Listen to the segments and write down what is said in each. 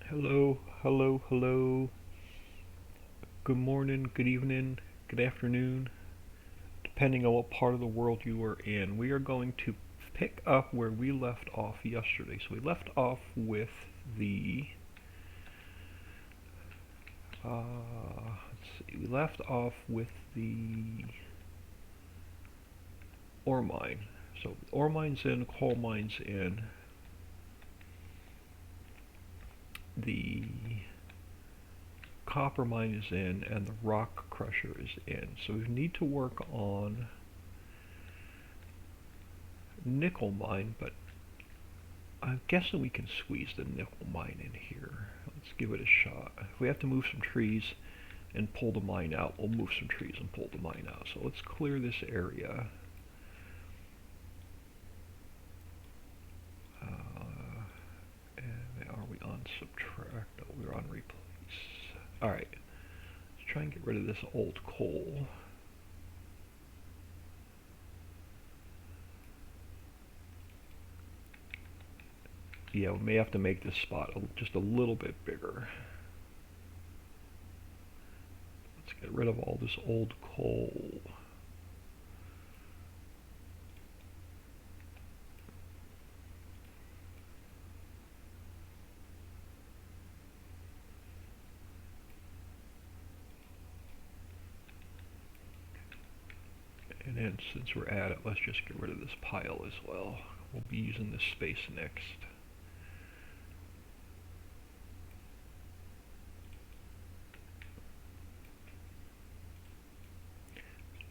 Hello, hello, hello. Good morning, good evening, good afternoon, depending on what part of the world you are in. We are going to pick up where we left off yesterday. So we left off with the, let's see, we left off with the ore mine. So ore mine's in, coal mine's in, the copper mine is in, and the rock crusher is in. So we need to work on nickel mine, but I'm guessing we can squeeze the nickel mine in here. Let's give it a shot. If we have to move some trees and pull the mine out, we'll move some trees and pull the mine out. So let's clear this area. And are we on subtract? No, we're on replace. Alright, let's try and get rid of this old coal. Yeah, we may have to make this spot just a little bit bigger. Let's get rid of all this old coal. And then since we're at it, let's just get rid of this pile as well. We'll be using this space next.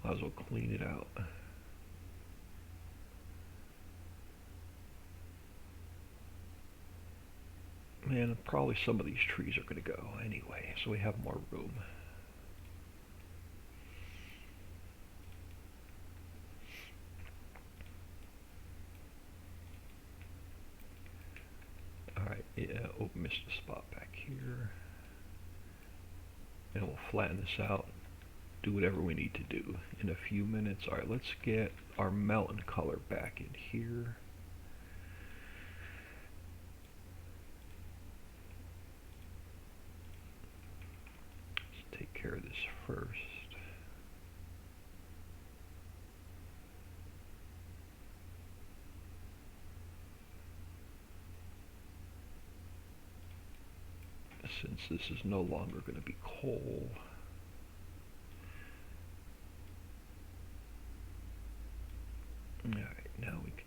Might as well clean it out. Man, probably some of these trees are going to go anyway, so we have more room. Alright, yeah, oh, missed a spot back here. And we'll flatten this out, do whatever we need to do in a few minutes. Alright, let's get our mountain color back in here. Let's take care of this first. Since this is no longer going to be coal, alright, now we can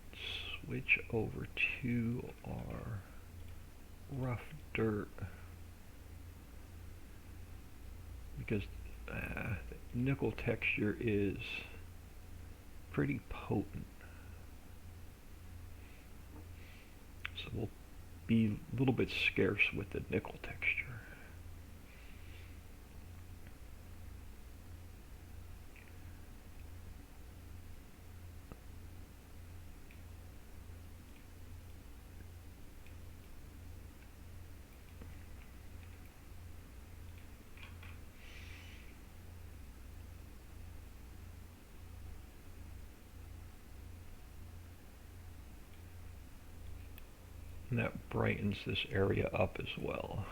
switch over to our rough dirt, because the nickel texture is pretty potent. So we'll be a little bit scarce with the nickel texture. And that brightens this area up as well.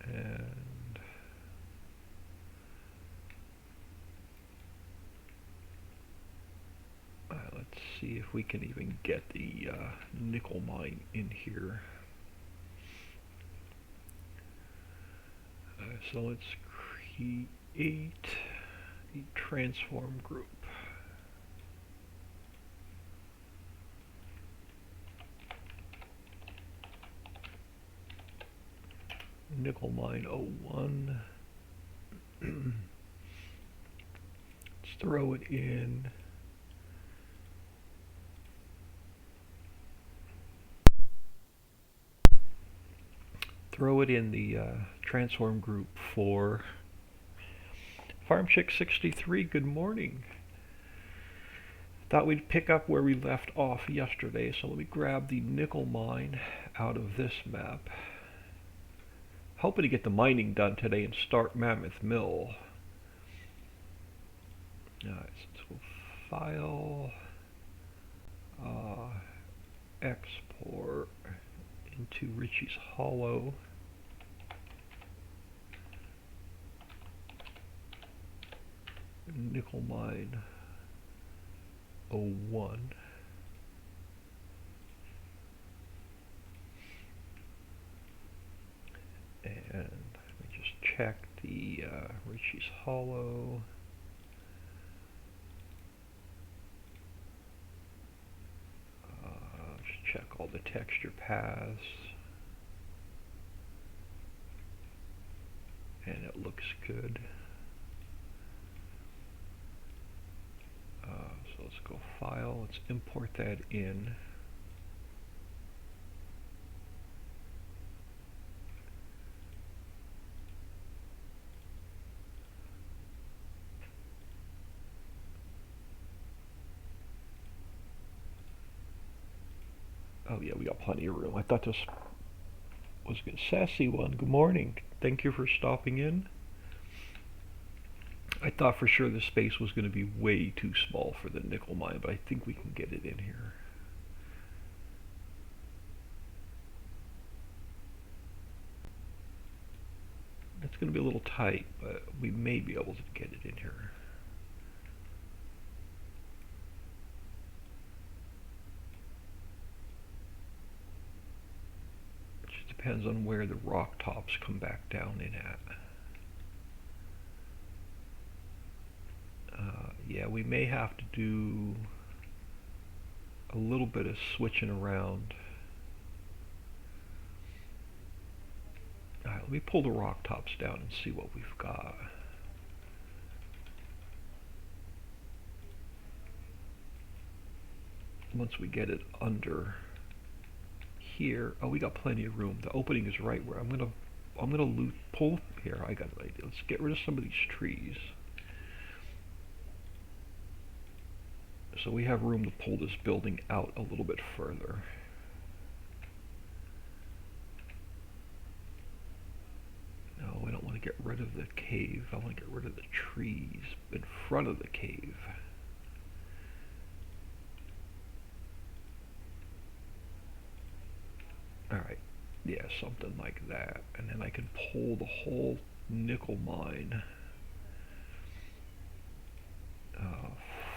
And let's see if we can even get the nickel mine in here. So let's create a transform group. Nickel mine 01. Let's throw it in. Throw it in the transform group for Farm Chick 63. Good morning. Thought we'd pick up where we left off yesterday, so let me grab the nickel mine out of this map. Hoping to get the mining done today and start Mammoth Mill. Alright, so let's go File, Export into Riccis Hollow. Nickel mine 01. And let me just check the Riccis Hollow. Just check all the texture paths. And it looks good. So let's go File, let's import that in. Oh yeah, we got plenty of room. I thought this was good. Sassy one, good morning. Thank you for stopping in. I thought for sure the space was going to be way too small for the nickel mine, but I think we can get it in here. It's going to be a little tight, but we may be able to get it in here. It just depends on where the rock tops come back down in at. Yeah, we may have to do a little bit of switching around. Alright, let me pull the rock tops down and see what we've got. Once we get it under here, oh, we got plenty of room. The opening is right where I'm gonna pull here. I got an idea. Let's get rid of some of these trees. So we have room to pull this building out a little bit further. No, we don't want to get rid of the cave. I want to get rid of the trees in front of the cave. Alright, yeah, something like that. And then I can pull the whole nickel mine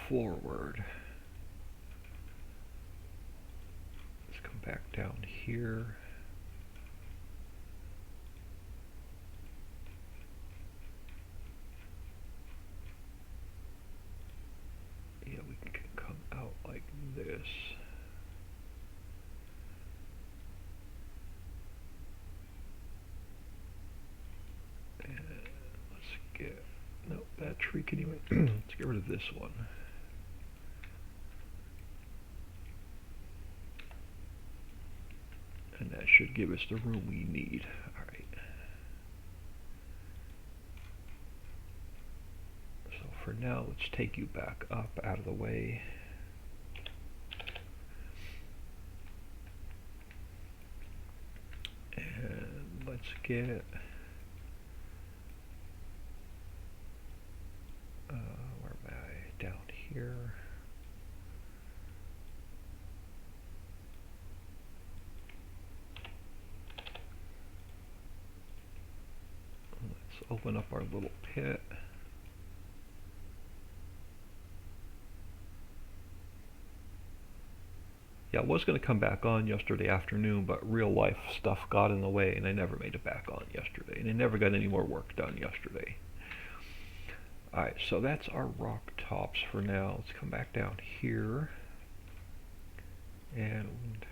forward. Let's come back down here. Yeah, we can come out like this. And let's get, nope, that tree can even, let's get rid of this one. And that should give us the room we need. Alright. So for now, let's take you back up out of the way. And let's get where am I? Down here. Let's open up our little pit. Yeah, I was going to come back on yesterday afternoon, but real life stuff got in the way and I never made it back on yesterday. And I never got any more work done yesterday. Alright, so that's our rock tops for now. Let's come back down here. And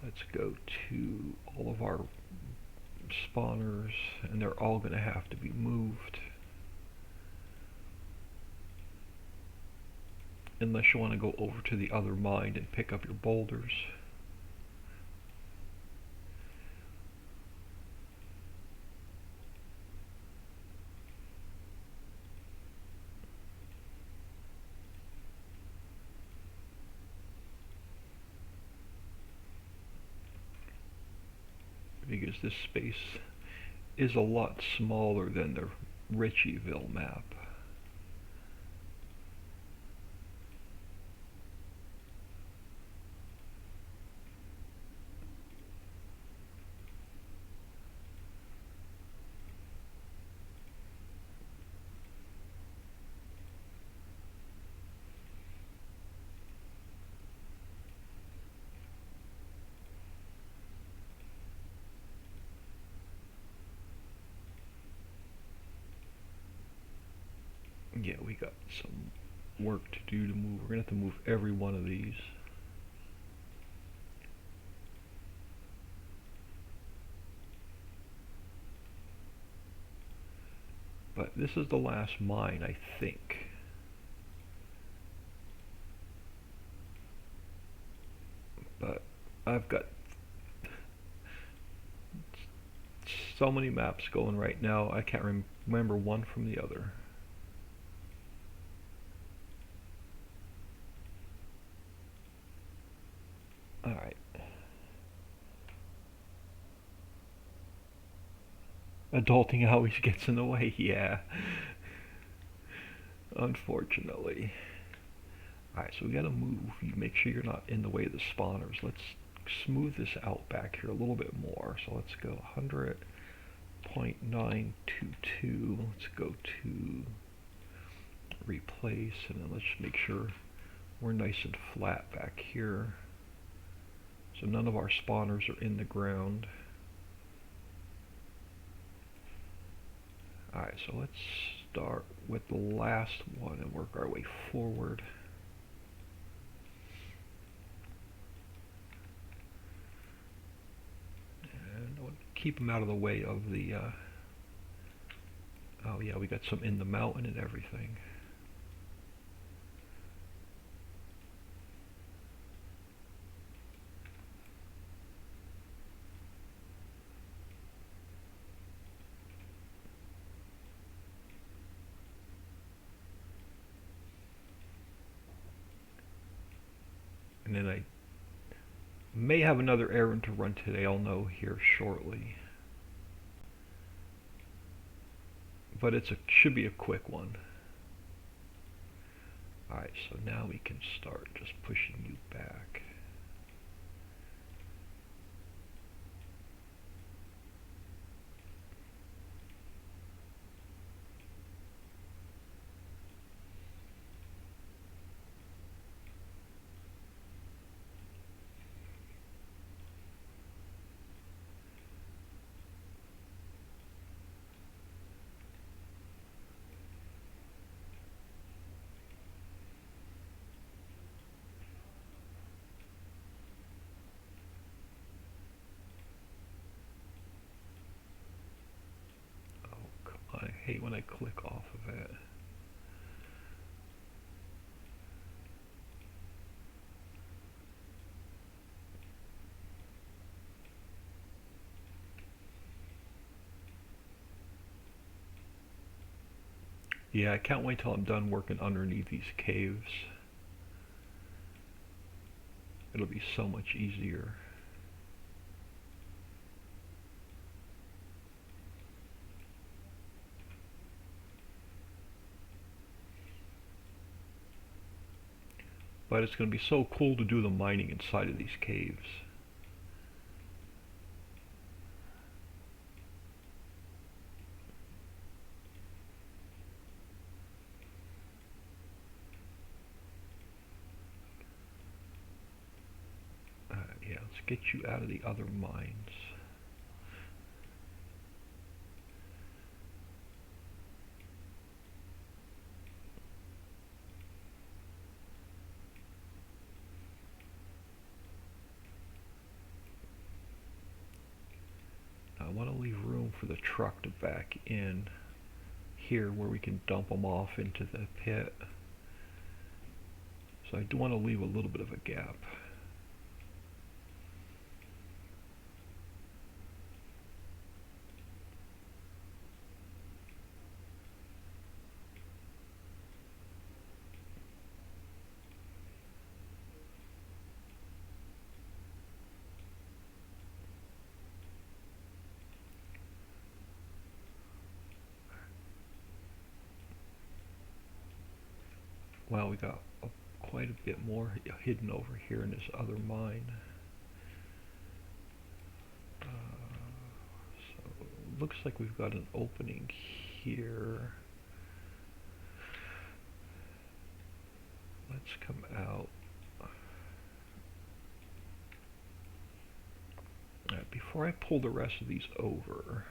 let's go to all of our spawners, and they're all going to have to be moved. Unless you want to go over to the other mine and pick up your boulders. because this space is a lot smaller than the Ritchieville map. Yeah, we got some work to do to move. We're gonna have to move every one of these. But this is the last mine, I think. But I've got so many maps going right now, I can't remember one from the other. Alright. Adulting always gets in the way, yeah. Unfortunately. Alright, so we gotta move. You make sure you're not in the way of the spawners. Let's smooth this out back here a little bit more. So let's go 100.922. Let's go to replace, and then let's make sure we're nice and flat back here. So none of our spawners are in the ground. Alright, so let's start with the last one and work our way forward. And we'll keep them out of the way of the, oh yeah, we got some in the mountain and everything. And then I may have another errand to run today, I'll know here shortly. But should be a quick one. Alright, so now we can start just pushing you back. I hate when I click off of it. Yeah, I can't wait till I'm done working underneath these caves. It'll be so much easier. But it's going to be so cool to do the mining inside of these caves. Yeah, let's get you out of the other mines. I want to leave room for the truck to back in here where we can dump them off into the pit. So I do want to leave a little bit of a gap. Well, we got quite a bit more hidden over here in this other mine. So looks like we've got an opening here. Let's come out. Before I pull the rest of these over,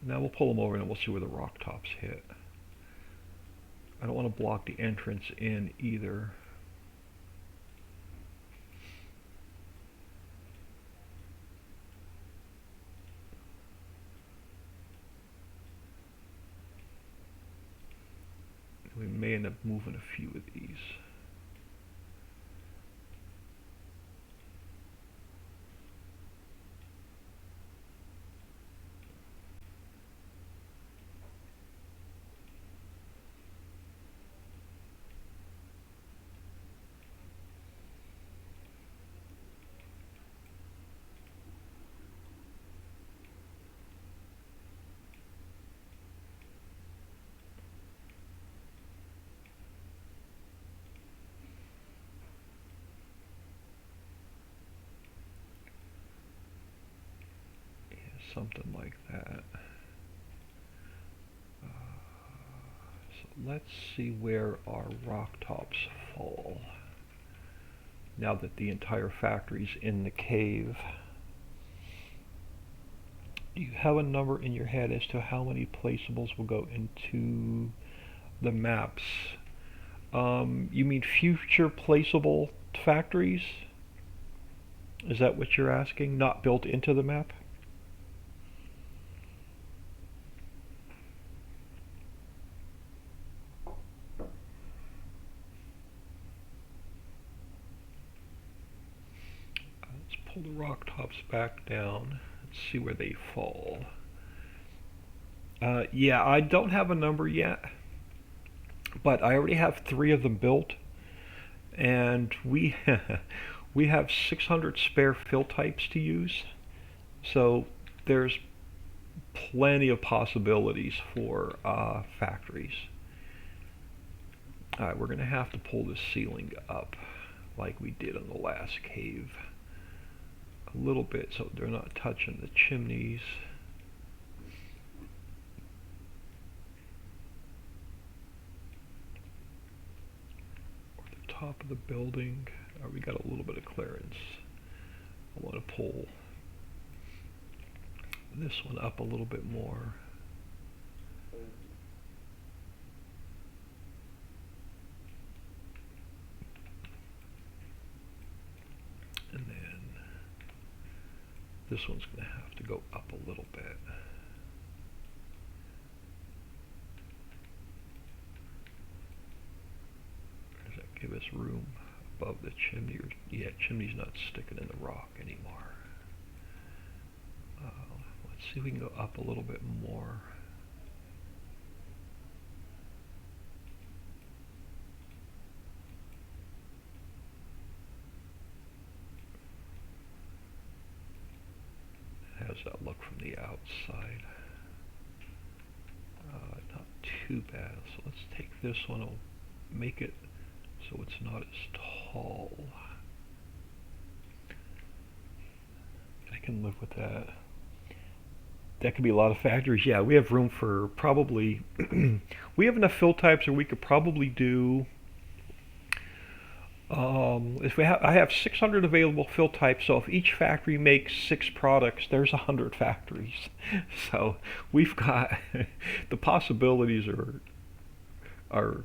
now we'll pull them over and we'll see where the rock tops hit. I don't want to block the entrance in either. We may end up moving a few of these. Something like that. So let's see where our rock tops fall. Now that the entire factory's in the cave. Do you have a number in your head as to how many placeables will go into the maps? You mean future placeable factories? Is that what you're asking? Not built into the map? Pull the rock tops back down. Let's see where they fall. Yeah, I don't have a number yet, but I already have 3 of them built, and we we have 600 spare fill types to use, so there's plenty of possibilities for factories. Alright, we're going to have to pull this ceiling up like we did on the last cave. A little bit so they're not touching the chimneys. Or the top of the building. We got a little bit of clearance. I want to pull this one up a little bit more. And then this one's going to have to go up a little bit. Does that give us room above the chimney? Or, yeah, chimney's not sticking in the rock anymore. Let's see if we can go up a little bit more. How's that look from the outside? Not too bad. So let's take this one and make it so it's not as tall. I can live with that. That could be a lot of factories. Yeah, we have room for probably we have enough fill types where we could probably do if I have 600 available fill types, so if each factory makes 6 products, there's 100 factories. So we've got the possibilities are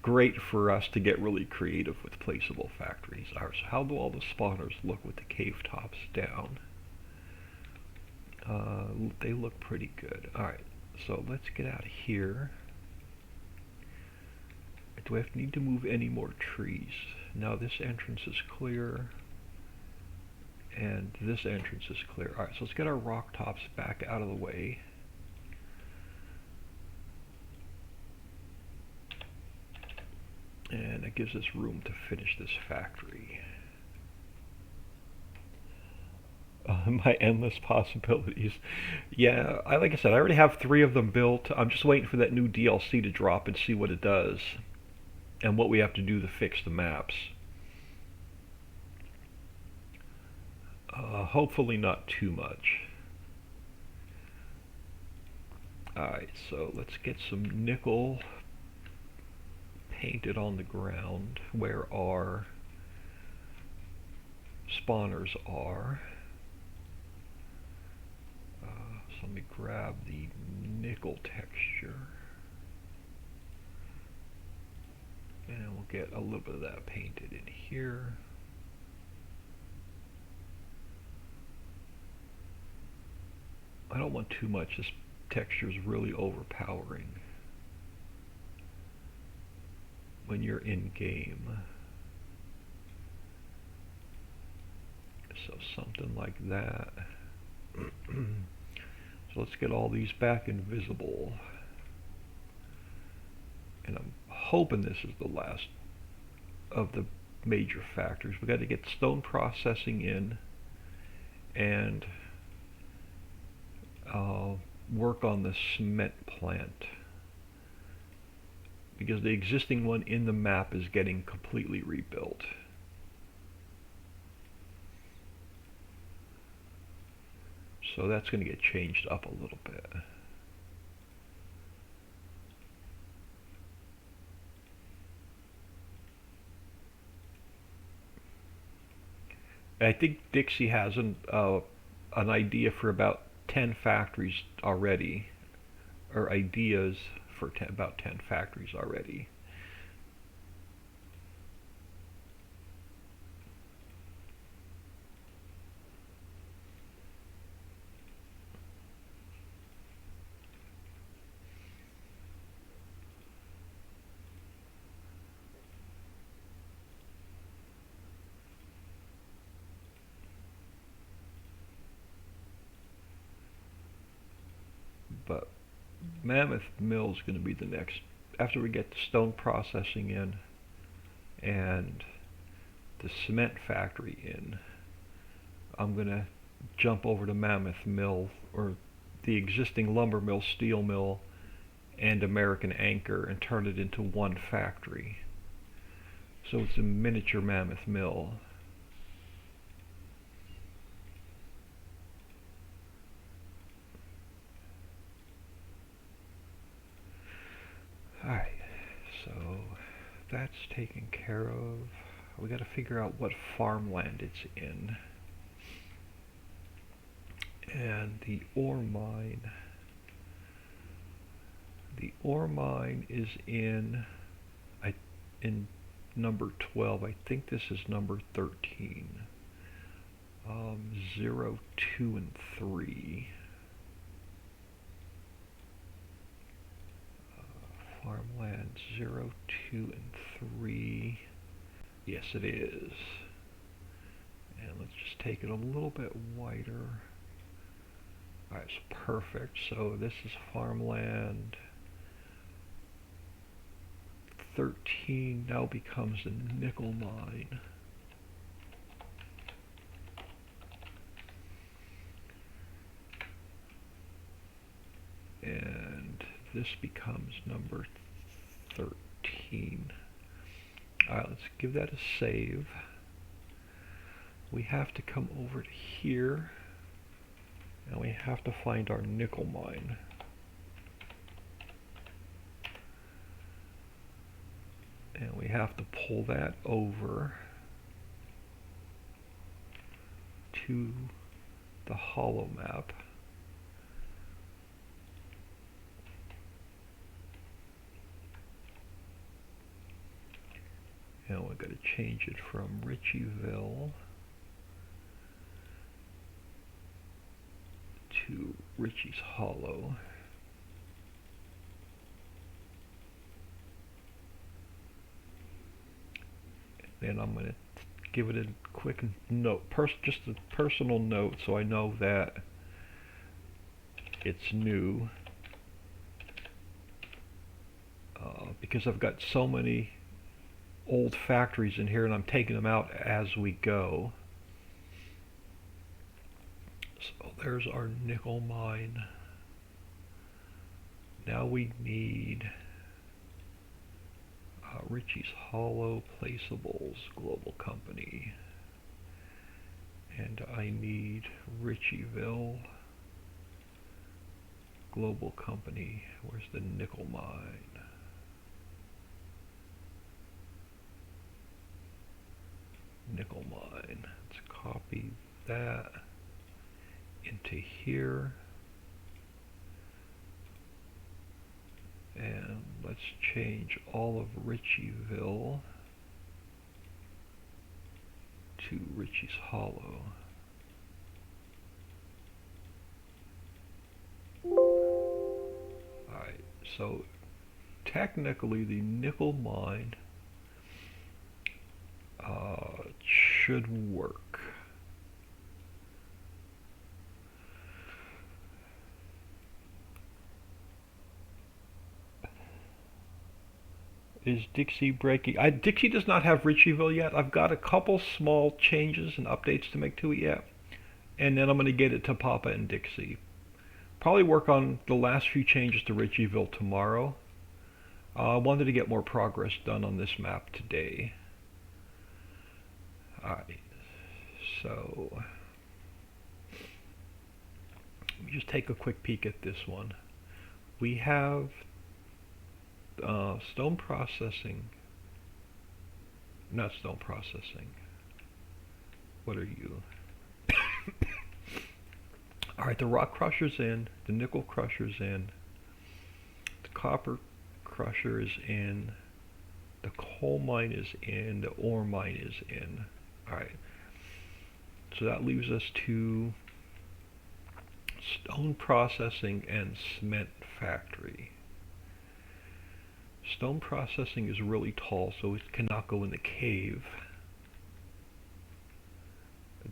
great for us to get really creative with placeable factories. So how do all the spawners look with the cave tops down? They look pretty good. Alright, so let's get out of here. Do I need to move any more trees? Now this entrance is clear, and this entrance is clear. Alright, so let's get our rock tops back out of the way. And it gives us room to finish this factory. My endless possibilities. Yeah, like I said, I already have 3 of them built. I'm just waiting for that new DLC to drop and see what it does. and what we have to do to fix the maps. Hopefully not too much. Alright, so let's get some nickel painted on the ground where our spawners are. So let me grab the nickel texture. And we'll get a little bit of that painted in here. I don't want too much. This texture is really overpowering when you're in game. So something like that. So let's get all these back invisible. And I'm hoping this is the last of the major factors. We got to get stone processing in and work on the cement plant, because the existing one in the map is getting completely rebuilt. So that's going to get changed up a little bit. I think Dixie has an idea for about 10 factories already, or ideas for about 10 factories already. But Mammoth Mill is going to be the next, after we get the stone processing in and the cement factory in. I'm going to jump over to Mammoth Mill, or the existing lumber mill, steel mill, and American Anchor, and turn it into one factory. So it's a miniature Mammoth Mill. Alright, so that's taken care of. We got to figure out what farmland it's in. And the ore mine. The ore mine is in number 12. I think this is number 13. 0, 2, and 3. Farmland 0, 2, and 3. Yes, it is. And let's just take it a little bit wider. Alright, so perfect. So this is farmland. 13 now becomes the nickel mine. And this becomes number 13. Alright, let's give that a save. We have to come over to here, and we have to find our nickel mine. And we have to pull that over to the hollow map. And we're going to change it from Riccisville to Riccis Hollow. Then I'm going to give it a quick note, just a personal note, so I know that it's new. Because I've got so many old factories in here, and I'm taking them out as we go. So there's our nickel mine. Now we need Riccis Hollow Placeables Global Company. And I need Ritchieville Global Company. Where's the nickel mine? Nickel mine. Let's copy that into here. And let's change all of Ritchieville to Riccis Hollow. Alright, so technically the nickel mine should work. Is Dixie breaking? Dixie does not have Ritchieville yet. I've got a couple small changes and updates to make to it yet. And then I'm going to get it to Papa and Dixie. Probably work on the last few changes to Ritchieville tomorrow. I wanted to get more progress done on this map today. Alright, so let me just take a quick peek at this one. We have stone processing. Not stone processing. What are you? Alright, the rock crusher's in, the nickel crusher's in, the copper crusher is in, the coal mine is in, the ore mine is in. Alright, so that leaves us to stone processing and cement factory. Stone processing is really tall, so it cannot go in the cave.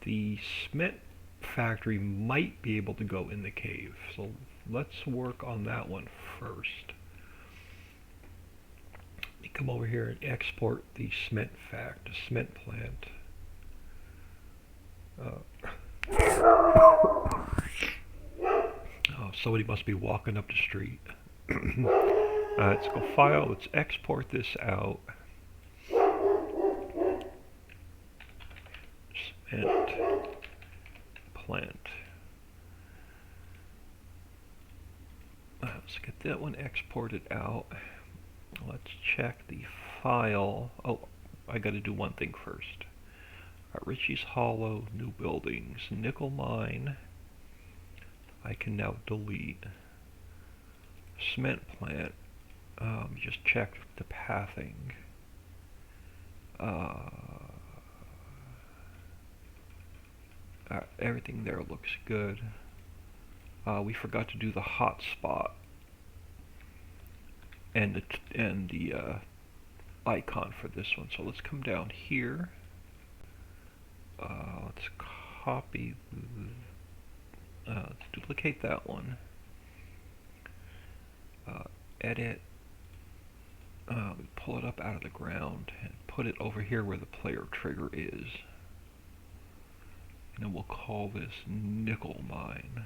The cement factory might be able to go in the cave, so let's work on that one first. Let me come over here and export the cement plant. Oh, somebody must be walking up the street. Let's go file, let's export this out. Cement plant. Let's get that one exported out. Let's check the file. Oh, I gotta do one thing first. Riccis Hollow, new buildings, nickel mine. I can now delete. Cement plant. Just check the pathing. Everything there looks good. We forgot to do the hotspot and the icon for this one. So let's come down here. Let's copy. Let's duplicate that one. Edit. Pull it up out of the ground and put it over here where the player trigger is. And then we'll call this nickel mine.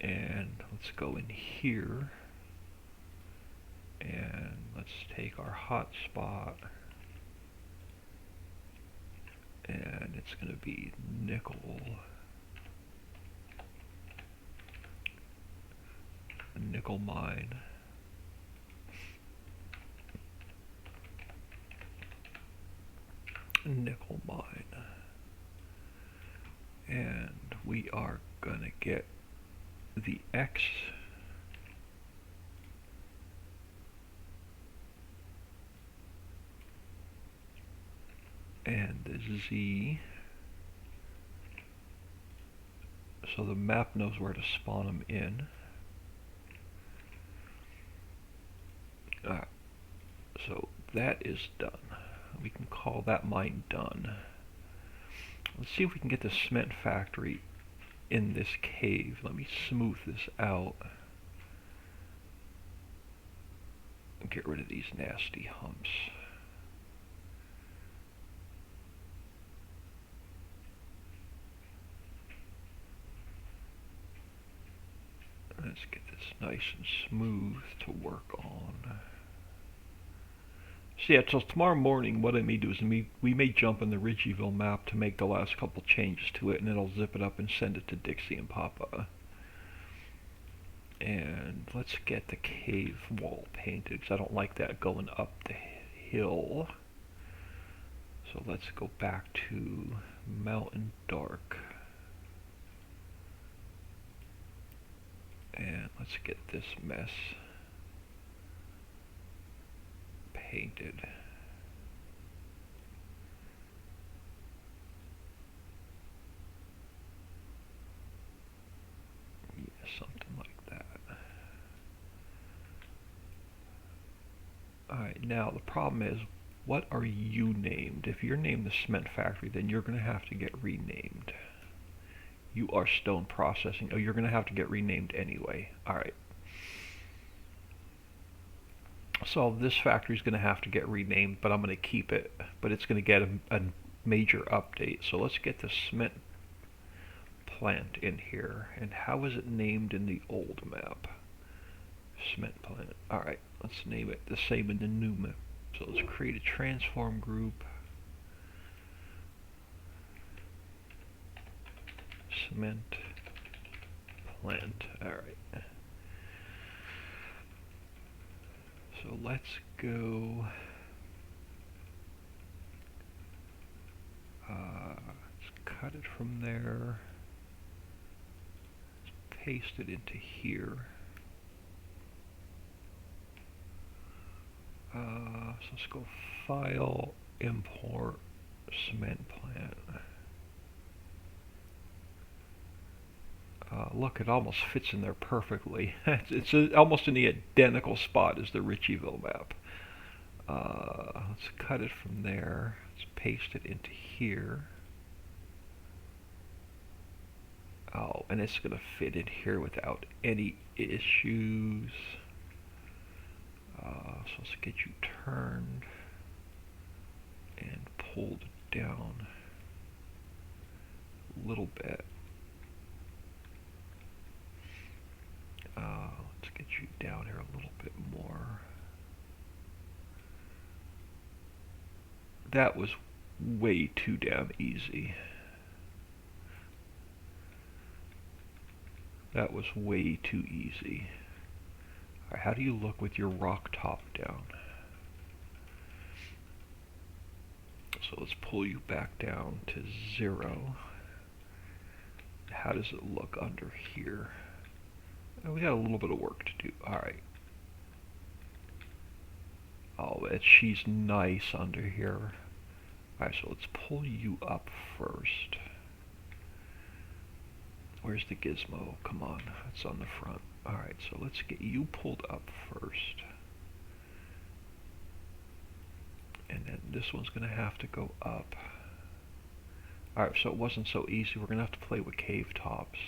And let's go in here and let's take our hotspot and it's going to be nickel mine. Nickel mine. And we are going to get the X and the Z, so the map knows where to spawn them in. So that is done. We can call that mine done. Let's see if we can get the cement factory in this cave. Let me smooth this out. Get rid of these nasty humps. Let's get this nice and smooth to work on. So yeah, till tomorrow morning, what I may do is we may jump in the Ridgeville map to make the last couple changes to it, and it'll zip it up and send it to Dixie and Papa. And let's get the cave wall painted, because I don't like that going up the hill. So let's go back to Mountain Dark. And let's get this mess painted. Yeah, something like that. Alright, now the problem is, what are you named? If you're named the Cement Factory, then you're going to have to get renamed. You are Stone Processing. Oh, you're going to have to get renamed anyway. Alright. So this factory is going to have to get renamed, but I'm going to keep it. But it's going to get a major update. So let's get the cement plant in here. And how is it named in the old map? Cement plant. Alright, let's name it the same in the new map. So let's create a transform group. Cement plant. Alright. So let's go. Let's cut it from there. Let's paste it into here. So let's go File, Import, Cement Plant. Look, it almost fits in there perfectly. It's almost in the identical spot as the Ritchieville map. Let's cut it from there. Let's paste it into here. Oh, and it's going to fit in here without any issues. So let's get you turned and pulled down a little bit. Let's get you down here a little bit more. That was way too damn easy. That was way too easy. How do you look with your rock top down? So let's pull you back down to 0. How does it look under here? We got a little bit of work to do. Alright. Oh, she's nice under here. Alright, so let's pull you up first. Where's the gizmo? Come on, it's on the front. Alright, so let's get you pulled up first. And then this one's going to have to go up. Alright, so it wasn't so easy. We're going to have to play with cave tops.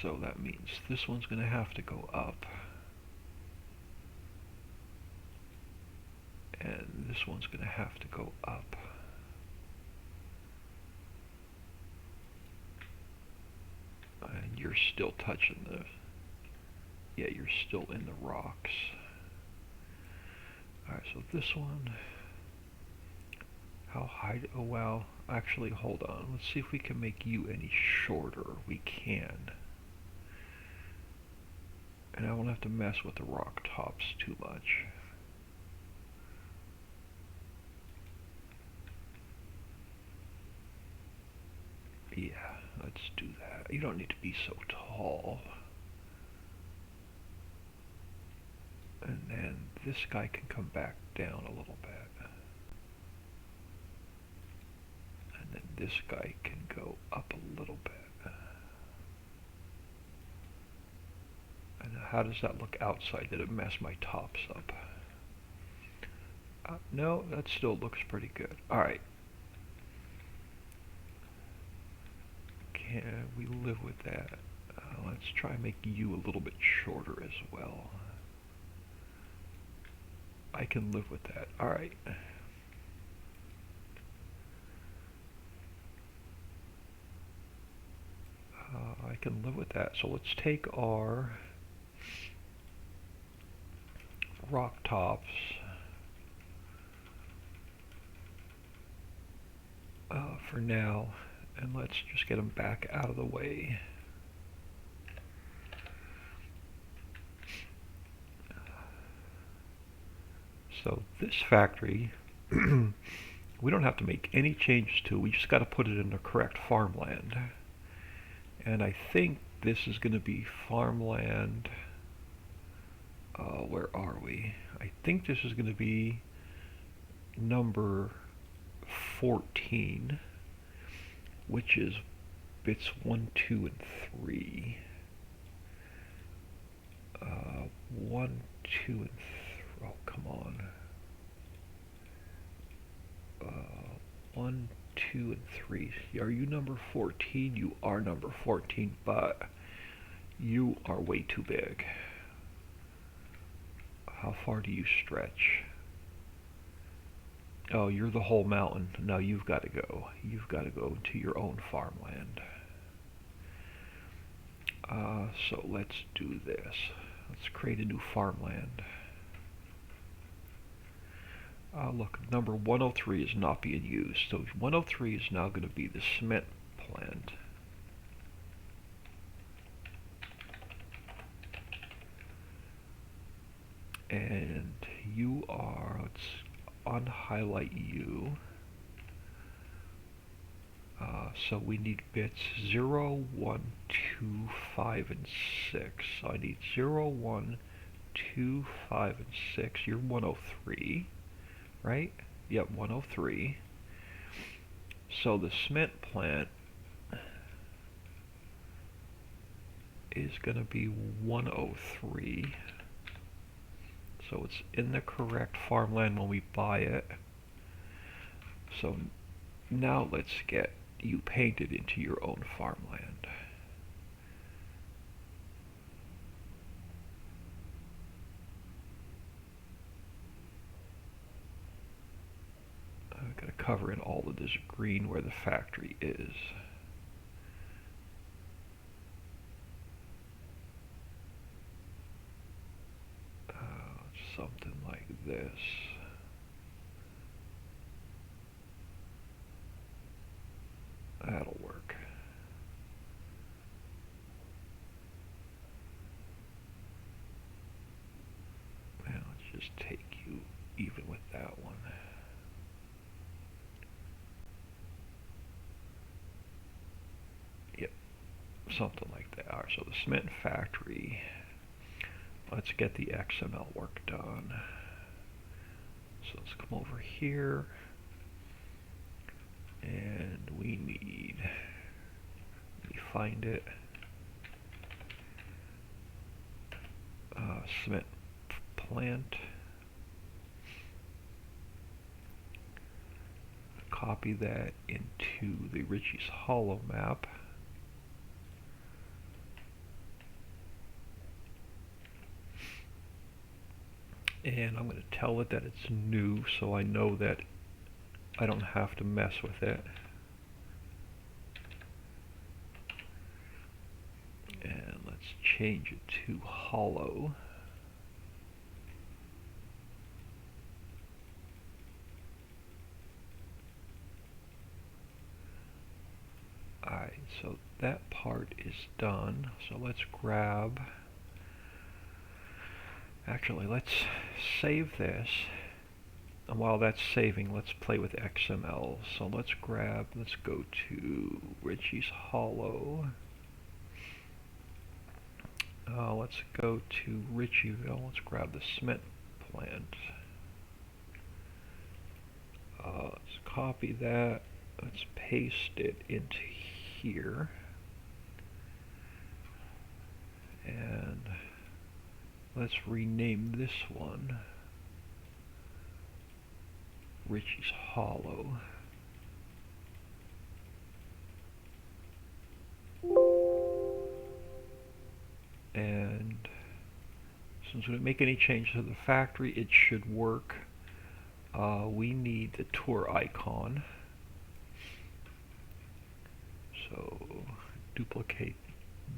So that means this one's going to have to go up. And this one's going to have to go up. And you're still touching the... Yeah, you're still in the rocks. Alright, so this one... How high... Oh, well, actually, hold on. Let's see if we can make you any shorter. We can. And I won't have to mess with the rock tops too much. Yeah, let's do that. You don't need to be so tall. And then this guy can come back down a little bit. And then this guy can go up a little bit. And how does that look outside? Did it mess my tops up? No, that still looks pretty good. Alright. Can we live with that? Let's try and make you a little bit shorter as well. I can live with that. Alright. I can live with that. So let's take our rock tops for now, and let's just get them back out of the way. So this factory, we don't have to make any changes to. We just got to put it in the correct farmland. And I think this is going to be farmland. Where are we? I think this is going to be number 14, which is bits 1, 2, and 3. 1, 2, and 3. Oh, come on. 1, 2, and 3. Are you number 14? You are number 14, but you are way too big. How far do you stretch? Oh, you're the whole mountain. No, you've got to go. You've got to go to your own farmland. So let's do this. Let's create a new farmland. Look, number 103 is not being used. So 103 is now going to be the cement plant. And you are, let's unhighlight you. So we need bits 0, 1, 2, 5, and 6. So I need 0, 1, 2, 5, and 6. You're 103, right? Yep, 103. So the cement plant is going to be 103. So it's in the correct farmland when we buy it. So now let's get you painted into your own farmland. I'm going to cover in all of this green where the factory is. Something like this. That'll work. Now let's just take you even with that one. Yep, something like that. Alright, so the cement factory. Let's get the XML work done. So let's come over here, and we need, let me find it, cement plant. Copy that into the Riccis Hollow map. And I'm going to tell it that it's new so I know that I don't have to mess with it. And let's change it to hollow. Alright, so that part is done. So let's grab, actually let's save this. And while that's saving, let's play with XML. So let's go to Riccis Hollow. Let's go to Ritchieville. Let's grab the cement plant. Let's copy that. Let's paste it into here. And let's rename this one Riccis Hollow. And since we didn't make any changes to the factory, it should work. We need the tour icon. So duplicate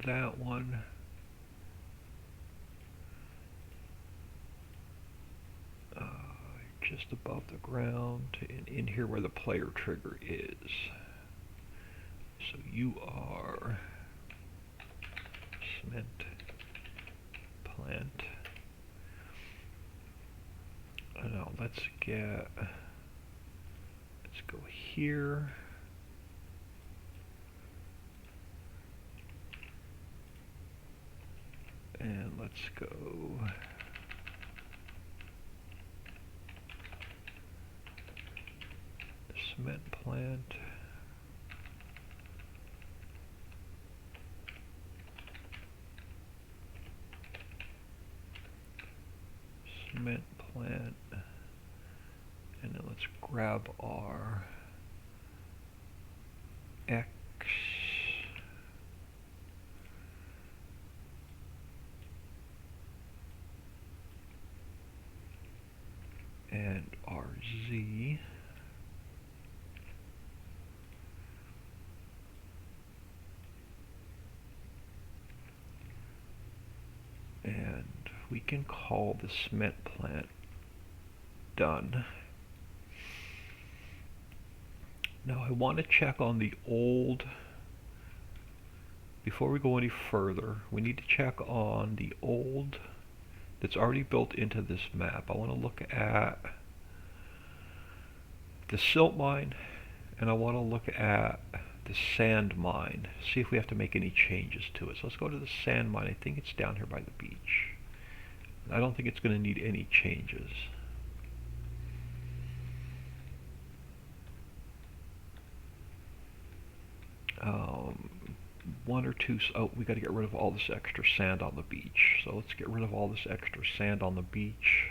that one. Just above the ground and in here where the player trigger is. So you are cement plant. Now let's go here. And let's go cement plant. Cement plant. And then let's grab our X. And our Z. And we can call the cement plant done. Now I want to check on the old, before we go any further, we need to check on the old that's already built into this map. I want to look at the silt mine, and I want to look at the sand mine, see if we have to make any changes to it. So let's go to the sand mine. I think it's down here by the beach. I don't think it's going to need any changes. One or two, oh, we got to get rid of all this extra sand on the beach. So let's get rid of all this extra sand on the beach.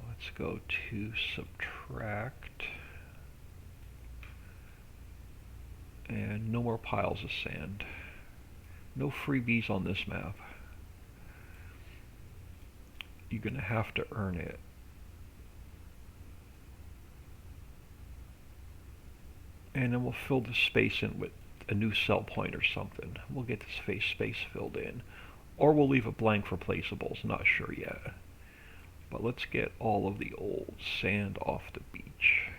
Let's go to subtract. And no more piles of sand. No freebies on this map. You're going to have to earn it. And then we'll fill the space in with a new cell point or something. We'll get this space filled in. Or we'll leave it blank for placeables, not sure yet. But let's get all of the old sand off the beach.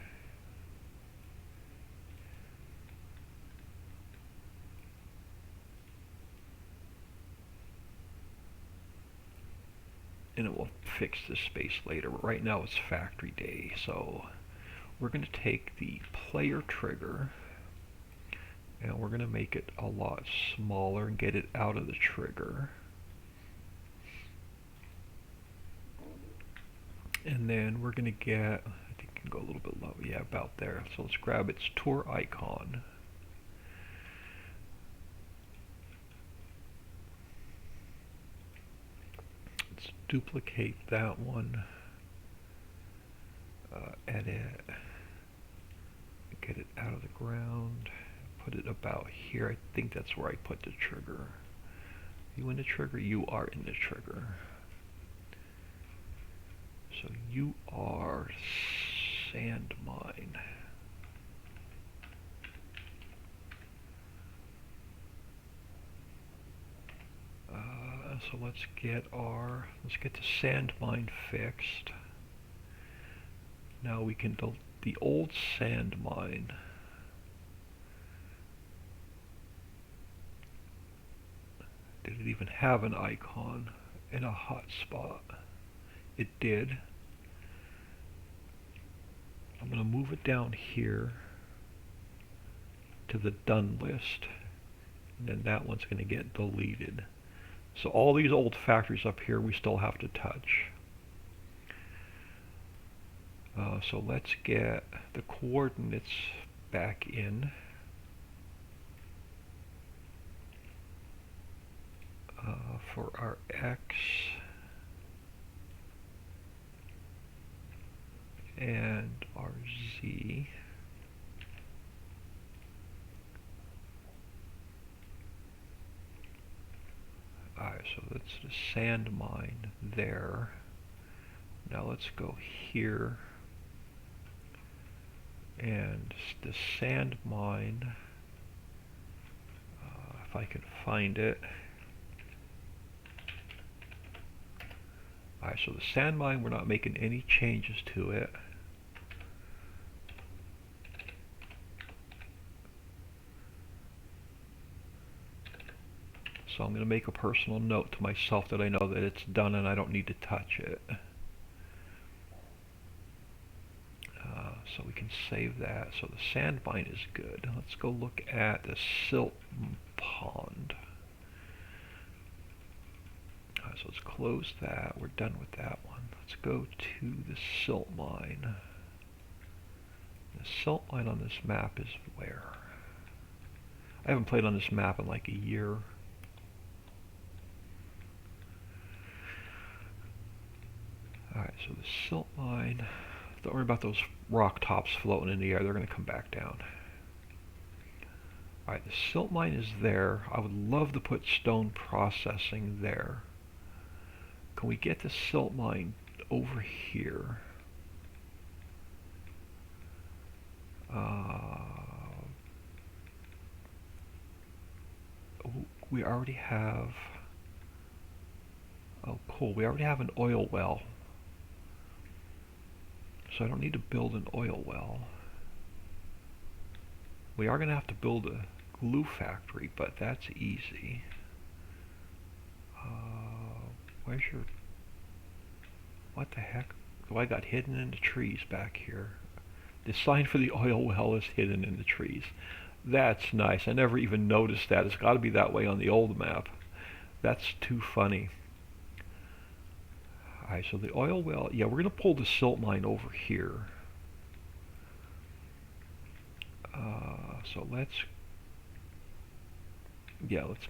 And it will fix this space later. But right now it's factory day, so we're going to take the player trigger and we're going to make it a lot smaller and get it out of the trigger. And then we're going to get, I think it can go a little bit low, yeah, about there. So let's grab its tour icon. Let's duplicate that one. Edit. Get it out of the ground. Put it about here. I think that's where I put the trigger. You in the trigger? You are in the trigger. So you are sand mine. So let's get the sand mine fixed. Now we can delete the old sand mine. Did it even have an icon in a hotspot? It did. I'm going to move it down here to the done list, and then that one's going to get deleted. So all these old factories up here we still have to touch. So let's get the coordinates back in. For our X and our Z. Alright, so that's the sand mine there. Now let's go here, and the sand mine if I can find it. Alright, so the sand mine, we're not making any changes to it. So I'm going to make a personal note to myself that I know that it's done and I don't need to touch it. So we can save that. So the sand mine is good. Let's go look at the silt pond. So let's close that. We're done with that one. Let's go to the silt mine. The silt mine on this map is where? I haven't played on this map in like a year. Alright, so the silt mine, don't worry about those rock tops floating in the air, they're going to come back down. Alright, the silt mine is there. I would love to put stone processing there. Can we get the silt mine over here? We already have... Oh, cool. We already have an oil well. So I don't need to build an oil well. We are going to have to build a glue factory, but that's easy. Where's your... What the heck? Oh, I got hidden in the trees back here. The sign for the oil well is hidden in the trees. That's nice. I never even noticed that. It's got to be that way on the old map. That's too funny. Alright, so the oil well, yeah, we're going to pull the silt mine over here. So let's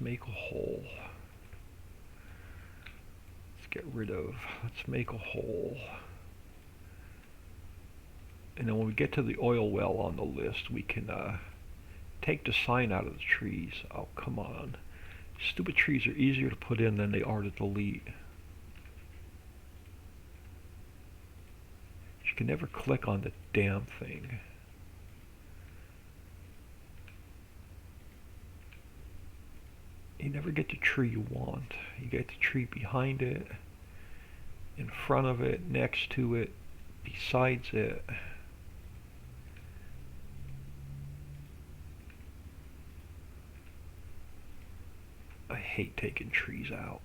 make a hole. Let's make a hole. And then when we get to the oil well on the list, we can take the sign out of the trees. Oh, come on. Stupid trees are easier to put in than they are to delete. You can never click on the damn thing. You never get the tree you want. You get the tree behind it, in front of it, next to it, besides it. I hate taking trees out.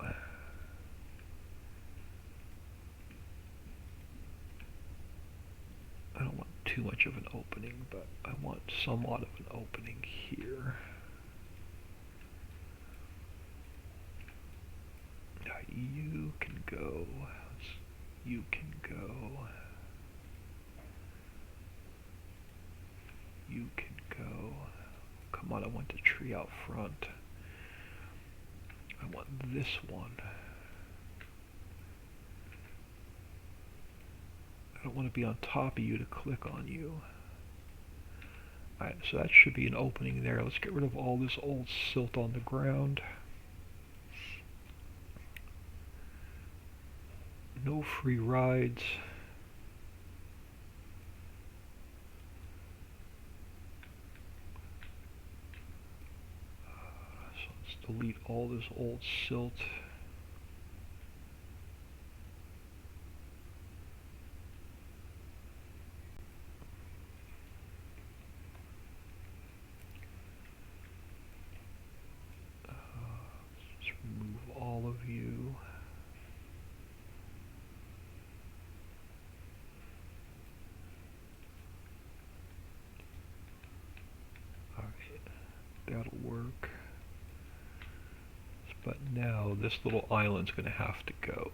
I don't want too much of an opening, but I want somewhat of an opening here. You can go. You can go. You can go. Come on, I want the tree out front. I want this one. I don't want to be on top of you to click on you. Alright, so that should be an opening there. Let's get rid of all this old silt on the ground. No free rides. So let's delete all this old silt. Let's remove all of you. That'll work. But now this little island's going to have to go.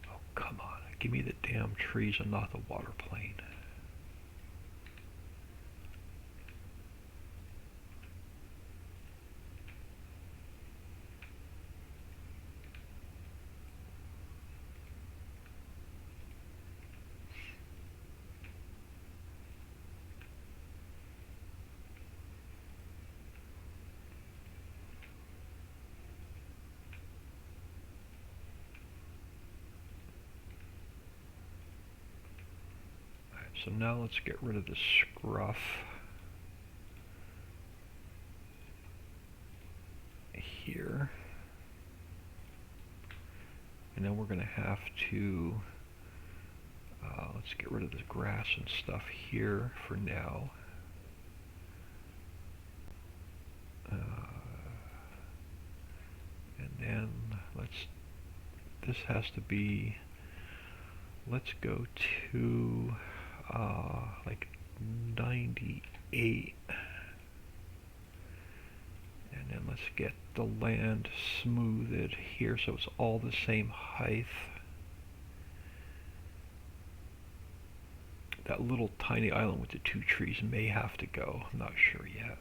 Oh, come on. Give me the damn trees and not the water plane. So now let's get rid of the scruff. here. And then we're going to have to, let's get rid of the grass and stuff here for now. And then this has to be, let's go to like 98. And then let's get the land smoothed here so it's all the same height. That little tiny island with the 2 trees may have to go. I'm not sure yet.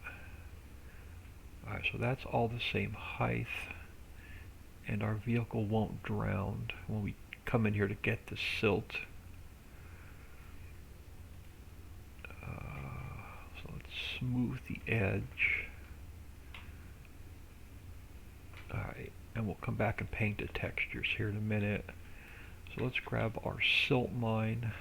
Alright, so that's all the same height. And our vehicle won't drown when we come in here to get the silt. So let's smooth the edge. Alright, and we'll come back and paint the textures here in a minute. So let's grab our silt mine.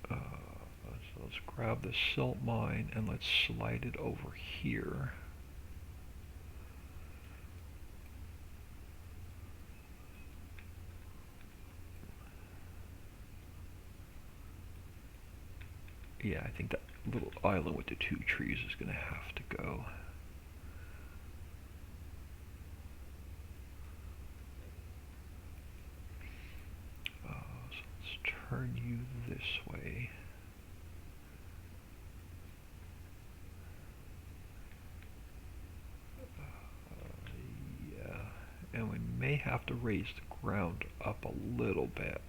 So let's grab the silt mine and let's slide it over here. Yeah, I think that little island with the 2 trees is going to have to go. So let's turn you this way. Yeah, and we may have to raise the ground up a little bit.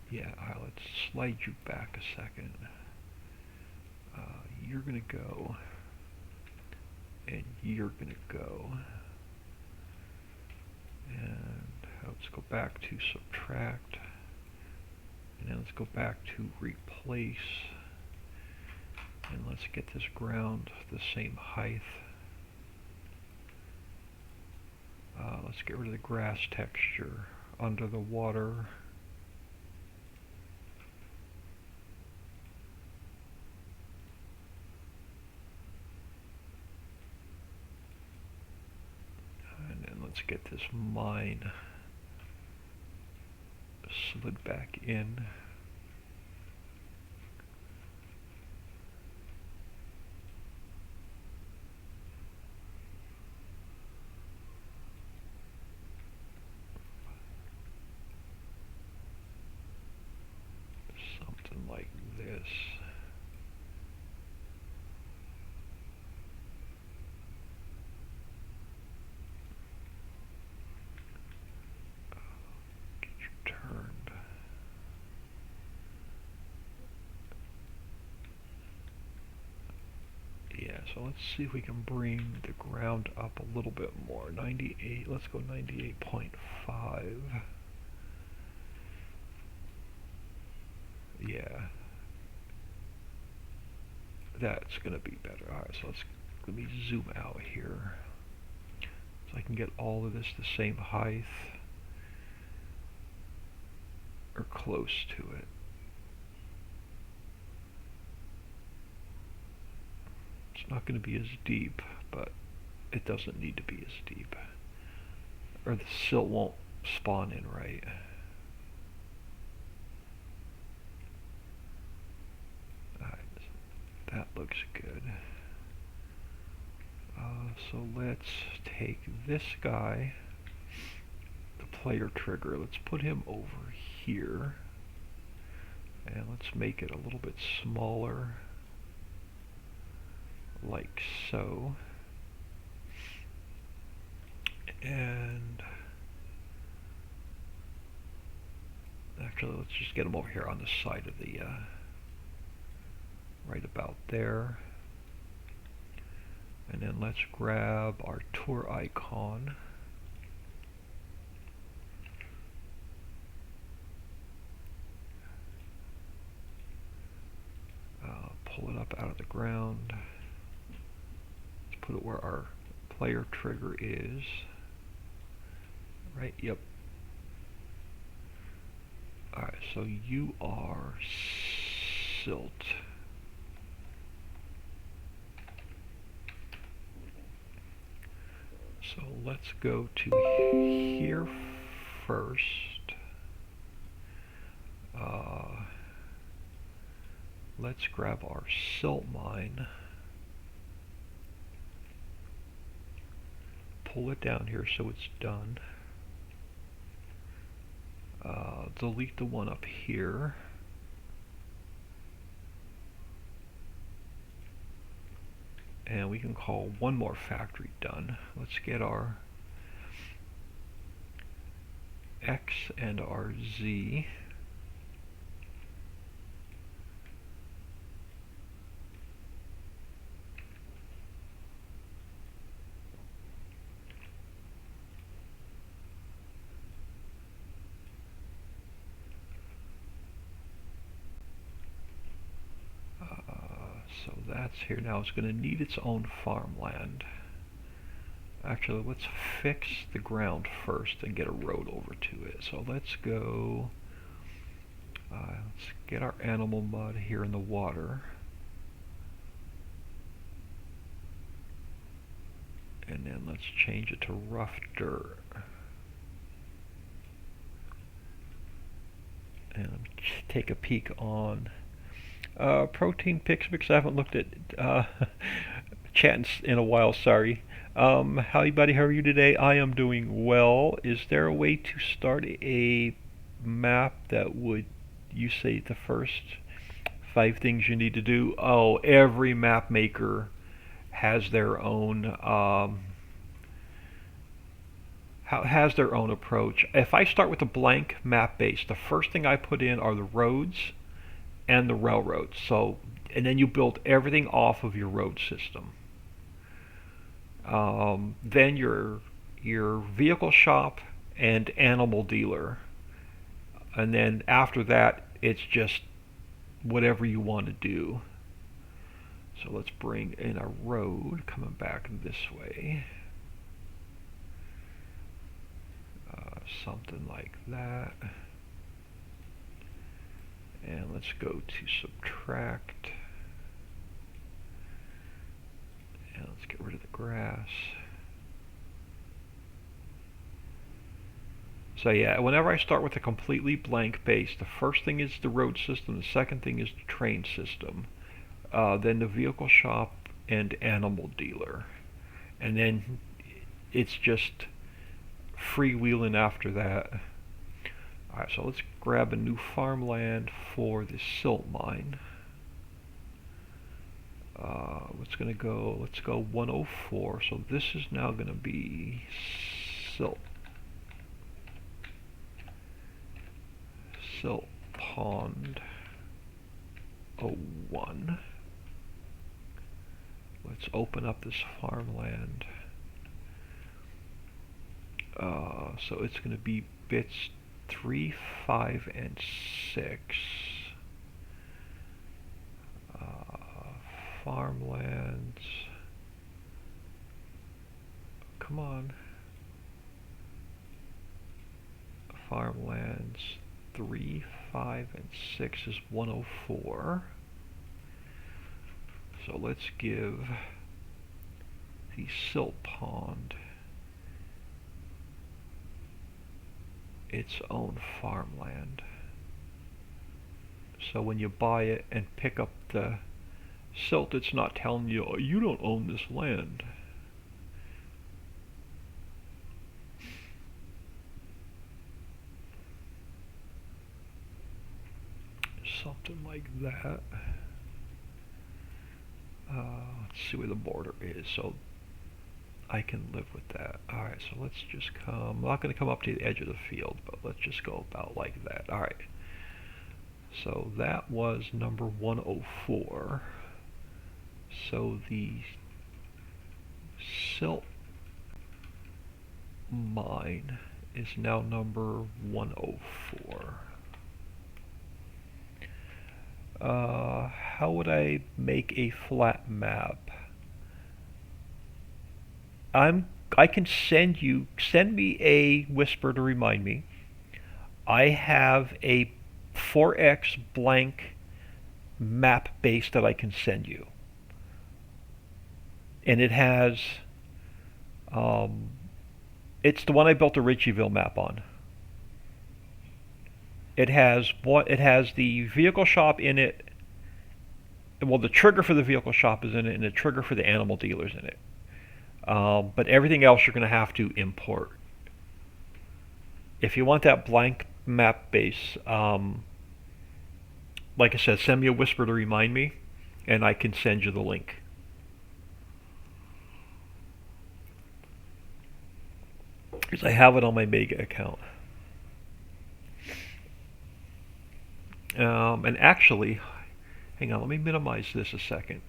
Yeah, let's slide you back a second. You're gonna go, and you're gonna go. And let's go back to subtract. And then let's go back to replace. And let's get this ground the same height. Let's get rid of the grass texture under the water. And then let's get this mine slid back in. Something like this. Get you turned. Yeah, so let's see if we can bring the ground up a little bit more. 98, let's go 98.5. Yeah. That's gonna be better. Alright, so let me zoom out here. So I can get all of this the same height. Or close to it. It's not going to be as deep, but it doesn't need to be as deep. Or the silt won't spawn in right. Alright, that looks good. So let's take this guy, the player trigger, let's put him over here. And let's make it a little bit smaller. Like so. And actually let's just get them over here on the side of the right about there. And then let's grab our tour icon. Pull it up out of the ground. Let's put it where our player trigger is. Right, yep. Alright, so you are silt. So let's go to here first. Let's grab our silt mine. Pull it down here so it's done. Delete the one up here. And we can call one more factory done. Let's get our X and our Z. So that's here. Now it's going to need its own farmland. Actually, let's fix the ground first and get a road over to it. So let's go, let's get our animal mud here in the water. And then let's change it to rough dirt. And take a peek on Protein Pixmix. I haven't looked at chat in a while, sorry. Howdy buddy, how are you today? I am doing well. Is there a way to start a map that would, you say, the first 5 things you need to do? Oh, every map maker has their own approach. If I start with a blank map base, the first thing I put in are the roads and the railroads. So, and then you build everything off of your road system. Then your vehicle shop and animal dealer, and then after that it's just whatever you want to do. So let's bring in a road coming back this way. Something like that. And let's go to subtract. And let's get rid of the grass. So yeah, whenever I start with a completely blank base, the first thing is the road system, the second thing is the train system, then the vehicle shop and animal dealer. And then it's just freewheeling after that. Alright, so let's grab a new farmland for the silt mine. Let's go 104. So this is now going to be silt pond 01. Let's open up this farmland. So it's going to be bits 3, 5, and 6. Farmlands. Come on. Farmlands 3, 5, and 6 is 104. So let's give the silt pond its own farmland. So when you buy it and pick up the silt, it's not telling you, oh, you don't own this land. Something like that. Let's see where the border is, so I can live with that. Alright, so let's just come, I'm not going to come up to the edge of the field, but let's just go about like that. Alright, so that was number 104. So the silt mine is now number 104. How would I make a flat map? I can send me a whisper to remind me. I have a 4x blank map base that I can send you, and um, it's the one I built the Ritchieville map on. It has the vehicle shop in it. Well, the trigger for the vehicle shop is in it, and the trigger for the animal dealers in it. But everything else you're going to have to import. If you want that blank map base, like I said, send me a whisper to remind me, and I can send you the link. Because I have it on my Mega account. And actually, hang on, let me minimize this a second.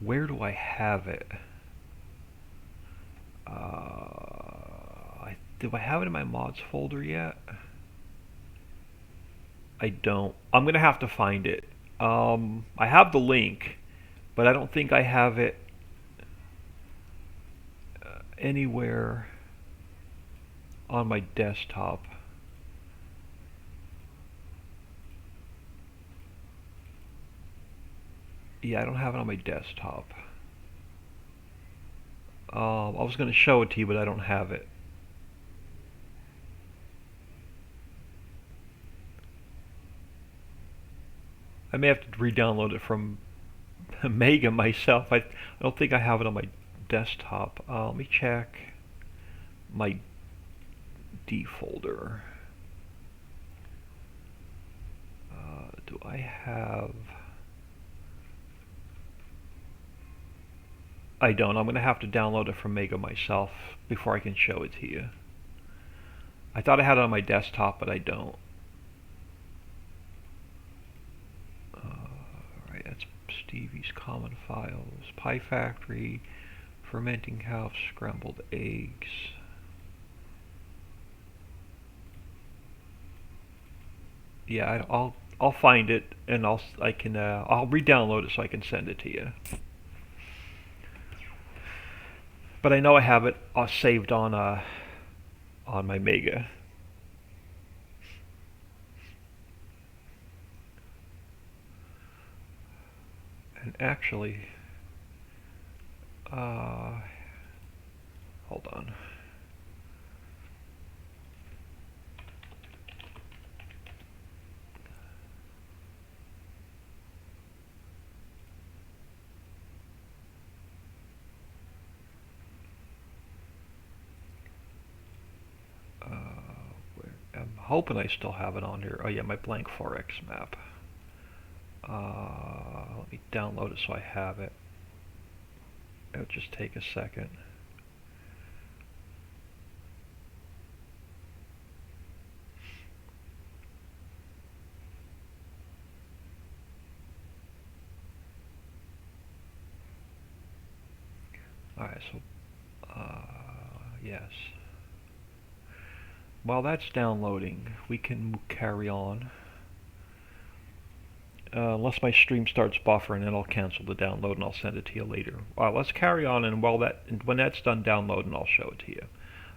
Where do I have it? Do I have it in my mods folder yet? I don't. I'm gonna have to find it. I have the link, but I don't think I have it anywhere on my desktop. Yeah, I don't have it on my desktop. I was going to show it to you, but I don't have it. I may have to re-download it from Mega myself. I don't think I have it on my desktop. Let me check my D folder. Do I have... I don't. I'm going to have to download it from Mega myself before I can show it to you. I thought I had it on my desktop, but I don't. Alright, that's Stevie's common files. Pie Factory, fermenting house, scrambled eggs. Yeah, I'll find it, and I'll re-download it so I can send it to you. But I know I have it saved on my Mega. And actually, hold on. I'm hoping I still have it on here. Oh yeah, my blank 4x map. Let me download it so I have it. It'll just take a second. Alright, so, yes. While that's downloading, we can carry on. Unless my stream starts buffering, then I'll cancel the download and I'll send it to you later. Let's carry on, and when that's done downloading, I'll show it to you.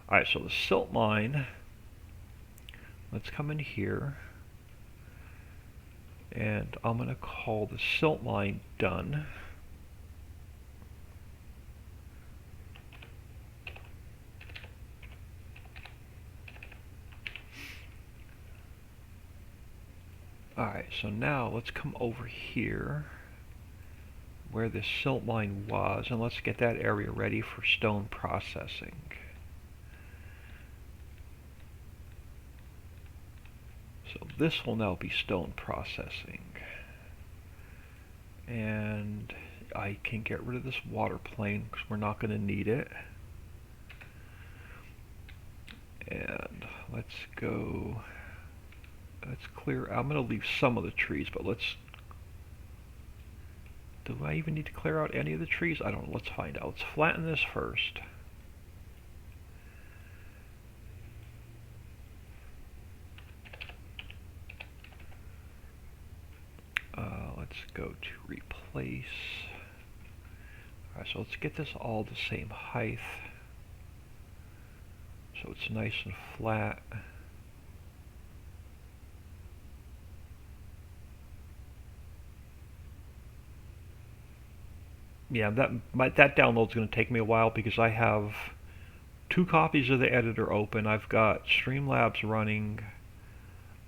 Alright, so the silt mine. Let's come in here. And I'm going to call the silt mine done. Alright, so now let's come over here where this silt mine was, and let's get that area ready for stone processing. So this will now be stone processing. And I can get rid of this water plane because we're not going to need it. And let's go... Let's clear... I'm going to leave some of the trees, but let's... Do I even need to clear out any of the trees? I don't know. Let's find out. Let's flatten this first. Let's go to replace. Alright, so let's get this all the same height so it's nice and flat. Yeah, that download's going to take me a while because I have two copies of the editor open. I've got Streamlabs running.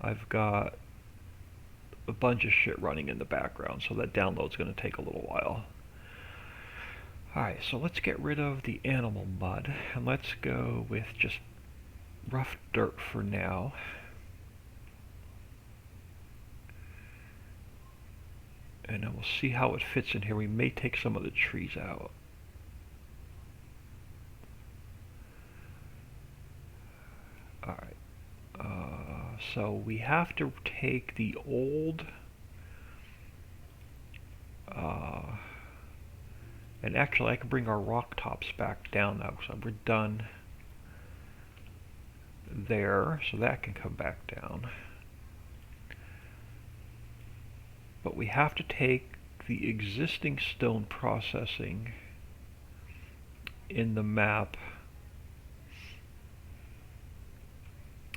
I've got a bunch of shit running in the background, so that download's going to take a little while. Alright, so let's get rid of the animal mud, and let's go with just rough dirt for now. And then we'll see how it fits in here. We may take some of the trees out. Alright, so we have to take the old, and actually I can bring our rock tops back down now, so we're done there, so that can come back down. But we have to take the existing stone processing in the map,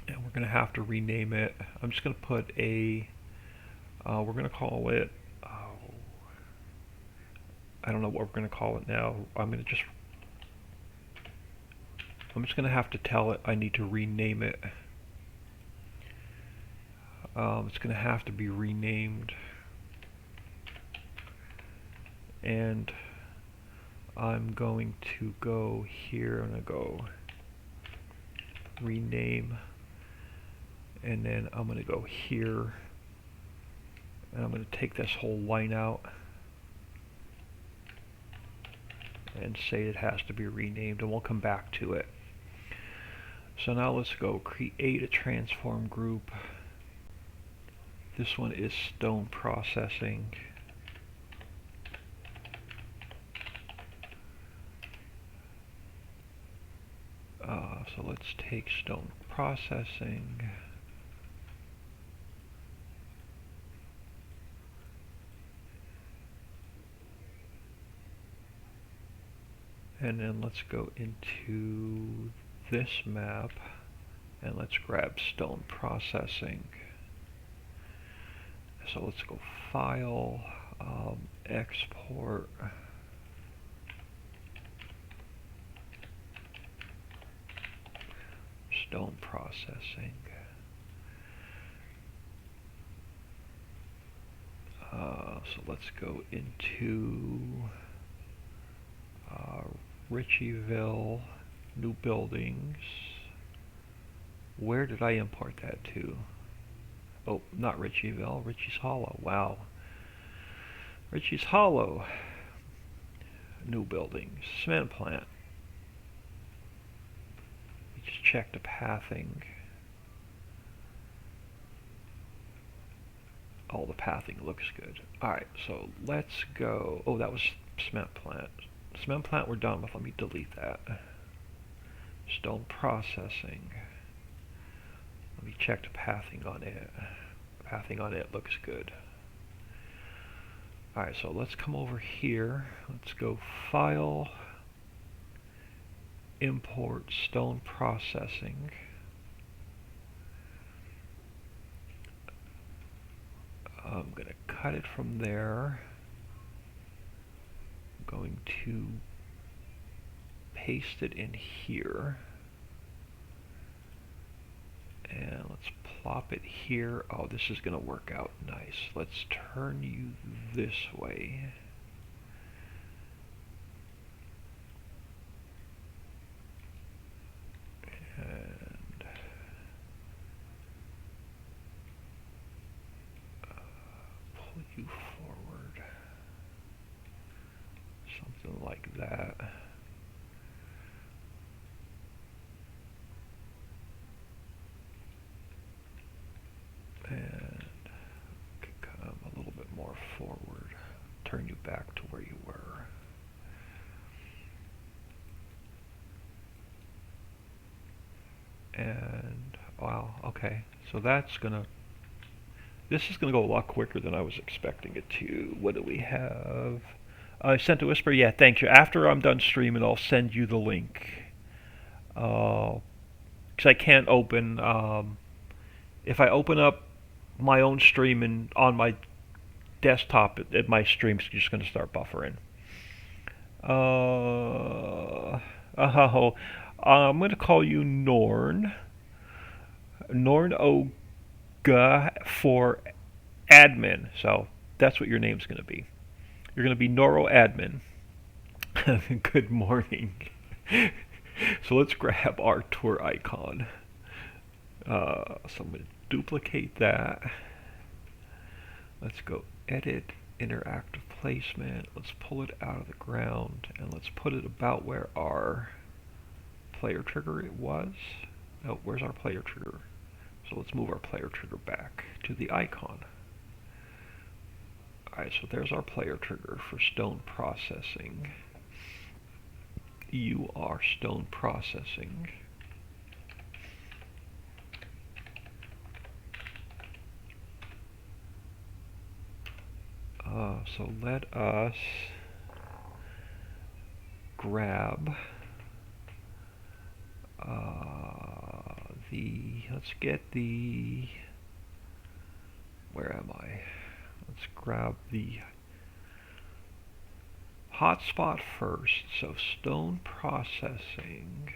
and we're going to have to rename it. I'm just going to put a, we're going to call it, I don't know what we're going to call it now. I'm just going to have to tell it I need to rename it. It's going to have to be renamed. And I'm going to go here and I go rename, and then I'm going to go here and I'm going to take this whole line out and say it has to be renamed, and we'll come back to it. So now let's go create a transform group. This one is stone processing. So let's take stone processing. And then let's go into this map and let's grab stone processing. So let's go file, export. Stone processing. So let's go into Riccisville, new buildings. Where did I import that to? Oh, not Riccisville, Riccis Hollow. Wow. Riccis Hollow, new buildings, cement plant. Just check the pathing. Oh, the pathing looks good. Alright, so let's go. Oh, that was cement plant. Cement plant we're done with. Let me delete that. Stone processing. Let me check the pathing on it. Pathing on it looks good. Alright, so let's come over here. Let's go file, import stone processing. I'm going to cut it from there. I'm going to paste it in here. And let's plop it here. Oh, this is going to work out nice. Let's turn you this way. And pull you forward. Something like that. And come a little bit more forward. Turn you back to where you were. And wow, okay, so that's gonna, this is gonna go a lot quicker than I was expecting it to. What do we have? Sent to Whisper. Yeah, thank you. After I'm done streaming, I'll send you the link. Because I can't open. If I open up my own stream and on my desktop, my stream's just going to start buffering. Oh, I'm going to call you Norn. Norn Oga for admin. So that's what your name's going to be. You're going to be Noro admin. Good morning. So let's grab our tour icon. So I'm going to duplicate that. Let's go edit, interactive placement. Let's pull it out of the ground and let's put it about where our player trigger it was. Oh, where's our player trigger? So let's move our player trigger back to the icon. Alright, so there's our player trigger for stone processing. You are stone processing. So let us grab let's get the, where am I? Let's grab the hotspot first. So stone processing.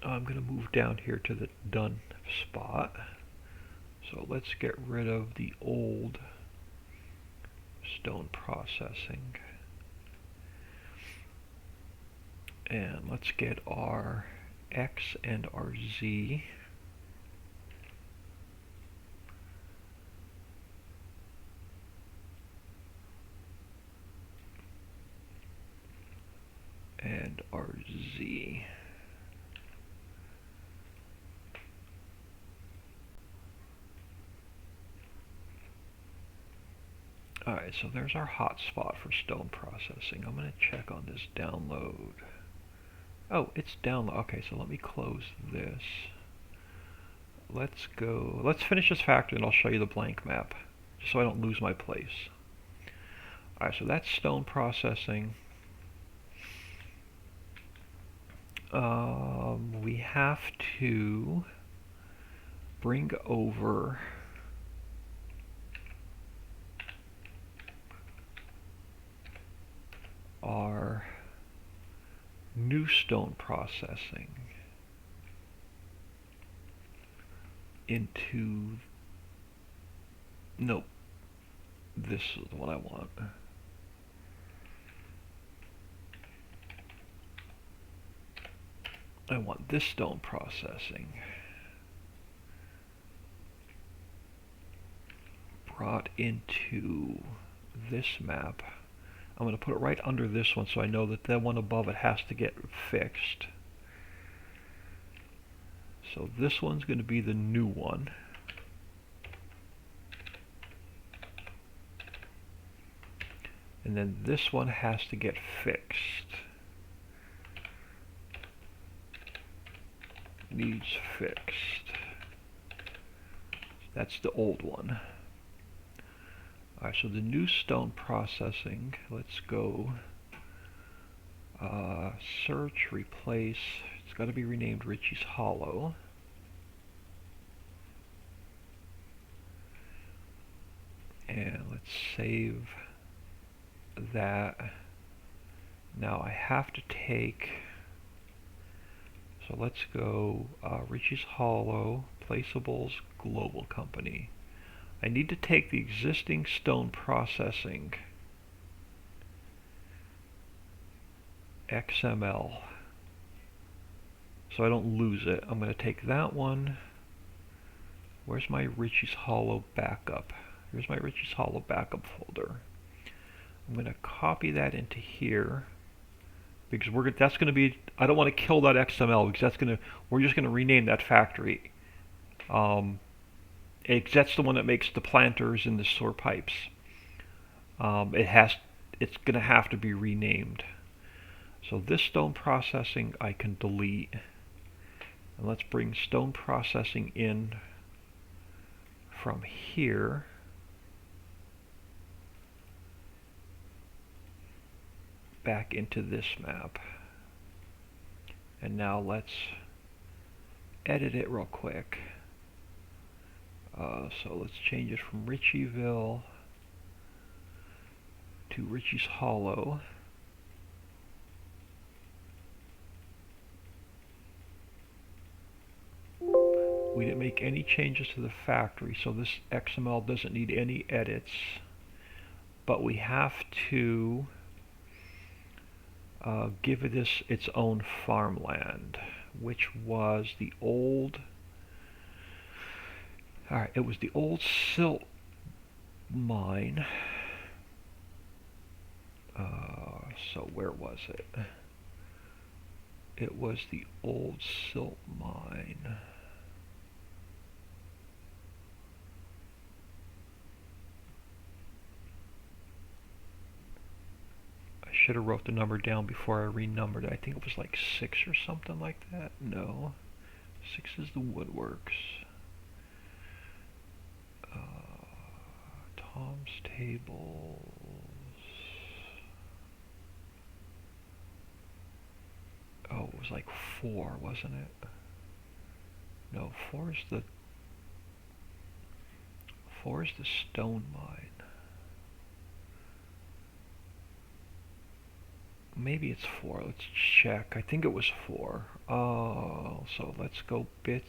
I'm going to move down here to the done spot. So let's get rid of the old stone processing. And let's get our X and our Z. And our Z. Alright, so there's our hotspot for stone processing. I'm going to check on this download. Oh, it's download. Okay, so let me close this. Let's finish this factory and I'll show you the blank map, just so I don't lose my place. Alright, so that's stone processing. We have to bring over our new stone processing into, nope, this is what I want. I want this stone processing brought into this map. I'm going to put it right under this one so I know that the one above it has to get fixed. So this one's going to be the new one. And then this one has to get fixed. Needs fixed. That's the old one. Alright, so the new stone processing, let's go search, replace, it's got to be renamed Riccis Hollow. And let's save that. Now I have to take, so let's go Riccis Hollow, Placeables, Global Company. I need to take the existing stone processing XML so I don't lose it. I'm going to take that one. Where's my Riccis Hollow backup? Here's my Riccis Hollow backup folder. I'm going to copy that into here because that's going to be, I don't want to kill that XML because we're just going to rename that factory. That's the one that makes the planters and the sewer pipes. It's going to have to be renamed. So this stone processing I can delete. And let's bring stone processing in from here. back into this map. And now let's edit it real quick. So let's change it from Ritchieville to Riccis Hollow. We didn't make any changes to the factory, so this XML doesn't need any edits. But we have to give it its own farmland, which was the old. Alright, it was the old silt mine. So where was it? It was the old silt mine. I should have wrote the number down before I renumbered it. I think it was like 6 or something like that. No. 6 is the woodworks. Tom's tables. Oh, it was like 4, wasn't it? No, 4 is the stone mine. Maybe it's 4. Let's check. I think it was 4. Oh, so let's go bit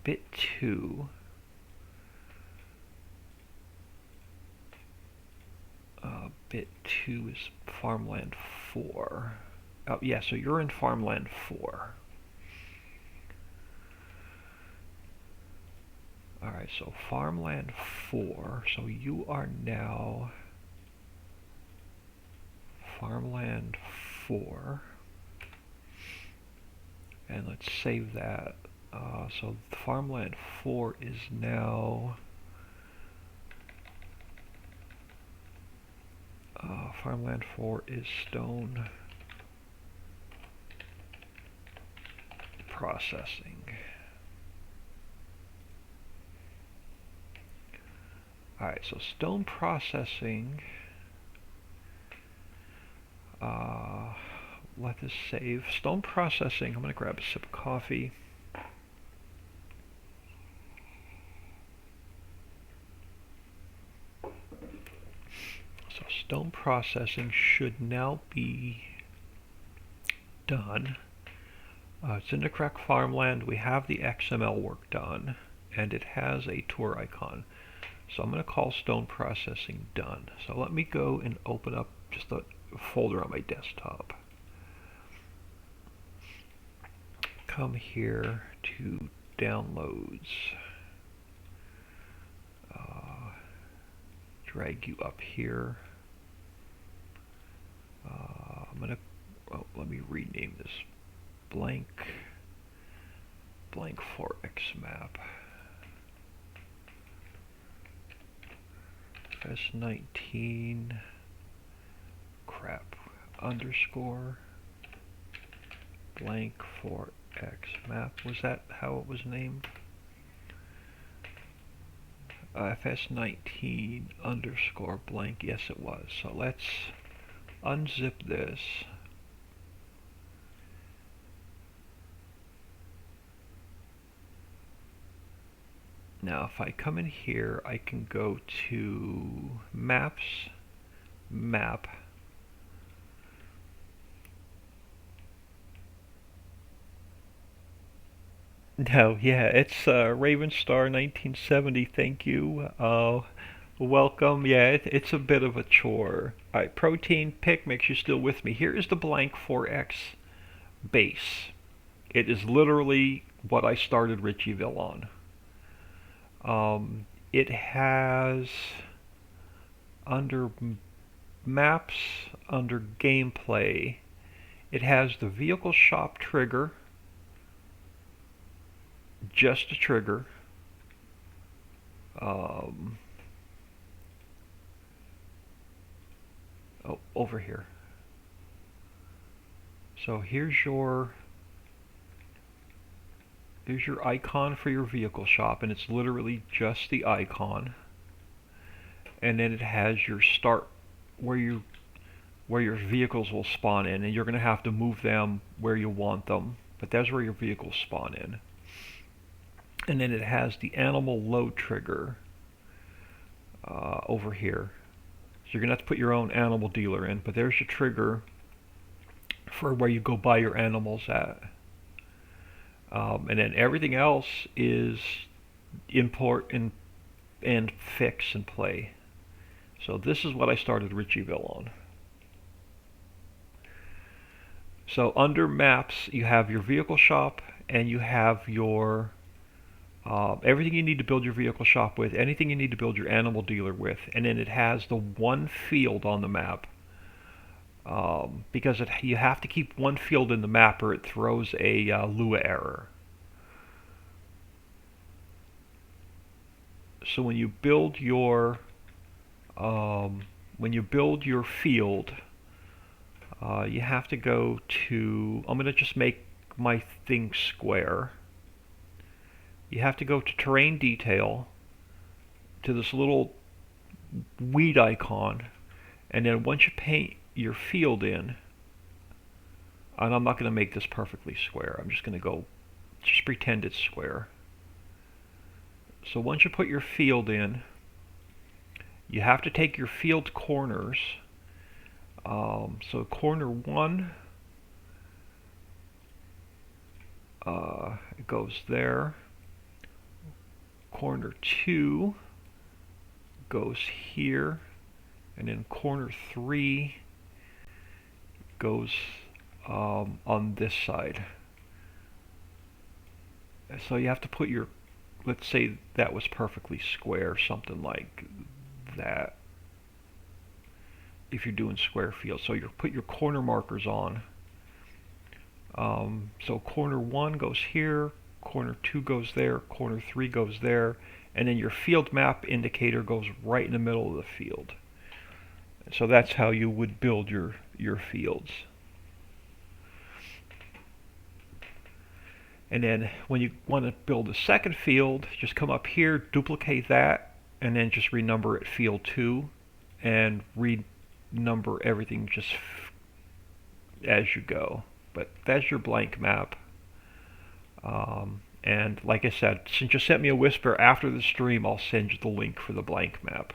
2. Bit 2 is farmland 4. Oh, yeah, so you're in farmland 4. Alright, so farmland 4. So you are now farmland 4. And let's save that. So farmland 4 is now farmland 4 is stone processing. Alright, so stone processing, let this save. Stone processing, I'm going to grab a sip of coffee. So stone processing should now be done. It's in the correct farmland. We have the XML work done, and it has a tour icon. So I'm going to call stone processing done. So let me go and open up just a folder on my desktop. Come here to downloads. Drag you up here. I'm going to, let me rename this blank 4x map. S19 crap underscore blank 4x map. Was that how it was named? FS19 underscore blank. Yes, it was. So let's unzip this. Now if I come in here, I can go to maps, map, no, yeah, it's Ravenstar 1970, thank you. Welcome. Yeah, it's a bit of a chore. Alright, protein pick makes you still with me. Here is the blank 4x base. It is literally what I started Ritchieville on. It has under maps, under gameplay, it has the vehicle shop trigger, just a trigger. Oh, over here. So here's your icon for your vehicle shop, and it's literally just the icon. And then it has your start where where your vehicles will spawn in, and you're going to have to move them where you want them, but that's where your vehicles spawn in. And then it has the animal load trigger over here. So you're going to have to put your own animal dealer in, but there's your trigger for where you go buy your animals at. And then everything else is import and fix and play. So this is what I started Riccisville on. So under maps, you have your vehicle shop, and you have your everything you need to build your vehicle shop with, anything you need to build your animal dealer with, and then it has the one field on the map. Because you have to keep one field in the map or it throws a Lua error. So when you build your field, you have to go to, I'm going to just make my thing square. You have to go to terrain detail, to this little weed icon, and then once you paint your field in, and I'm not going to make this perfectly square, I'm just going to just pretend it's square. So once you put your field in, you have to take your field corners. So corner 1 it goes there. Corner 2 goes here, and then corner 3 goes on this side. So you have to put your, let's say that was perfectly square, something like that, if you're doing square fields. So you put your corner markers on. So corner 1 goes here, corner 2 goes there, corner 3 goes there, and then your field map indicator goes right in the middle of the field. So that's how you would build your fields. And then when you want to build a second field, just come up here, duplicate that, and then just renumber it field 2, and renumber everything just as you go. But that's your blank map. And like I said, since you sent me a whisper after the stream, I'll send you the link for the blank map.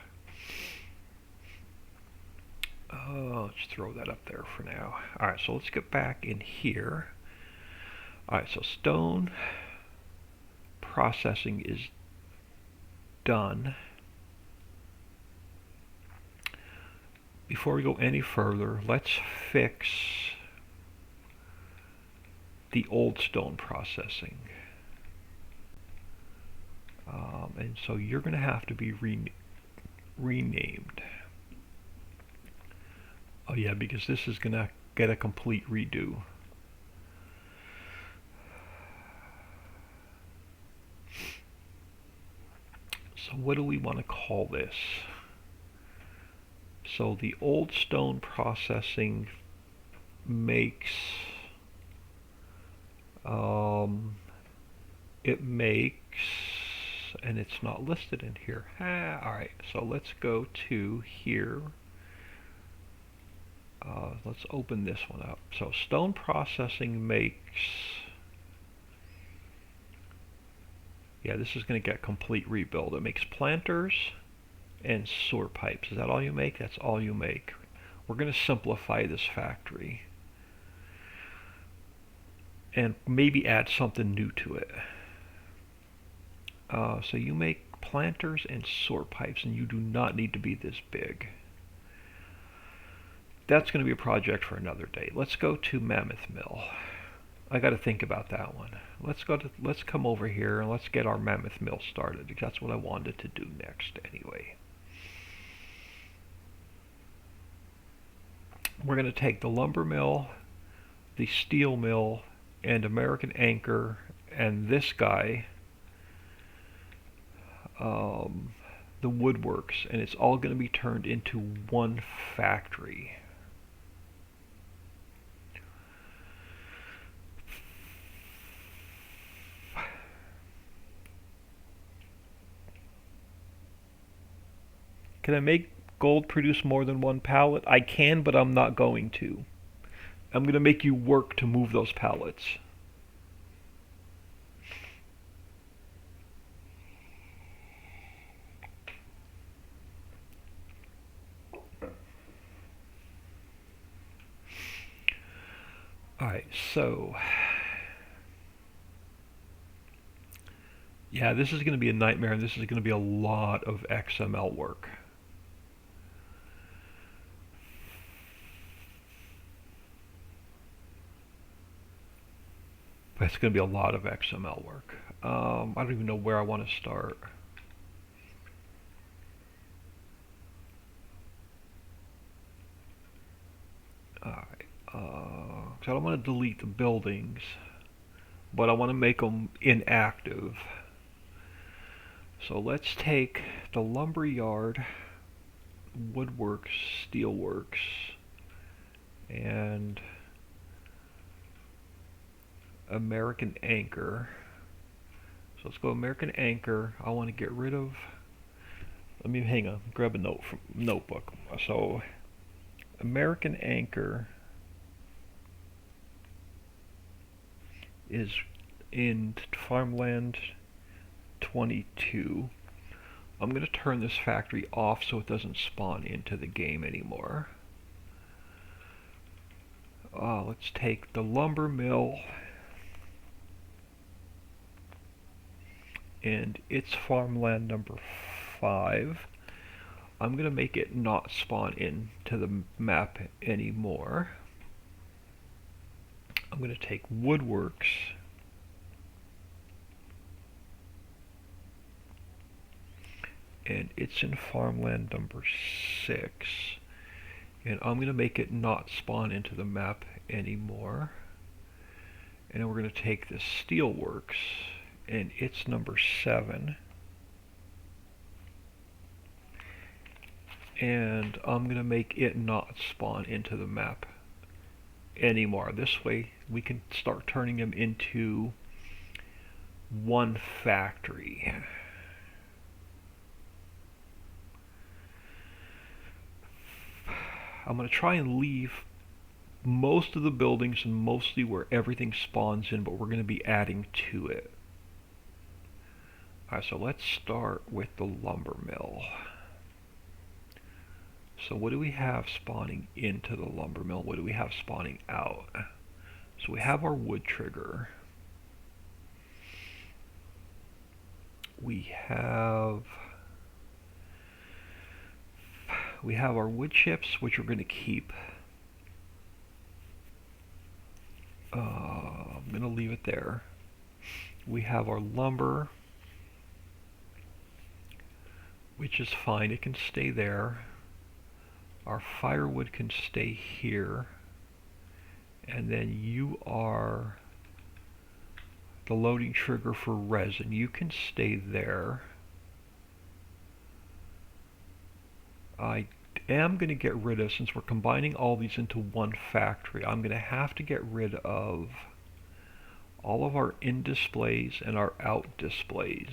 Let's throw that up there for now. Alright, so let's get back in here. Alright, so stone processing is done. Before we go any further, let's fix the old stone processing. And so you're going to have to be renamed. Oh yeah, because this is going to get a complete redo. So what do we want to call this? So the old stone processing makes it makes, and it's not listed in here. Alright, so let's go to here. Let's open this one up. So stone processing makes, yeah, this is going to get complete rebuild. It makes planters and sewer pipes. Is that all you make? That's all you make. We're going to simplify this factory and maybe add something new to it. So you make planters and sewer pipes, and you do not need to be this big. That's going to be a project for another day. Let's go to Mammoth Mill. I got to think about that one. Let's come over here and let's get our Mammoth Mill started, because that's what I wanted to do next anyway. We're going to take the lumber mill, the steel mill, and American Anchor, and this guy, the woodworks, and it's all going to be turned into one factory. Can I make gold produce more than one pallet? I can, but I'm not going to. I'm going to make you work to move those pallets. Alright, so yeah, this is going to be a nightmare, and this is going to be a lot of XML work. It's going to be a lot of XML work. I don't even know where I want to start. Alright, so I don't want to delete the buildings, but I want to make them inactive. So let's take the lumber yard, woodworks, steelworks, and American Anchor. So let's go American Anchor. I want to get rid of, let me hang on, grab a notebook. So American Anchor is in farmland 22. I'm going to turn this factory off so it doesn't spawn into the game anymore. Let's take the lumber mill and it's farmland number 5. I'm going to make it not spawn into the map anymore. I'm going to take woodworks and it's in farmland number 6, and I'm going to make it not spawn into the map anymore. And then we're going to take the steelworks and it's number 7, and I'm going to make it not spawn into the map anymore. This way we can start turning them into one factory. I'm going to try and leave most of the buildings and mostly where everything spawns in, but we're going to be adding to it. Alright, so let's start with the lumber mill. So what do we have spawning into the lumber mill? What do we have spawning out? So we have our wood trigger. We have our wood chips, which we're going to keep. I'm going to leave it there. We have our lumber, which is fine. It can stay there. Our firewood can stay here. And then you are the loading trigger for resin. You can stay there. I am going to get rid of, since we're combining all these into one factory, I'm going to have to get rid of all of our in displays and our out displays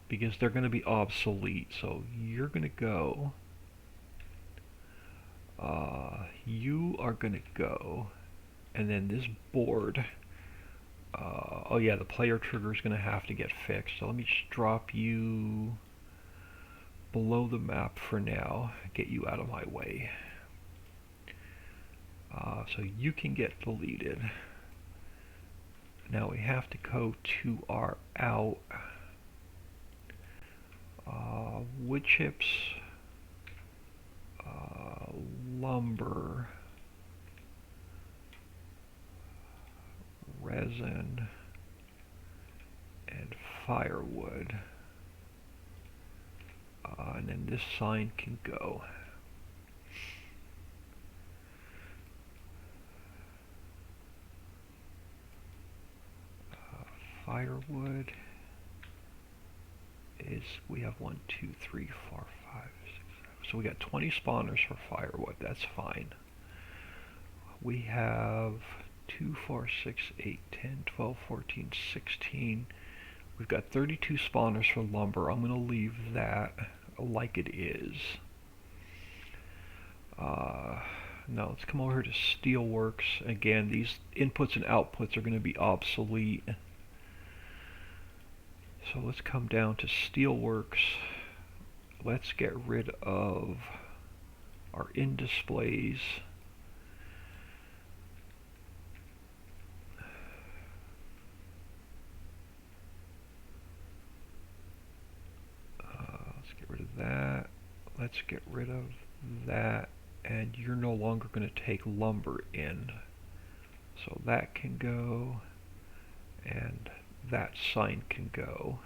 because they're going to be obsolete. So you're going to go, you are going to go, and then this board, oh yeah, the player trigger is going to have to get fixed. So let me just drop you below the map for now, get you out of my way. So you can get deleted. Now we have to go to our out. Wood chips, lumber, resin, and firewood. And then this sign can go. Firewood is, we have 1, 2, 3, 4, 5, 6, 7. So we got 20 spawners for firewood. That's fine. We have 2, 4, 6, 8, 10, 12, 14, 16. We've got 32 spawners for lumber. I'm going to leave that like it is. Uh, Now let's come over here to Steelworks. Again, these inputs and outputs are going to be obsolete. So let's come down to Steelworks. Let's get rid of our in displays. Let's get rid of that. Let's get rid of that. And you're no longer going to take lumber in. So that can go, and that sign can go.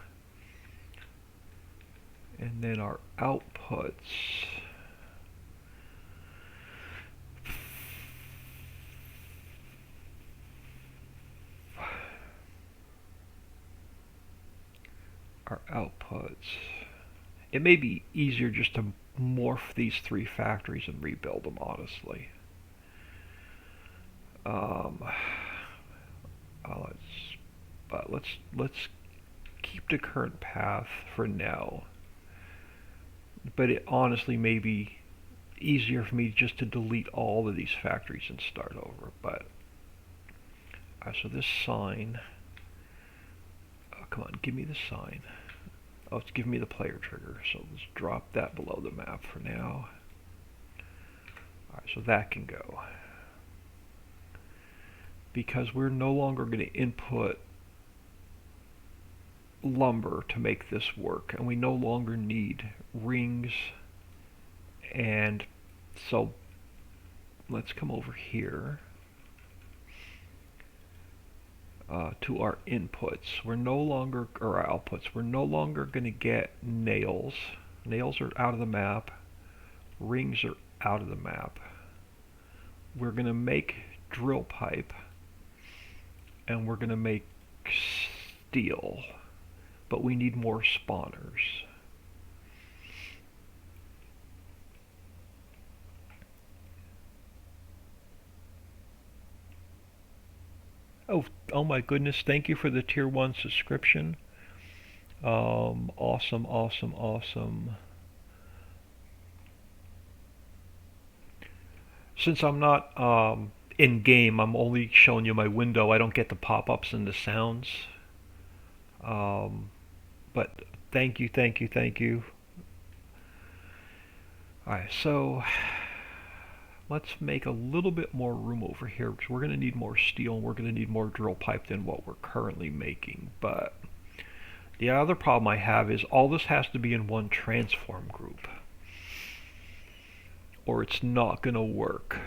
And then our outputs. Our outputs. It may be easier just to morph these three factories and rebuild them, honestly. Let's keep the current path for now. But it honestly may be easier for me just to delete all of these factories and start over. But so this sign. Oh, come on, give me the sign. Oh, it's giving me the player trigger. So let's drop that below the map for now. Alright, so that can go. Because we're no longer going to input lumber to make this work, and we no longer need rings. And so let's come over here to our inputs. We're no longer, or our outputs, we're no longer going to get nails. Nails are out of the map. Rings are out of the map. We're going to make drill pipe, and we're going to make steel, but we need more spawners. Oh my goodness, thank you for the tier 1 subscription. Awesome, awesome, awesome. Since I'm not in game, I'm only showing you my window. I don't get the pop-ups and the sounds. But thank you, thank you, thank you. Alright, so let's make a little bit more room over here, because we're going to need more steel and we're going to need more drill pipe than what we're currently making. But the other problem I have is all this has to be in one transform group, or it's not going to work.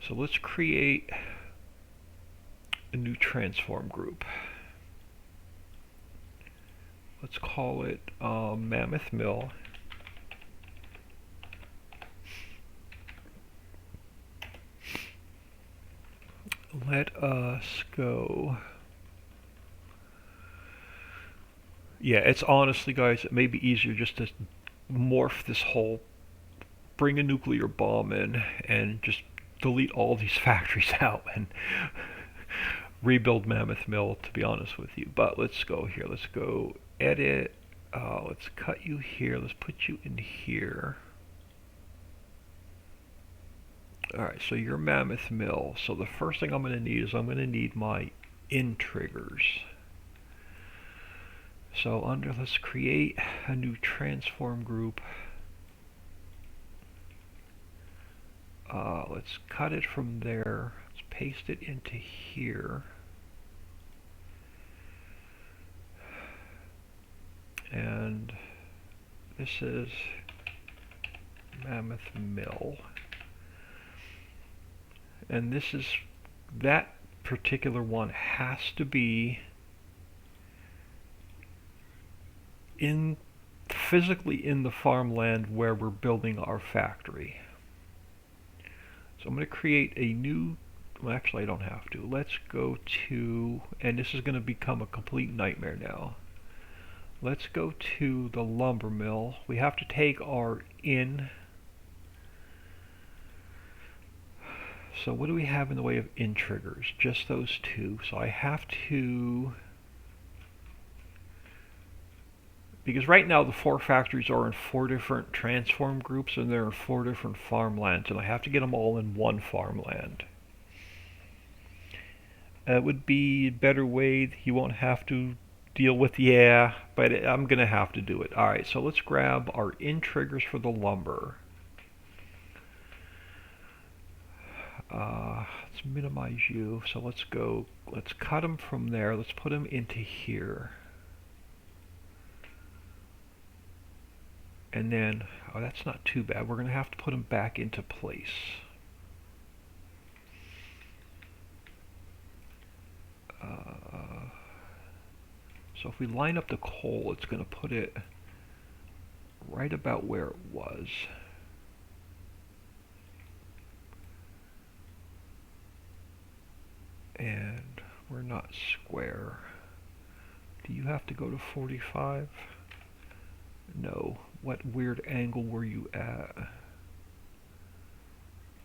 So let's create a new transform group. Let's call it Mammoth Mill. Let us go. Yeah, it's honestly, guys, it may be easier just to morph this whole, bring a nuclear bomb in and just delete all these factories out and rebuild Mammoth Mill, to be honest with you. But let's go here. Let's go edit. Let's cut you here. Let's put you in here. Alright, so you're Mammoth Mill. So the first thing I'm going to need is I'm going to need my in triggers. So let's create a new transform group. Let's cut it from there. Let's paste it into here. And this is Mammoth Mill. And this is, that particular one has to be physically in the farmland where we're building our factory. So I'm going to create a new, well, actually I don't have to. Let's go to, and this is going to become a complete nightmare now. Let's go to the lumber mill. We have to take our in. So what do we have in the way of in triggers? Just those two. So I have to Because right now the 4 factories are in 4 different transform groups and they're in 4 different farmlands, and I have to get them all in one farmland. It would be a better way. You won't have to deal with, yeah, but I'm going to have to do it. Alright, so let's grab our in triggers for the lumber. Let's minimize you. So let's cut them from there. Let's put them into here. And then, oh, that's not too bad. We're going to have to put them back into place. So if we line up the coal, it's going to put it right about where it was. And we're not square. Do you have to go to 45? No. What weird angle were you at?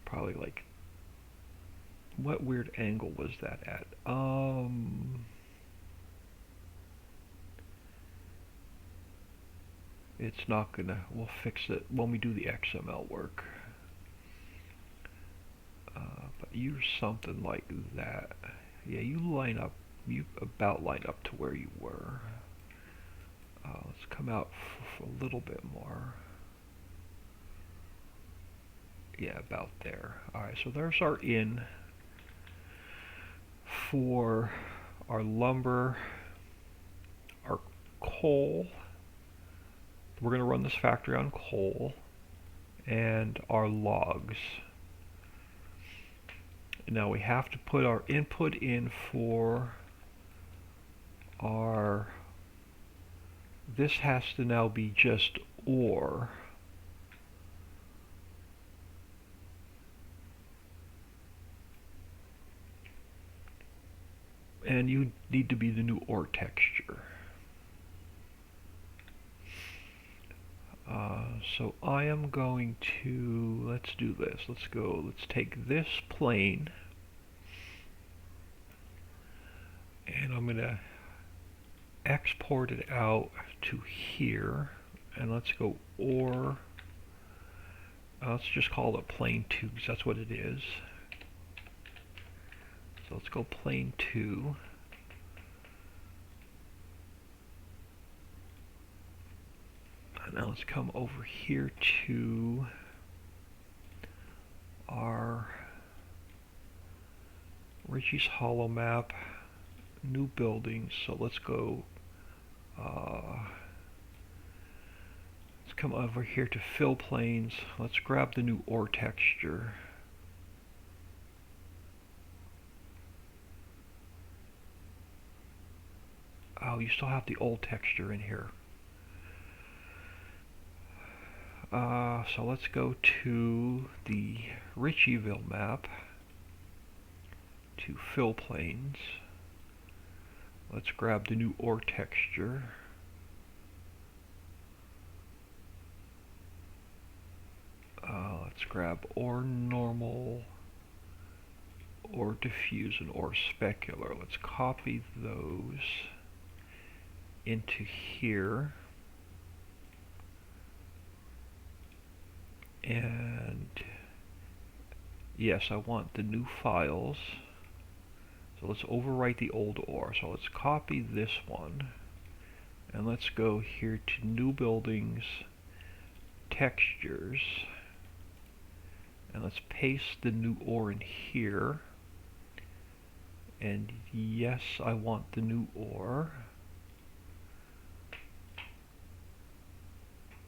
Probably like... What weird angle was that at? It's not gonna... We'll fix it when we do the XML work. But you're something like that. Yeah, you line up... You about line up to where you were. Let's come out a little bit more. Yeah, about there. Alright, so there's our in for our lumber, our coal. We're going to run this factory on coal, and our logs. Now we have to put our input in for our... This has to now be just ore. And you need to be the new ore texture. So I am going to, let's do this. Let's take this plane, and I'm going to export it out to here, and let's go ore. Let's just call it plane 2 because that's what it is. So let's go plane 2. Now let's come over here to our Riccis Hollow map, new buildings. So let's go, let's come over here to fill planes. Let's grab the new ore texture. Oh, you still have the old texture in here. So let's go to the Ritchieville map, to fill planes. Let's grab the new ore texture. Let's grab ore normal, ore diffuse, and ore specular. Let's copy those into here. And yes, I want the new files. So let's overwrite the old ore. So let's copy this one, and let's go here to new buildings, textures, and let's paste the new ore in here. And yes, I want the new ore.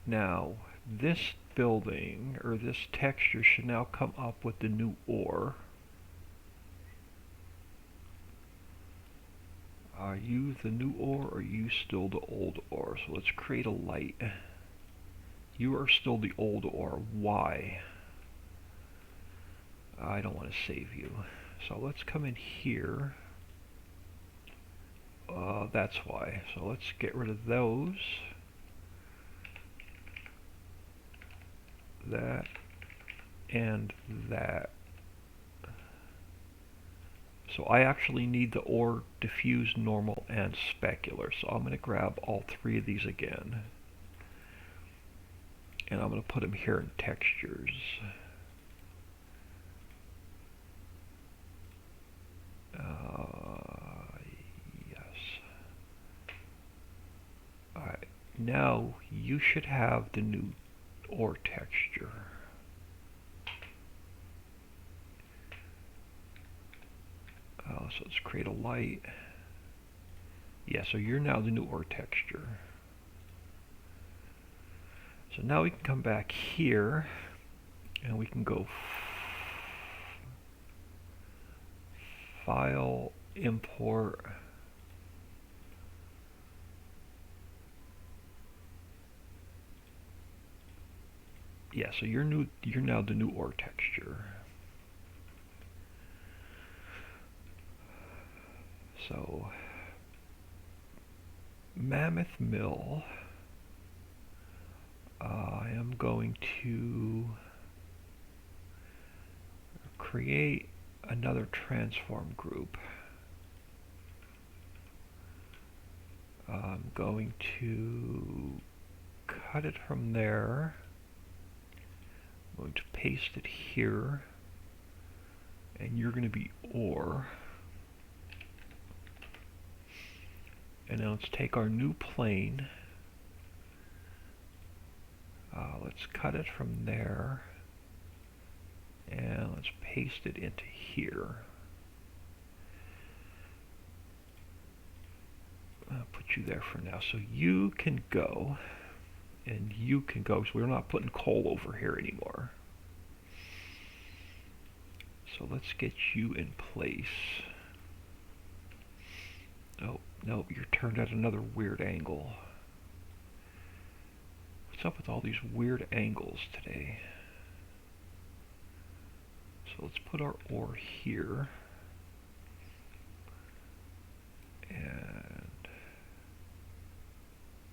Now this building, or this texture, should now come up with the new ore. Are you the new ore, or are you still the old ore? So let's create a light. You are still the old ore. Why? I don't want to save you. So let's come in here. That's why. So let's get rid of those. That and that. So I actually need the ore diffuse, normal, and specular. So I'm going to grab all three of these again. And I'm going to put them here in textures. Yes. Alright, now you should have the new ore texture. So let's create a light. Yeah, so you're now the new ore texture. So now we can come back here and we can go File, Import. Yeah, so you're now the new ore texture. So Mammoth Mill, I am going to create another transform group. I'm going to cut it from there. I'm going to paste it here, and you're going to be ore. And now let's take our new plane. Let's cut it from there, and let's paste it into here. I'll put you there for now, so you can go, and you can go, so we're not putting coal over here anymore. So let's get you in place. Oh, no, you're turned at another weird angle. What's up with all these weird angles today? So let's put our ore here. And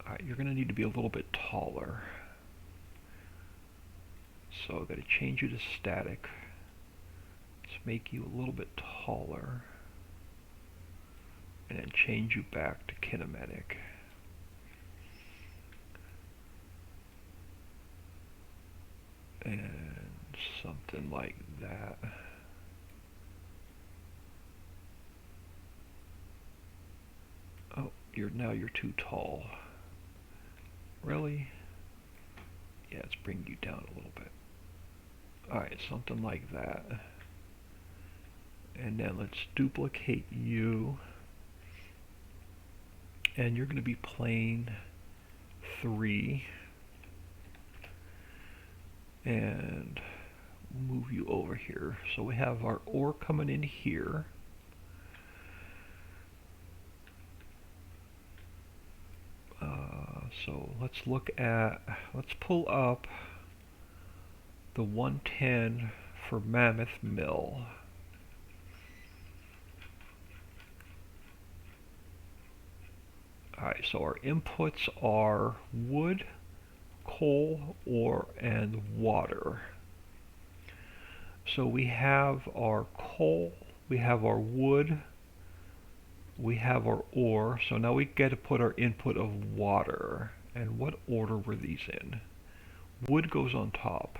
alright, you're going to need to be a little bit taller. So I've got to change you to static. Let's make you a little bit taller. And then change you back to kinematic. And something like that. Oh, you're too tall. Really? Yeah, let's bring you down a little bit. Alright, something like that. And then let's duplicate you. And you're going to be plane 3. And move you over here. So we have our ore coming in here. So let's pull up the 110 for Mammoth Mill. Alright, so our inputs are wood, coal, ore, and water. So we have our coal, we have our wood, we have our ore, so now we get to put our input of water. And what order were these in? Wood goes on top.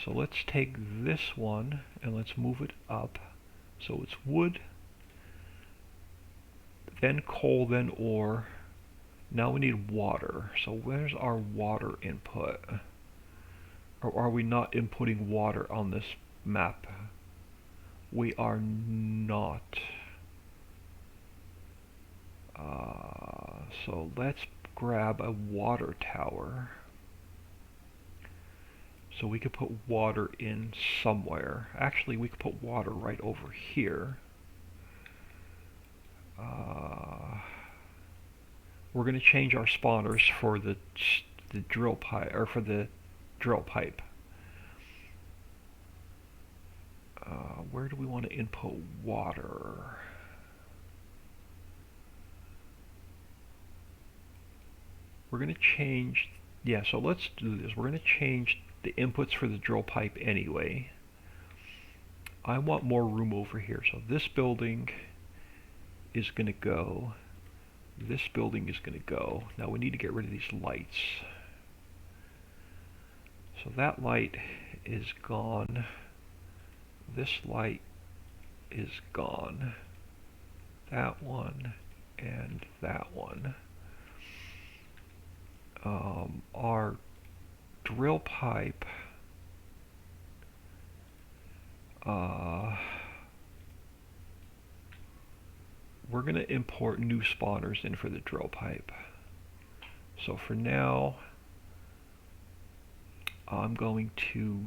So let's take this one and let's move it up. So it's wood, then coal, then ore. Now we need water. So where's our water input? Or are we not inputting water on this map? We are not. So let's grab a water tower. So we could put water in somewhere. Actually, we could put water right over here. We're going to change our spawners for the drill pipe, or for the drill pipe. Where do we want to input water? We're going to change, yeah, so let's do this. We're going to change the inputs for the drill pipe anyway. I want more room over here. So this building is going to go. This building is going to go. Now we need to get rid of these lights. So that light is gone. This light is gone. That one and that one. Our drill pipe we're going to import new spawners in for the drill pipe. So for now, I'm going to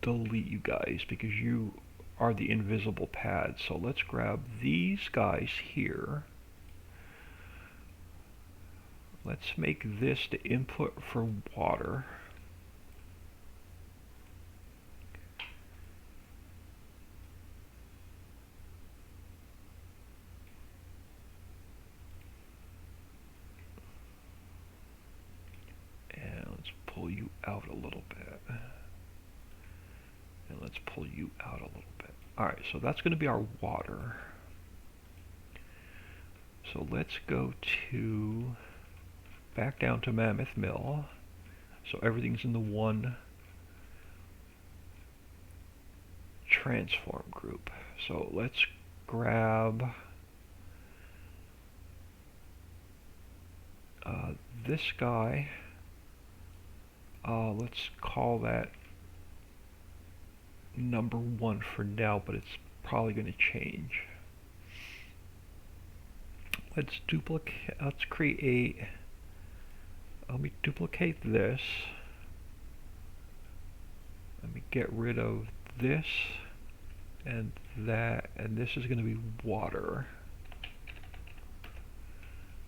delete you guys because you are the invisible pads. So let's grab these guys here. Let's make this the input for water. And let's pull you out a little bit. And let's pull you out a little bit. Alright, so that's going to be our water. So let's go to back down to Mammoth Mill. So everything's in the one transform group. So let's grab this guy. Let's call that number 1 for now, but it's probably going to change. Let's duplicate, let's create, let me duplicate this. Let me get rid of this and that, and this is going to be water.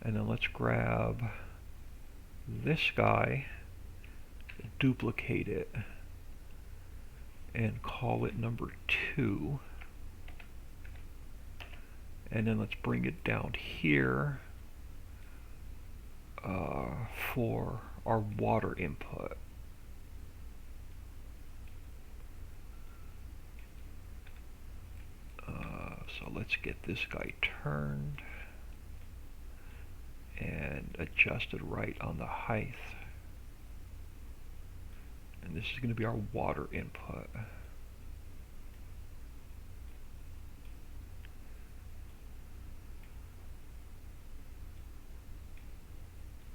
And then let's grab this guy, duplicate it, and call it number 2. And then let's bring it down here for our water input. So let's get this guy turned and adjusted right on the height. And this is going to be our water input.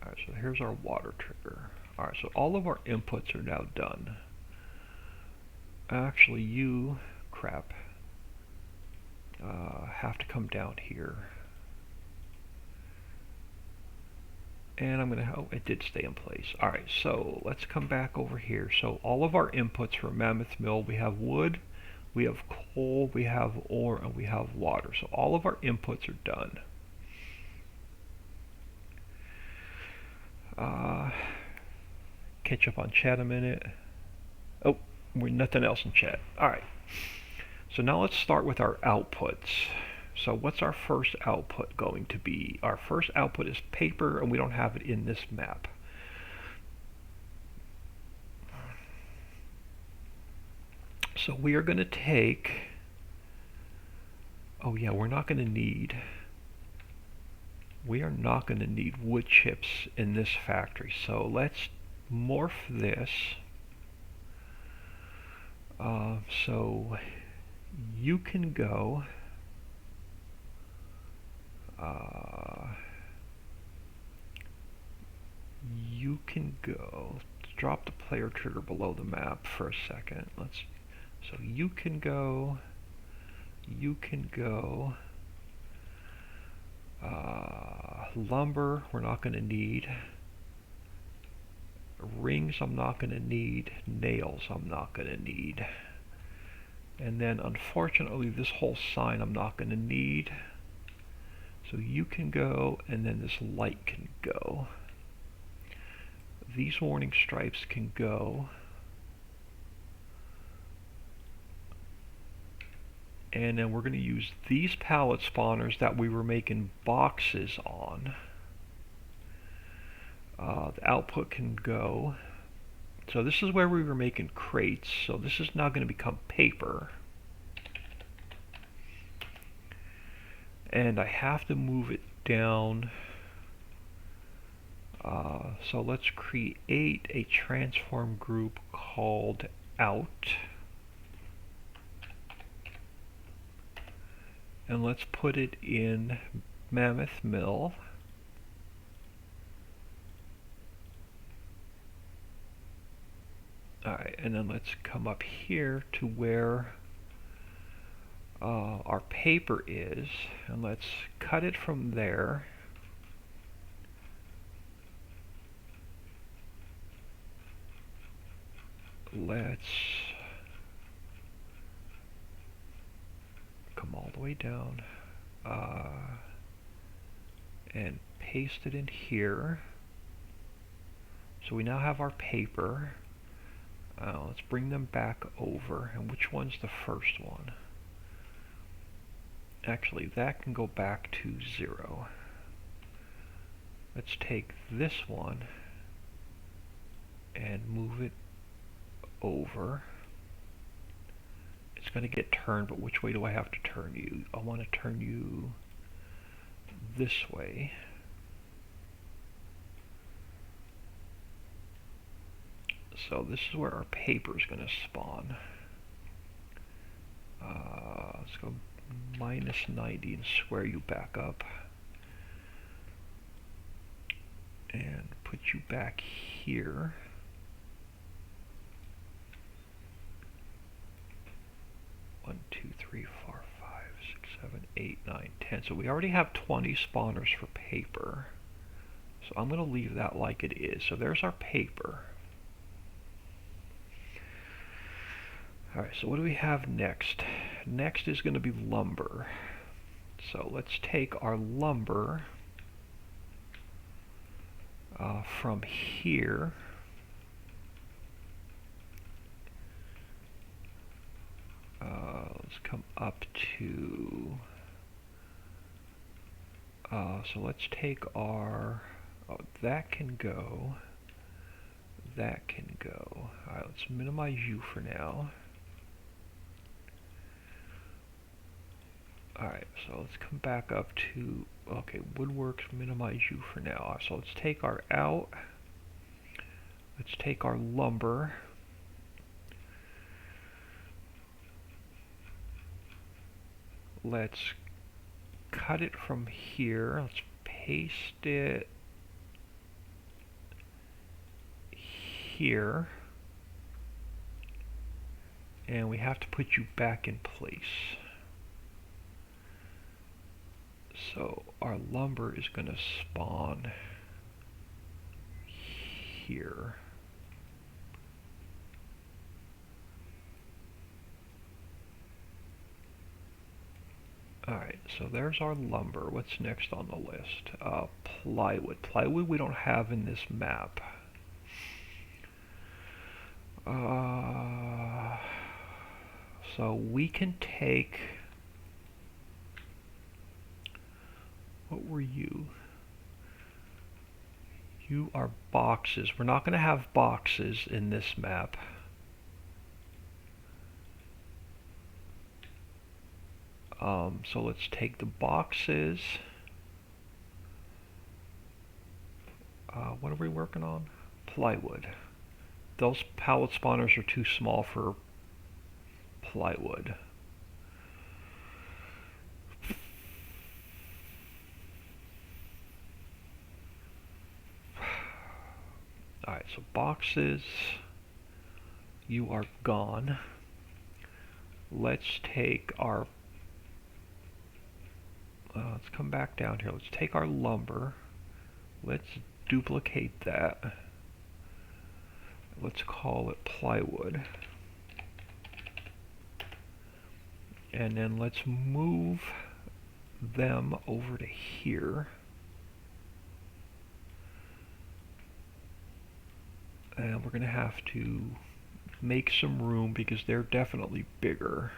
Alright, so here's our water trigger. Alright, so all of our inputs are now done. Actually, crap, have to come down here. And I'm going to, oh, it did stay in place. Alright, so let's come back over here. So all of our inputs for Mammoth Mill, we have wood, we have coal, we have ore, and we have water. So all of our inputs are done. Catch up on chat a minute. Oh, we're nothing else in chat. Alright, so now let's start with our outputs. So what's our first output going to be? Our first output is paper, and we don't have it in this map. So we are going to take, oh yeah, we are not going to need wood chips in this factory. So let's morph this. So you can go drop the player trigger below the map for a second. So you can go lumber, we're not going to need. Rings I'm not going to need. Nails I'm not going to need. And then unfortunately this whole sign I'm not going to need. So you can go, and then this light can go. These warning stripes can go. And then we're going to use these pallet spawners that we were making boxes on. The output can go. So this is where we were making crates. So this is now going to become paper. and I have to move it down. So let's create a transform group called out, and let's put it in Mammoth Mill. Alright, and then let's come up here to where our paper is, and let's cut it from there. Let's come all the way down and paste it in here. So we now have our paper. Let's bring them back over. And which one's the first one? Actually, that can go back to 0. Let's take this one and move it over. It's going to get turned, but which way do I have to turn you? I want to turn you this way. So this is where our paper is going to spawn. Let's go -90 and square you back up. And put you back here. One, 2, 3, 4, 5, 6, 7, 8, 9, 10. So we already have 20 spawners for paper. So I'm going to leave that like it is. So there's our paper. Alright, so what do we have next? Next is going to be lumber. So let's take our lumber from here. Let's come up to... so let's take our... that can go. That can go. Alright, let's minimize you for now. Alright, so let's come back up to, okay, woodworks, minimize you for now. So let's take our out, let's take our lumber, let's cut it from here, let's paste it here, and we have to put you back in place. So our lumber is going to spawn here. Alright, so there's our lumber. What's next on the list? Plywood. Plywood we don't have in this map. So we can take... What were you? You are boxes. We're not going to have boxes in this map. So let's take the boxes. What are we working on? Plywood. Those pallet spawners are too small for plywood. Alright, so boxes, you are gone. Let's take our, let's come back down here. Let's take our lumber. Let's duplicate that. Let's call it plywood. And then let's move them over to here. And we're going to have to make some room because they're definitely bigger.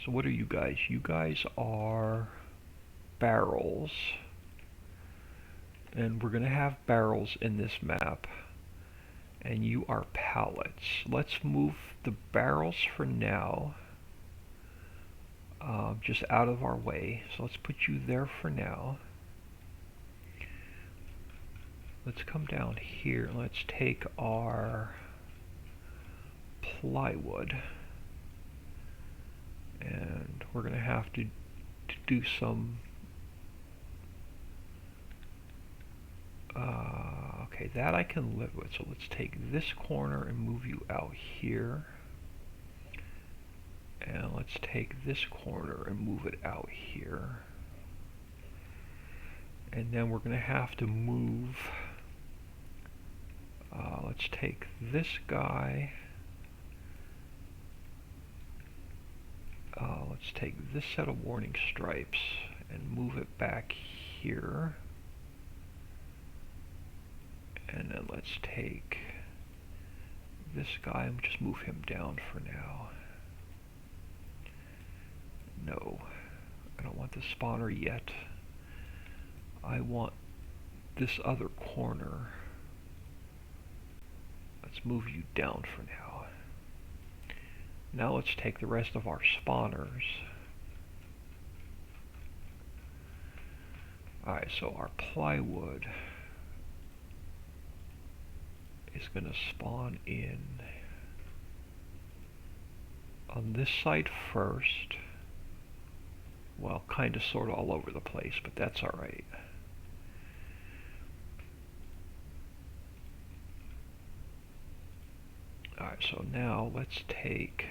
So what are you guys? You guys are barrels. And we're going to have barrels in this map. And you are pallets. Let's move the barrels for now just out of our way. So let's put you there for now. Let's come down here. Let's take our plywood, and we're going to have to do some okay, that I can live with. So let's take this corner and move you out here, and let's take this corner and move it out here, and then we're going to have to move let's take this guy, let's take this set of warning stripes and move it back here, and then let's take this guy and just move him down for now. No, I don't want the spawner yet. I want this other corner. Let's move you down for now. Now let's take the rest of our spawners. Alright, so our plywood is going to spawn in on this side first. Well, kind of sort of all over the place, but that's alright. Alright, so now let's take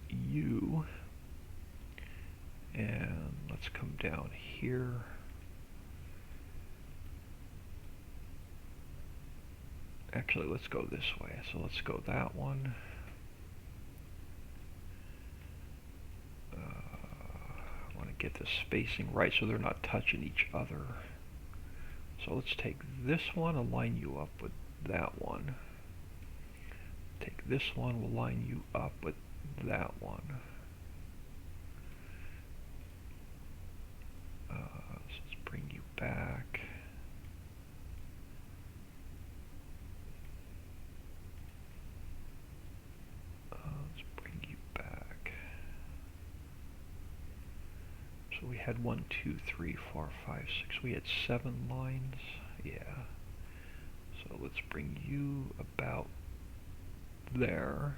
you and let's come down here. Actually, let's go this way. So let's go that one. I want to get the spacing right so they're not touching each other. So let's take this one and line you up with that one. Take this one, we'll line you up with that one. So let's bring you back. Let's bring you back. So we had 1, 2, 3, 4, 5, 6. We had 7 lines. Yeah. So let's bring you about there,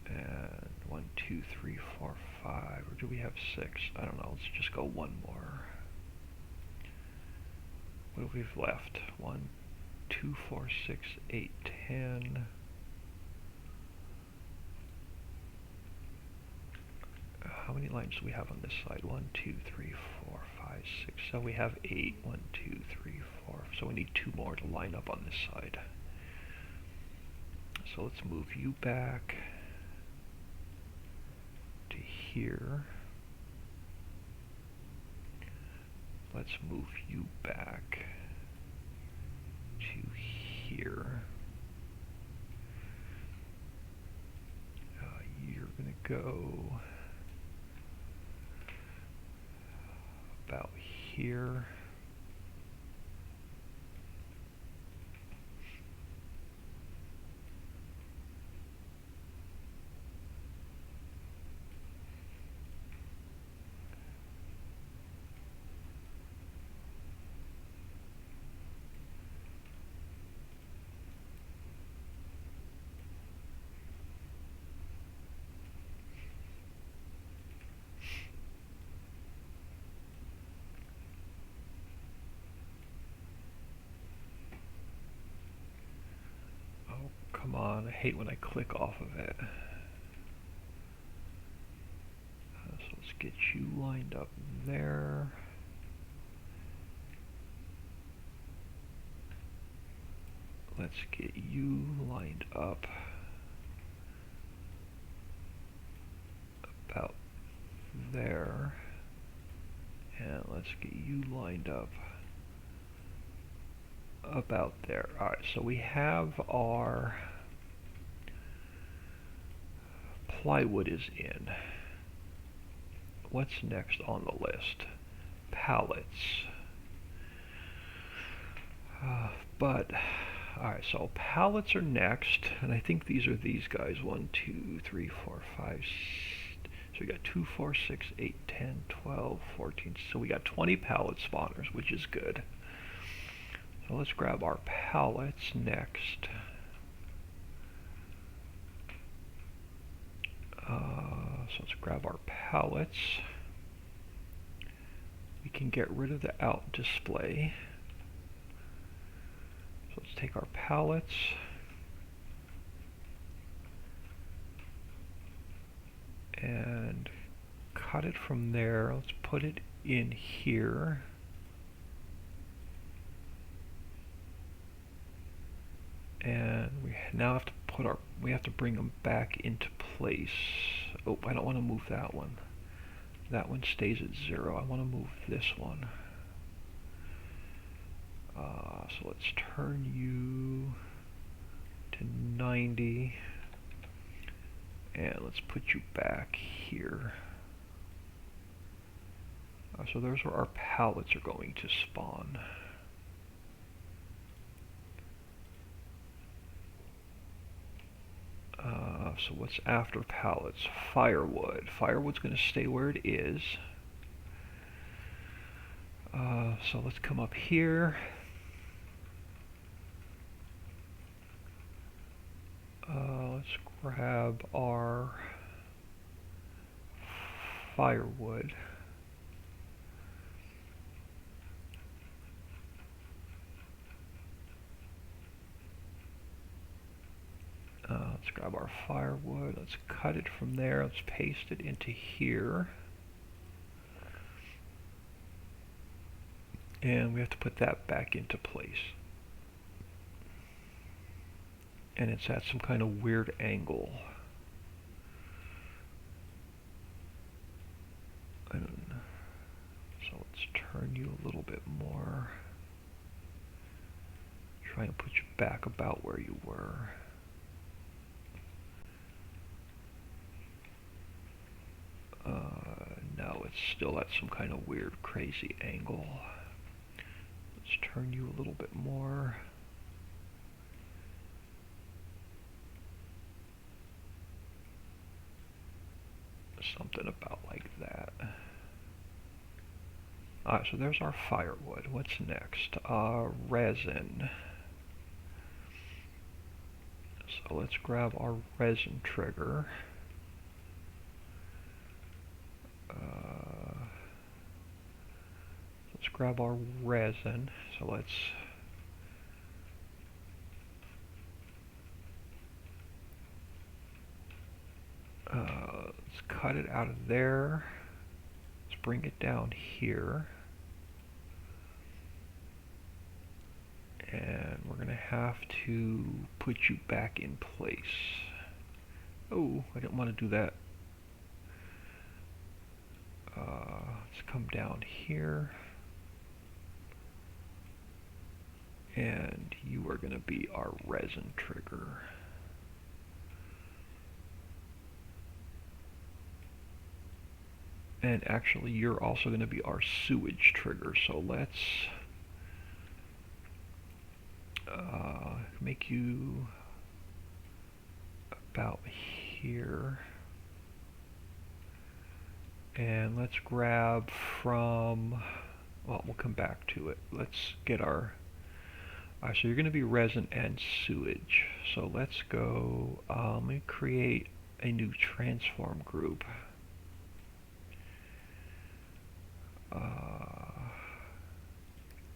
and 1, 2, 3, 4, 5, or do we have 6? I don't know, let's just go one more. What do we have left? 1, 2, 4, 6, 8, 10. How many lines do we have on this side? 1, 2, 3, 4, 5, 6. So we have 8. 1, 2, 3, 4. So we need 2 more to line up on this side. So let's move you back to here. Let's move you back to here. You're going to go about here. Come on, I hate when I click off of it. So let's get you lined up there. Let's get you lined up about there. And let's get you lined up about there. Alright, so we have our plywood is in. What's next on the list? Pallets. But alright, so pallets are next, and I think these are these guys. 1, 2, 3, 4, 5, So we got 2, 4, 6, 8, 10, 12, 14. So we got 20 pallet spawners, which is good. So let's grab our pallets next. So let's grab our pallets. We can get rid of the out display. So let's take our pallets. And cut it from there. Let's put it in here. And we now have to we have to bring them back into place. Oh, I don't want to move that one. That one stays at 0. I want to move this one. So let's turn you to 90. And let's put you back here. So there's where our pallets are going to spawn. So what's after pallets? Firewood. Firewood's going to stay where it is. So let's come up here. Let's grab our firewood. Let's grab our firewood. Let's cut it from there. Let's paste it into here. And we have to put that back into place. And it's at some kind of weird angle. So let's turn you a little bit more. Try and put you back about where you were. No, it's still at some kind of weird, crazy angle. Let's turn you a little bit more. Something about like that. Alright, so there's our firewood. What's next? Resin. So let's grab our resin trigger. Let's grab our resin. So let's cut it out of there. Let's bring it down here. And we're going to have to put you back in place. Oh, I didn't want to do that. Let's come down here. And you are going to be our resin trigger. And actually, you're also going to be our sewage trigger. So let's make you about here. And let's grab from, well, we'll come back to it. Let's get our, so you're going to be resin and sewage. So let's go, let me create a new transform group.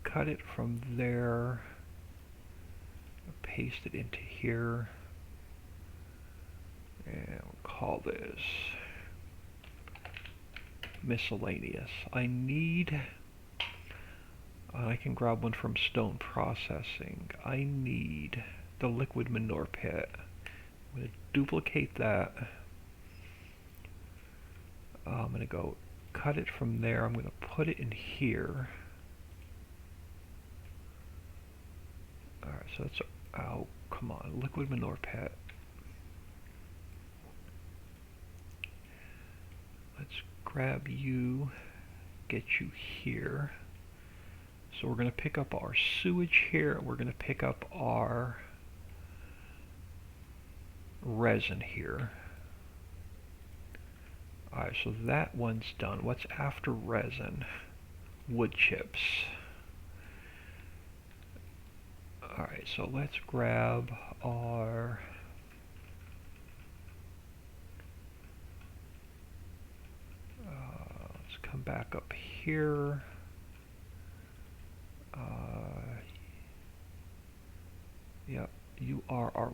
Cut it from there, paste it into here, and we'll call this miscellaneous. I need, I can grab one from stone processing. I need the liquid manure pit. I'm going to duplicate that. I'm going to go cut it from there. I'm going to put it in here. Alright, so that's, oh, come on, liquid manure pit. Let's grab you, get you here. So we're going to pick up our sewage here, and we're going to pick up our resin here. Alright, so that one's done. What's after resin? Wood chips. Alright, so let's grab our let's come back up here. Yep, you are our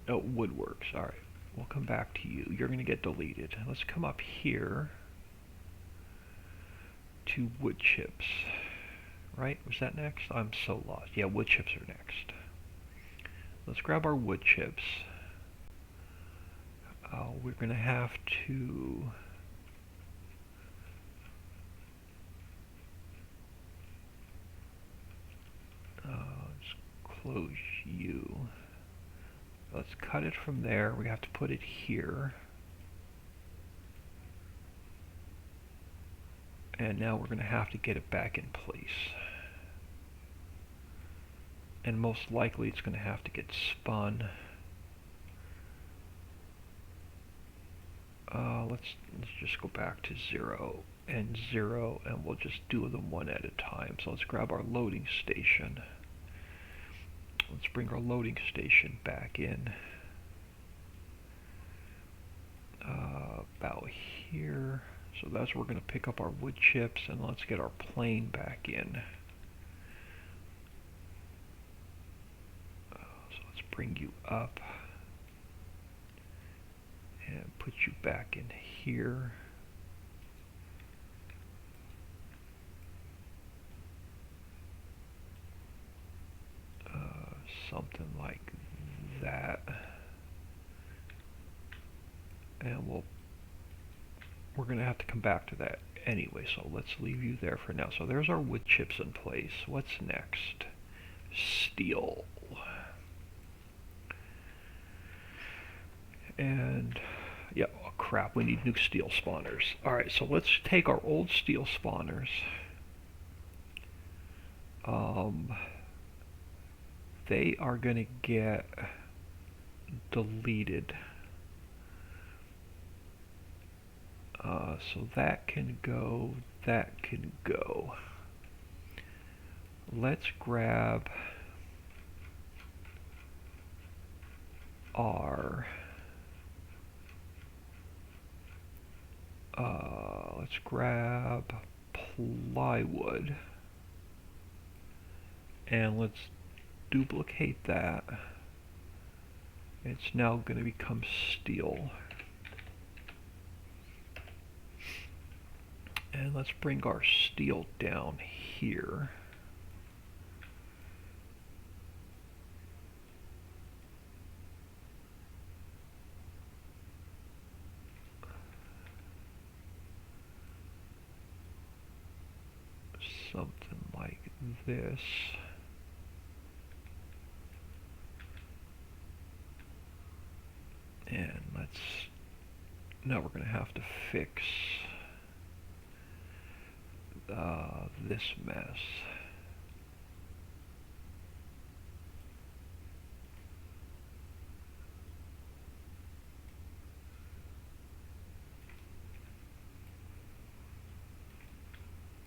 woodworks. Alright, we'll come back to you. You're going to get deleted. Let's come up here to wood chips. Right? Was that next? I'm so lost. Yeah, wood chips are next. Let's grab our wood chips. We're going to have to let's close you. Let's cut it from there. We have to put it here. And now we're going to have to get it back in place. And most likely it's going to have to get spun. Let's just go back to 0 and 0, and we'll just do them one at a time. So let's grab our loading station. Let's bring our loading station back in. About here. So that's where we're going to pick up our wood chips, and let's get our plane back in. So let's bring you up and put you back in here. Something like that. And we're going to have to come back to that anyway, so let's leave you there for now. So there's our wood chips in place. What's next? Steel. And yeah, oh crap, we need new steel spawners. Alright, so let's take our old steel spawners. They are going to get deleted. So that can go, that can go. Let's grab our let's grab plywood, and let's duplicate that. It's now going to become steel. And let's bring our steel down here. Something like this. And now we're going to have to fix this mess.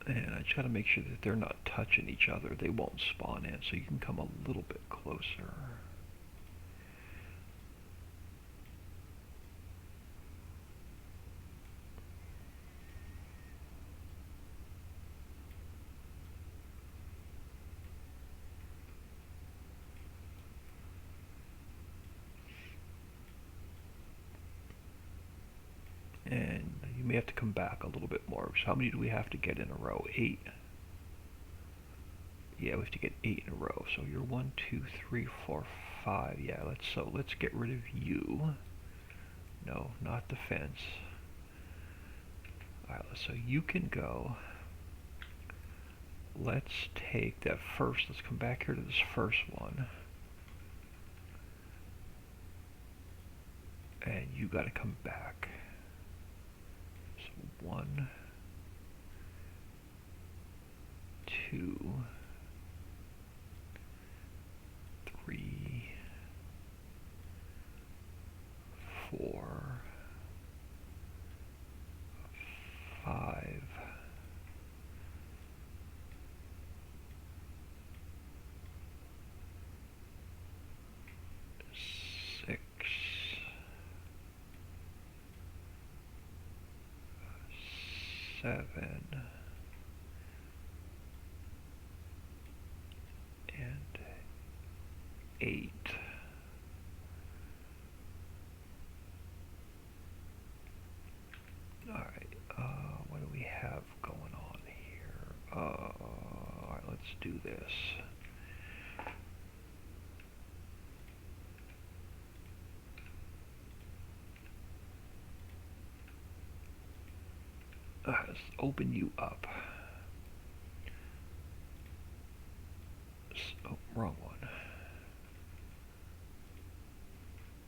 And I just got to make sure that they're not touching each other. They won't spawn in, so you can come a little bit closer. And you may have to come back a little bit more. So how many do we have to get in a row? 8. Yeah, we have to get 8 in a row. So you're 1, 2, 3, 4, 5. Yeah, let's get rid of you. No, not the fence. Alright, so you can go. Let's take that first. Let's come back here to this first one. And you got to come back. 1, 2, 3, 4, 7 and 8. Alright, what do we have going on here? Alright, let's do this. Let's open you up. Oh, wrong one.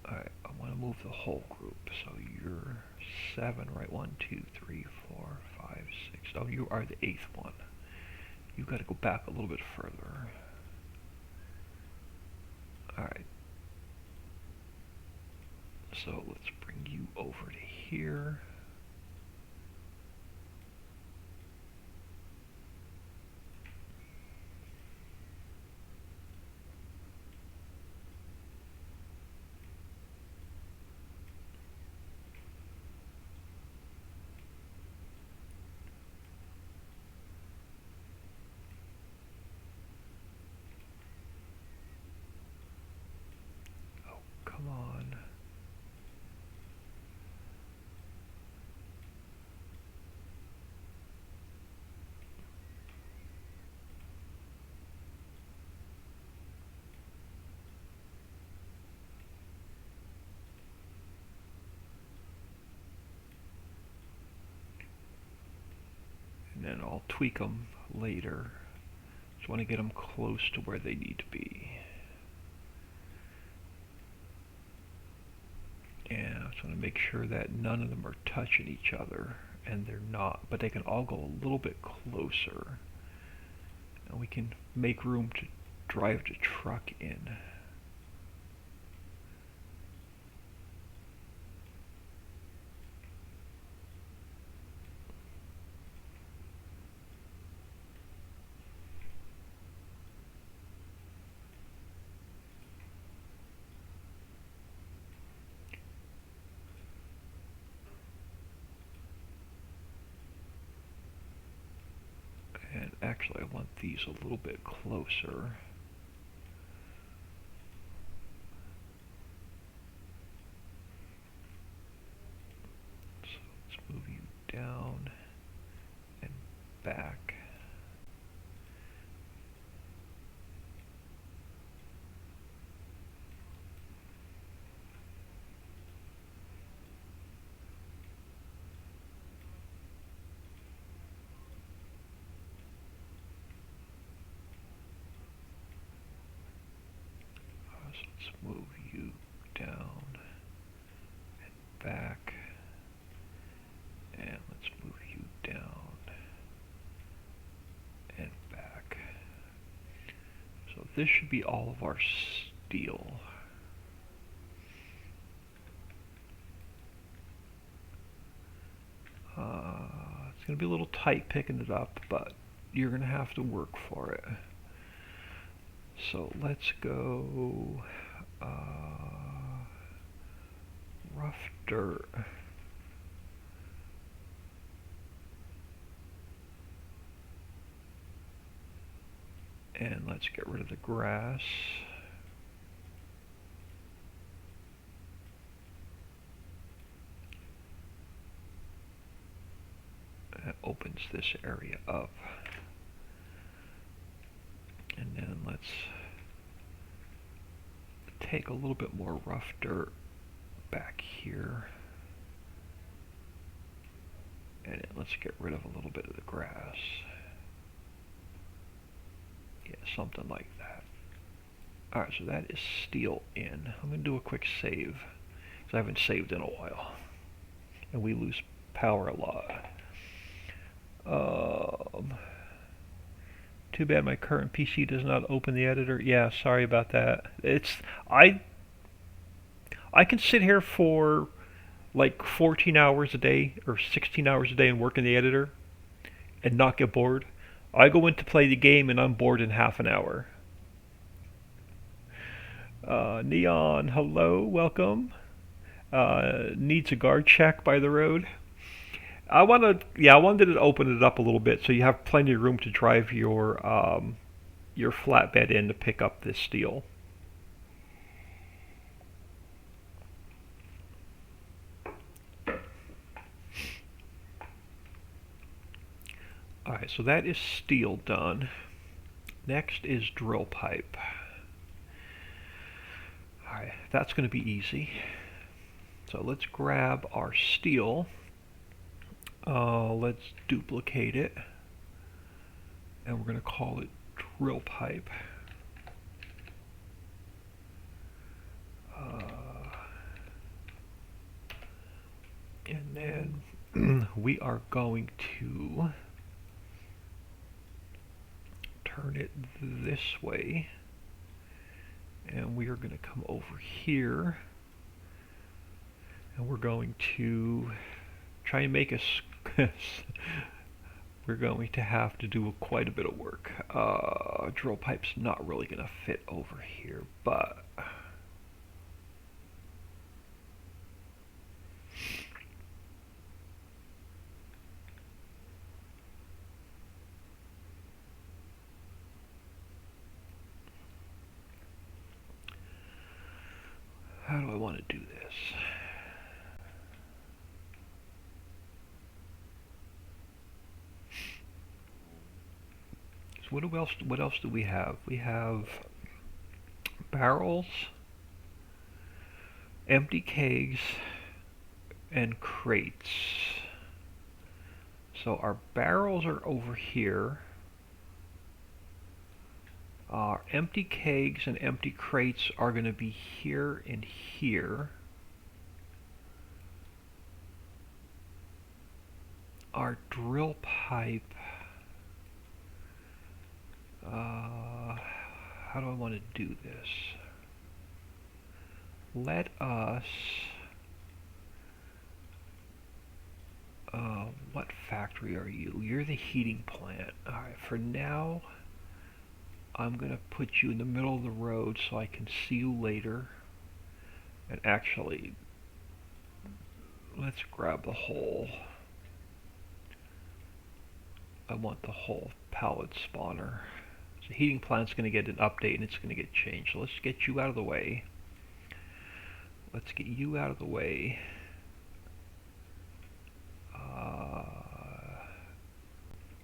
Alright, I want to move the whole group. So you're 7, right? 1, 2, 3, 4, 5, 6. Oh, you are the 8th one. You got to go back a little bit further. Alright. So let's bring you over to here. Oh, come on. And then I'll tweak them later. Just want to get them close to where they need to be. And I just want to make sure that none of them are touching each other, and they're not, but they can all go a little bit closer. And we can make room to drive the truck in. And actually I want these a little bit closer. So let's move you down and back. So let's move you down and back, and let's move you down and back. So this should be all of our steel. It's going to be a little tight picking it up, but you're going to have to work for it. So let's go rough dirt. And let's get rid of the grass. That opens this area up. And then let's take a little bit more rough dirt back here. And then let's get rid of a little bit of the grass. Yeah, something like that. Alright, so that is steel in. I'm going to do a quick save, because I haven't saved in a while. And we lose power a lot. Too bad my current PC does not open the editor. Yeah, sorry about that. I can sit here for like 14 hours a day or 16 hours a day and work in the editor and not get bored. I go in to play the game and I'm bored in half an hour. Neon, hello, welcome. Needs a guard check by the road. I wanted to open it up a little bit so you have plenty of room to drive your flatbed in to pick up this steel. Alright, so that is steel done. Next is drill pipe. Alright, that's going to be easy. So let's grab our steel. Let's duplicate it. And we're going to call it drill pipe. And then we are going to turn it this way. And we are going to come over here. And we're going to try and make us we're going to have to do quite a bit of work. Drill pipe's not really going to fit over here, but how do I want to do this? So what else do we have? We have barrels, empty kegs, and crates. So our barrels are over here. Our empty kegs and empty crates are going to be here and here. Our drill pipe, how do I want to do this? Let us, what factory are you? You're the heating plant. Alright, for now, I'm going to put you in the middle of the road so I can see you later. And actually, let's grab the whole. I want the whole pallet spawner. So the heating plant's going to get an update and it's going to get changed. So let's get you out of the way. Let's get you out of the way.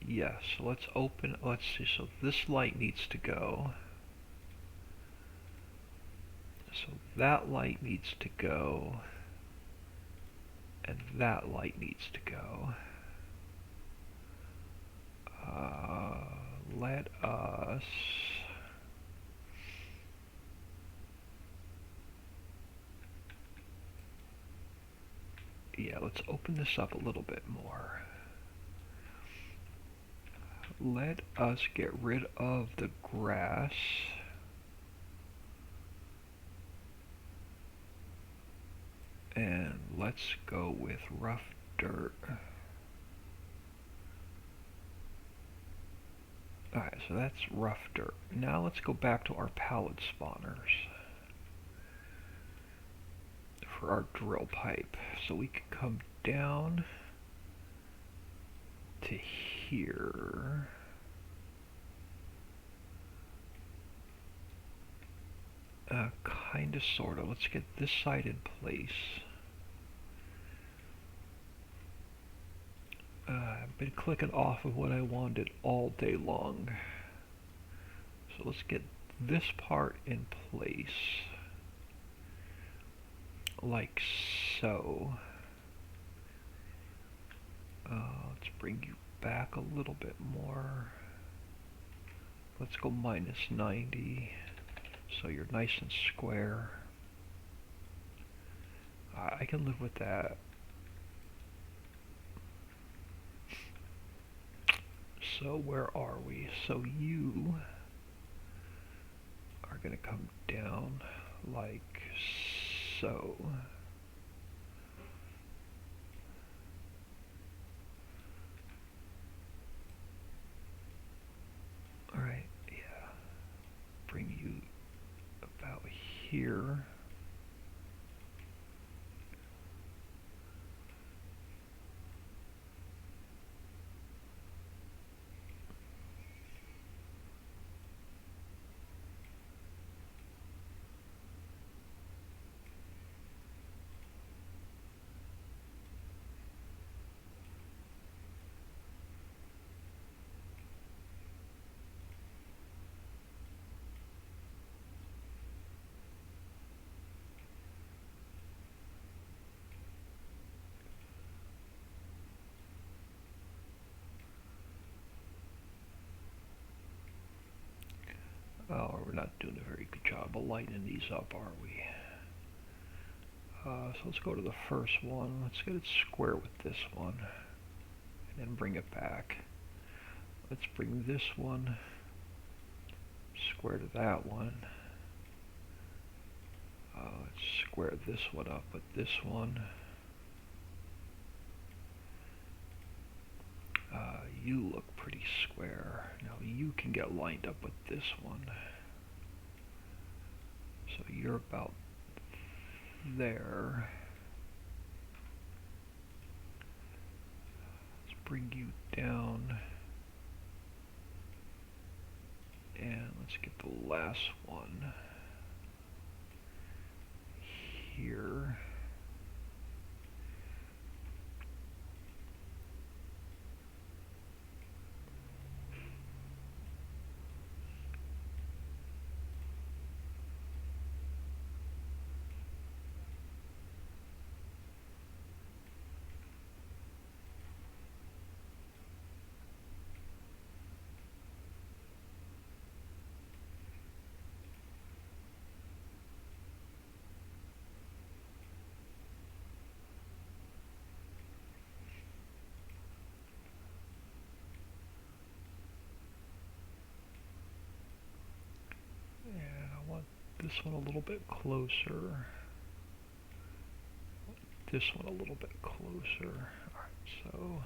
Yes, so let's open, let's see, so this light needs to go. So that light needs to go. And that light needs to go. Let us let's open this up a little bit more. Let us get rid of the grass. And let's go with rough dirt. Alright, so that's rough dirt. Now let's go back to our pallet spawners for our drill pipe. So we can come down to here. Kinda, sorta. Let's get this side in place. I've been clicking off of what I wanted all day long. So let's get this part in place. Like so. Let's bring you back a little bit more. Let's go minus 90. So you're nice and square. I can live with that. So where are we? So you are going to come down like so. Alright, yeah. Bring you about here. doing a very good job of lighting these up, are we? So let's go to the first one. Let's get it square with this one, and then bring it back. Let's bring this one square to that one. Let's square this one up with this one. You look pretty square. Now you can get lined up with this one. So you're about there. Let's bring you down. And let's get the last one here. This one a little bit closer. This one a little bit closer. Alright, so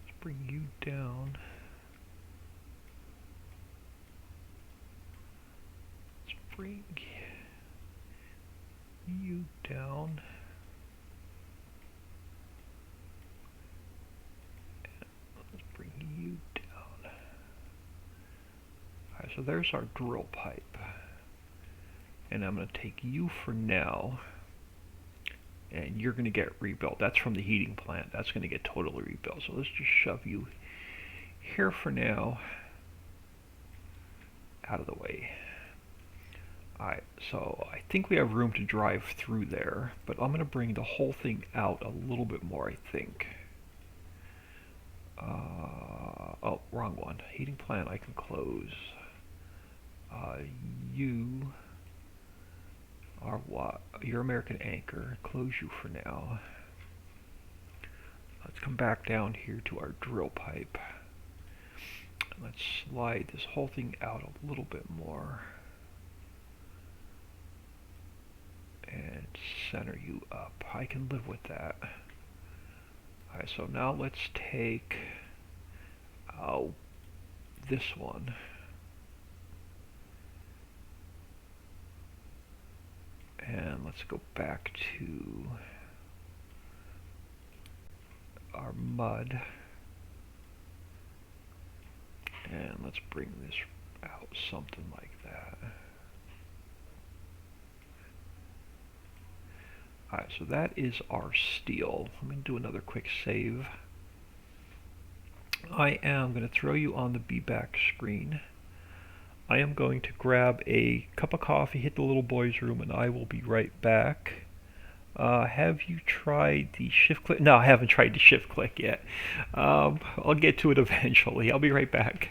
let's bring you down. Let's bring you down. Let's bring you down. Alright, so there's our drill pipe. And I'm going to take you for now, and you're going to get rebuilt. That's from the heating plant. That's going to get totally rebuilt. So let's just shove you here for now, out of the way. Alright, so I think we have room to drive through there, but I'm going to bring the whole thing out a little bit more, I think. Oh, wrong one. Heating plant I can close. You are what? Your American Anchor. Close you for now. Let's come back down here to our drill pipe. Let's slide this whole thing out a little bit more. And center you up. I can live with that. Alright, so now let's take this one. And let's go back to our mud. And let's bring this out something like that. Alright, so that is our steel. Let me do another quick save. I am going to throw you on the be back screen. I am going to grab a cup of coffee, hit the little boy's room, and I will be right back. Have you tried the shift click? No, I haven't tried the shift click yet. I'll get to it eventually. I'll be right back.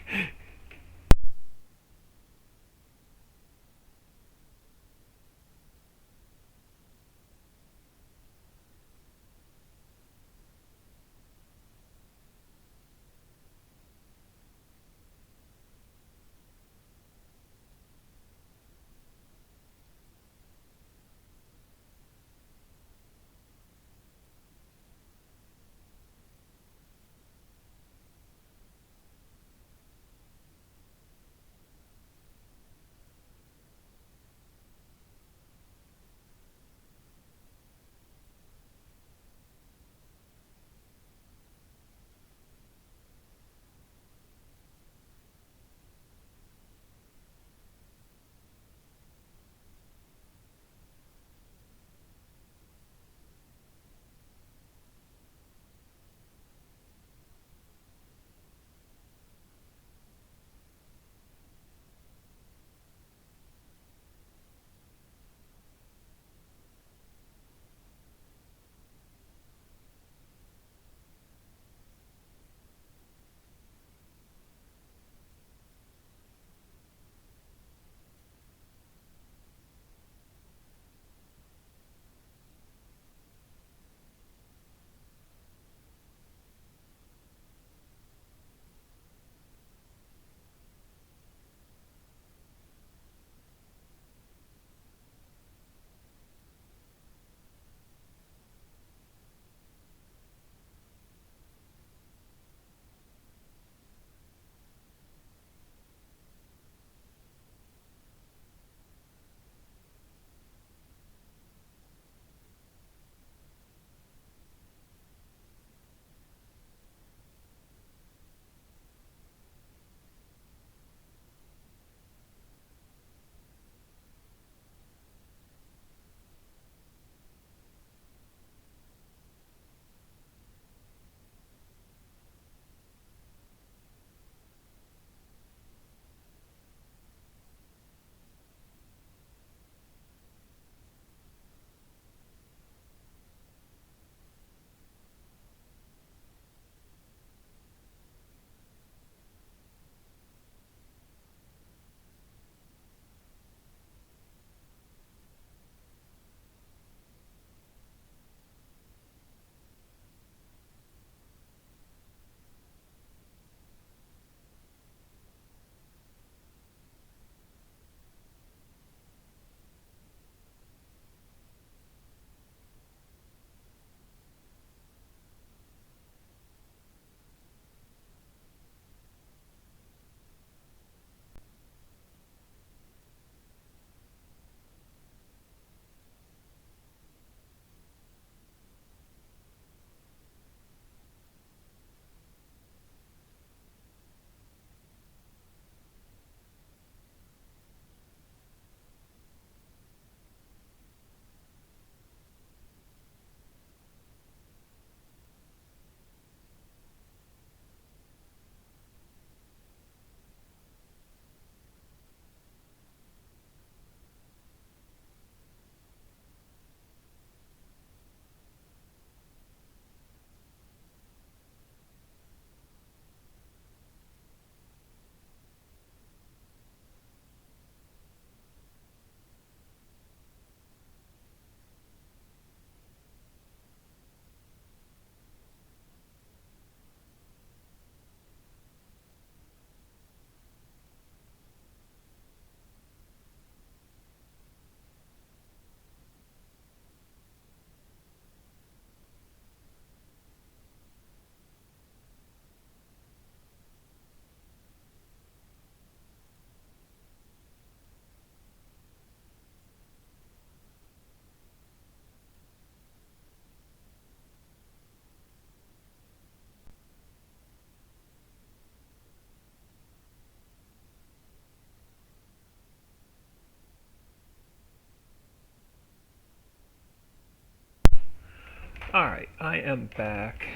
Alright, I am back.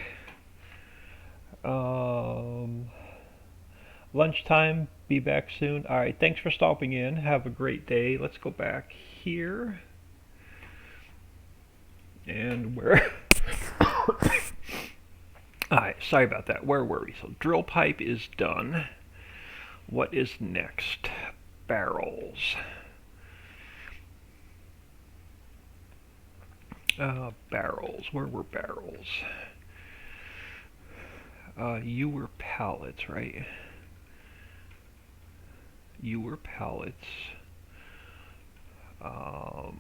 Um, Lunchtime, be back soon. Alright, thanks for stopping in. Have a great day. Let's go back here. And where? Alright, sorry about that. Where were we? So, drill pipe is done. What is next? Barrels. Barrels. Where were barrels? You were pallets, right? You were pallets. Oh,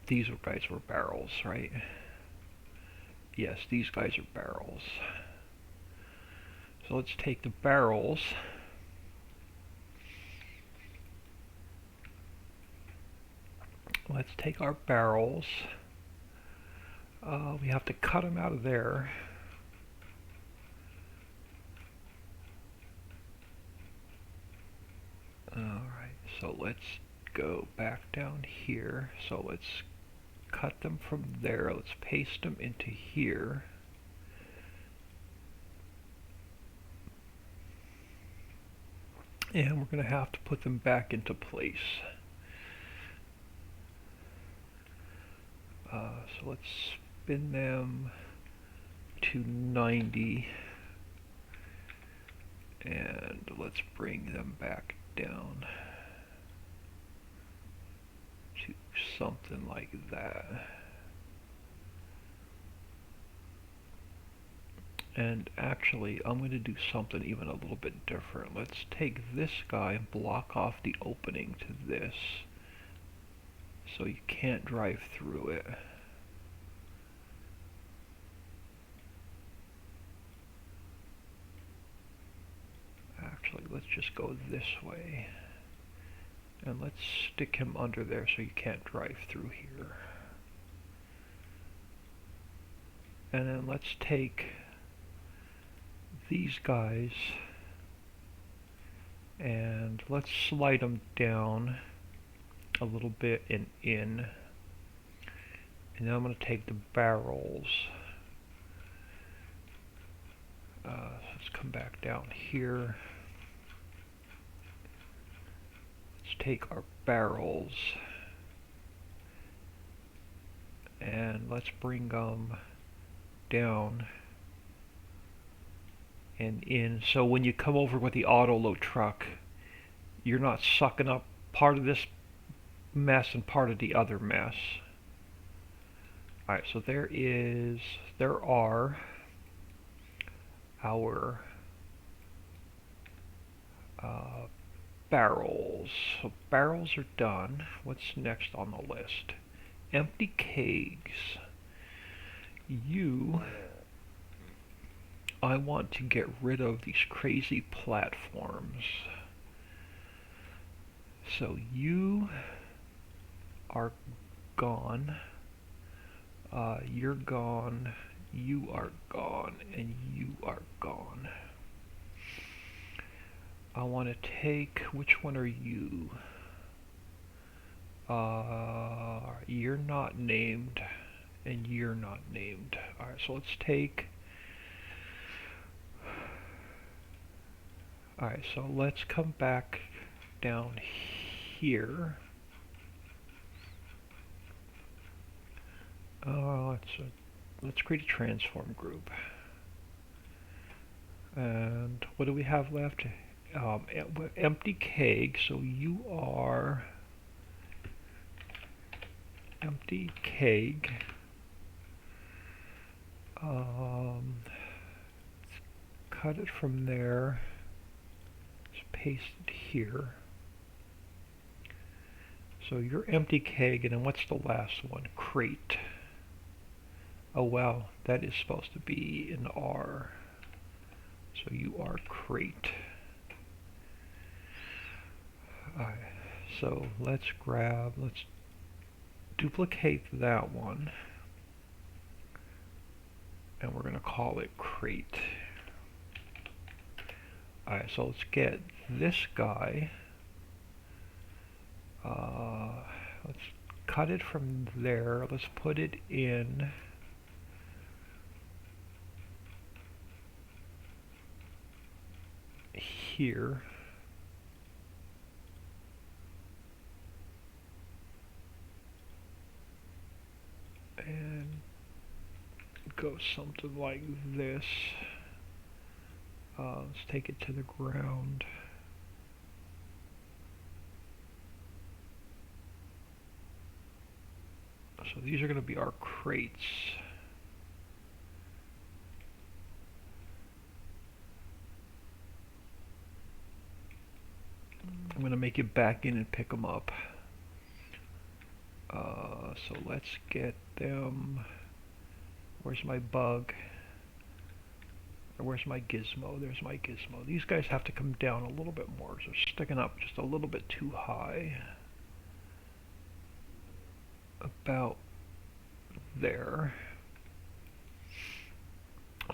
these guys were barrels, right? Yes, these guys are barrels. So let's take the barrels. Let's take our barrels. We have to cut them out of there. Alright, so let's go back down here. So let's cut them from there. Let's paste them into here. And we're going to have to put them back into place. So let's spin them to 90. And let's bring them back down to something like that. And actually, I'm going to do something even a little bit different. Let's take this guy and block off the opening to this, so you can't drive through it. Actually, let's just go this way. And let's stick him under there so you can't drive through here. And then let's take these guys and let's slide them down a little bit and in. And then I'm going to take the barrels. Let's come back down here. Let's take our barrels and let's bring them down and in, so when you come over with the auto load truck, you're not sucking up part of this mess and part of the other mess. Alright, so there are our barrels. So barrels are done. What's next on the list? Empty kegs. I want to get rid of these crazy platforms. So you are gone. You're gone. You are gone. And you are gone. I want to take, which one are you? You're not named. And you're not named. Alright, so let's take... Alright, so let's come back down here. Let's create a transform group. And what do we have left? Empty keg, so you are empty keg. Let's cut it from there. Let's paste it here. So you're empty keg, and then what's the last one? Crate. Oh wow, that is supposed to be an R. So you are crate. Alright, so let's duplicate that one. And we're going to call it crate. Alright, so let's get this guy. Let's cut it from there. Let's put it in here. And go something like this. Let's take it to the ground. So these are going to be our crates. I'm going to make it back in and pick them up. So let's get them. Where's my bug? Or where's my gizmo? There's my gizmo. These guys have to come down a little bit more. So they're sticking up just a little bit too high. About there.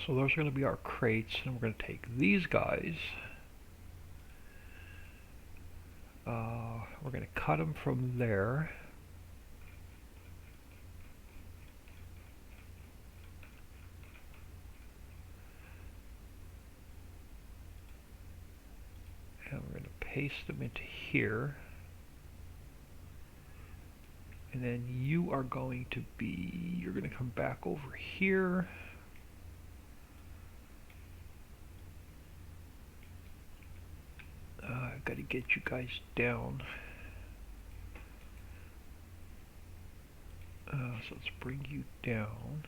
So those are going to be our crates, and we're going to take these guys. We're going to cut them from there. And we're going to paste them into here. And then you are going to be, you're going to come back over here. I've got to get you guys down. So let's bring you down.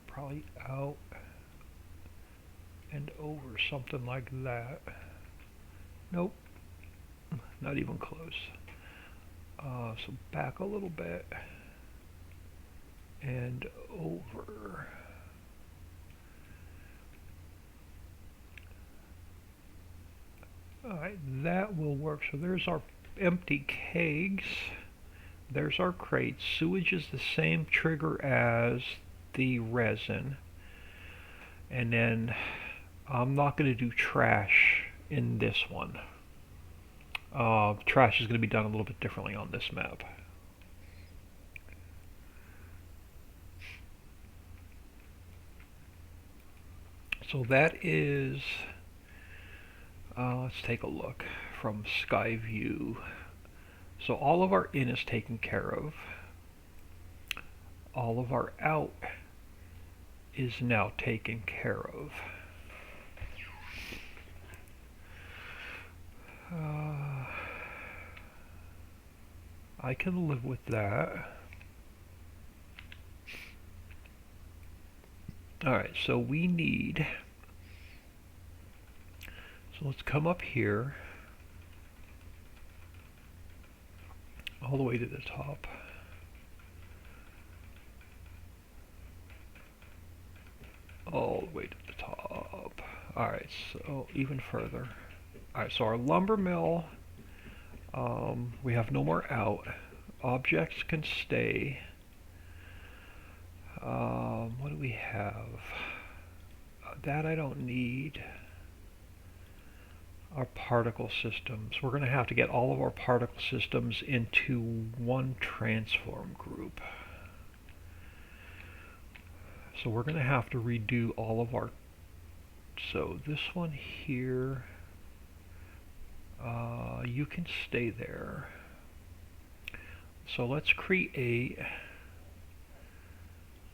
Probably out and over, something like that. Nope, not even close. So back a little bit and over. Alright, that will work. So there's our empty kegs. There's our crates. Sewage is the same trigger as the resin. And then I'm not going to do trash in this one. Trash is going to be done a little bit differently on this map. So that is, let's take a look from sky view. So all of our in is taken care of. All of our out is now taken care of. I can live with that. Alright, so we need, so let's come up here all the way to the top. All the way to the top. Alright, so even further. Alright, so our lumber mill, we have no more out. Objects can stay. What do we have? That I don't need. Our particle systems. We're going to have to get all of our particle systems into one transform group. So we're going to have to redo all of our, so this one here, you can stay there. So let's create,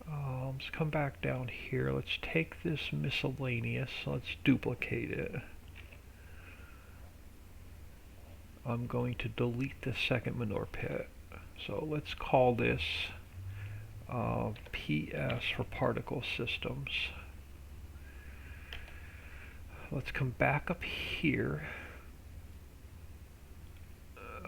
let's come back down here. Let's take this miscellaneous, let's duplicate it. I'm going to delete the second manure pit. So let's call this PS for particle systems. Let's come back up here.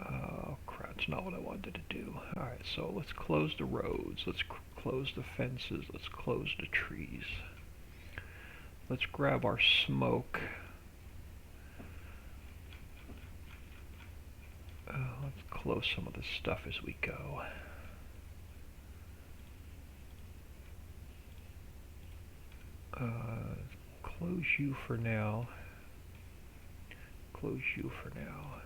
Oh crap, that's not what I wanted to do. Alright, so let's close the roads, let's close the fences, let's close the trees. Let's grab our smoke. Let's close some of this stuff as we go. Close you for now. close you for now.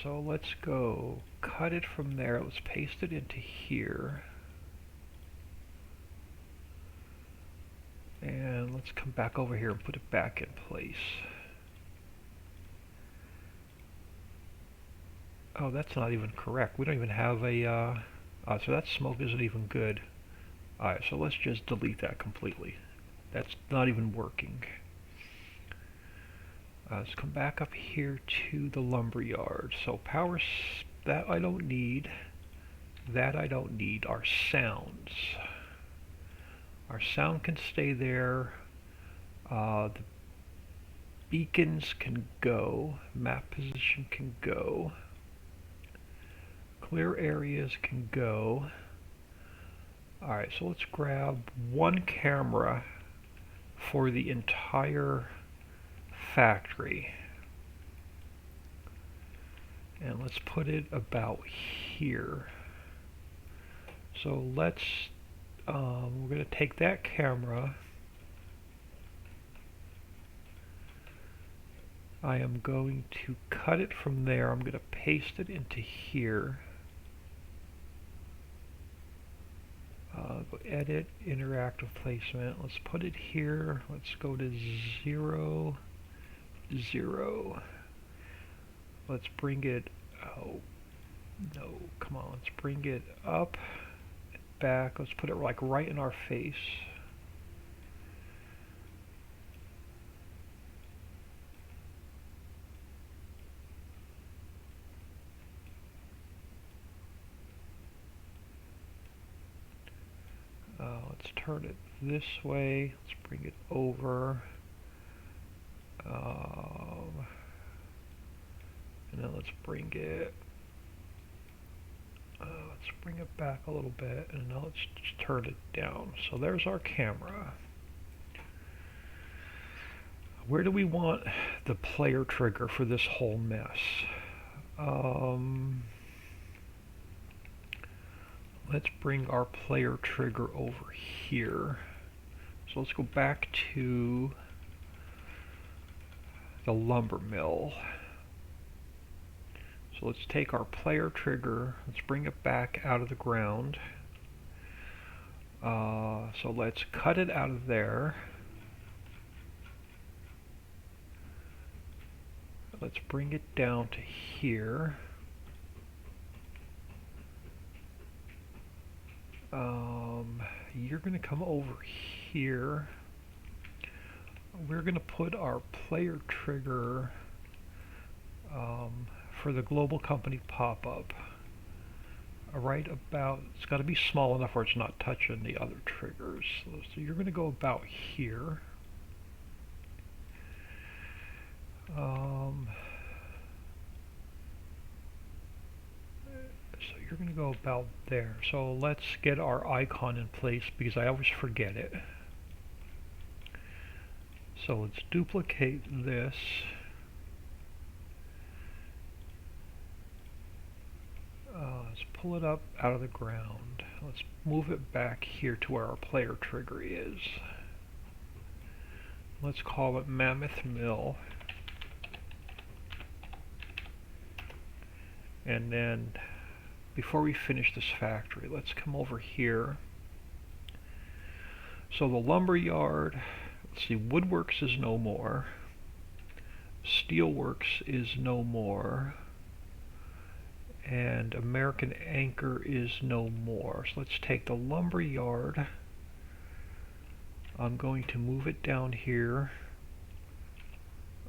So let's go cut it from there. Let's paste it into here. And let's come back over here and put it back in place. Oh, that's not even correct. We don't even have a, so that smoke isn't even good. Alright, so let's just delete that completely. That's not even working. Let's come back up here to the lumberyard. So power, that I don't need. That I don't need. Our sounds. Our sound can stay there. The beacons can go. Map position can go. Clear areas can go. Alright, so let's grab one camera for the entire factory. And let's put it about here. So let's, we're going to take that camera. I am going to cut it from there. I'm going to paste it into here. Go edit, interactive placement. Let's put it here. Let's go to 0, 0. Let's bring it, oh, no, come on. Let's bring it up, back. Let's put it like right in our face. Let's turn it this way. Let's bring it over. And then let's bring it back a little bit, and now let's just turn it down. So there's our camera. Where do we want the player trigger for this whole mess? Let's bring our player trigger over here. So let's go back to the lumber mill. So let's take our player trigger, let's bring it back out of the ground. So let's cut it out of there. Let's bring it down to here. You're going to come over here. We're going to put our player trigger for the global company pop-up right about, it's got to be small enough where it's not touching the other triggers. So you're going to go about here. So you're going to go about there. So let's get our icon in place because I always forget it. So let's duplicate this. Let's pull it up out of the ground. Let's move it back here to where our player trigger is. Let's call it Mammoth Mill. And then before we finish this factory, let's come over here. So the lumber yard, let's see, Woodworks is no more. Steelworks is no more. And American Anchor is no more. So let's take the lumber yard. I'm going to move it down here.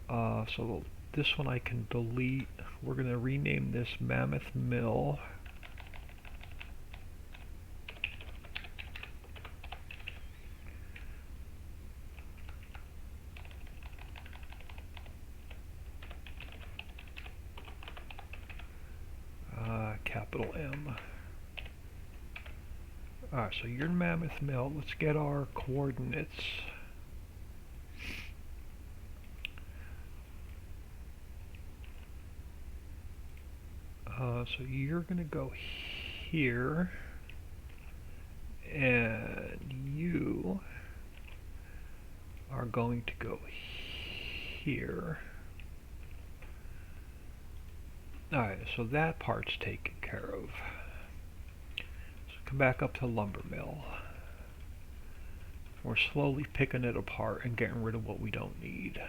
So this one I can delete. We're going to rename this Mammoth Mill. Capital M. Alright, so you're in Mammoth Mill. Let's get our coordinates. So you're going to go here, and you are going to go here. Alright, so that part's taken care of. So come back up to lumber mill. We're slowly picking it apart and getting rid of what we don't need.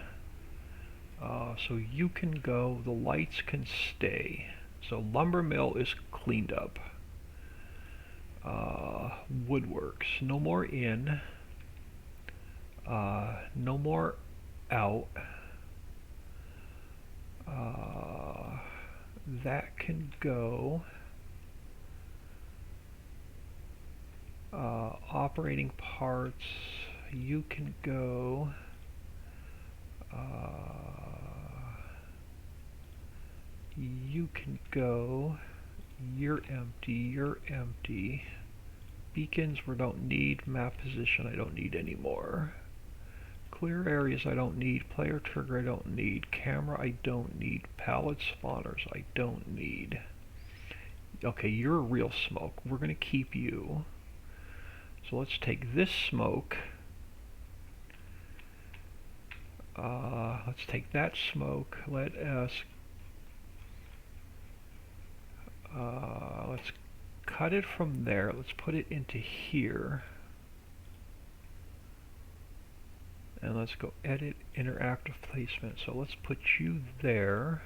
So you can go, the lights can stay. So lumber mill is cleaned up. Woodworks, no more in. No more out. That can go. Operating parts, you can go. You can go. You're empty, you're empty. Beacons we don't need. Map position I don't need anymore. Clear areas I don't need. Player trigger I don't need. Camera I don't need. Pallet spawners I don't need. Okay, you're a real smoke. We're going to keep you. So let's take this smoke. Let's take that smoke. Let us let's cut it from there. Let's put it into here. And let's go edit interactive placement. So let's put you there.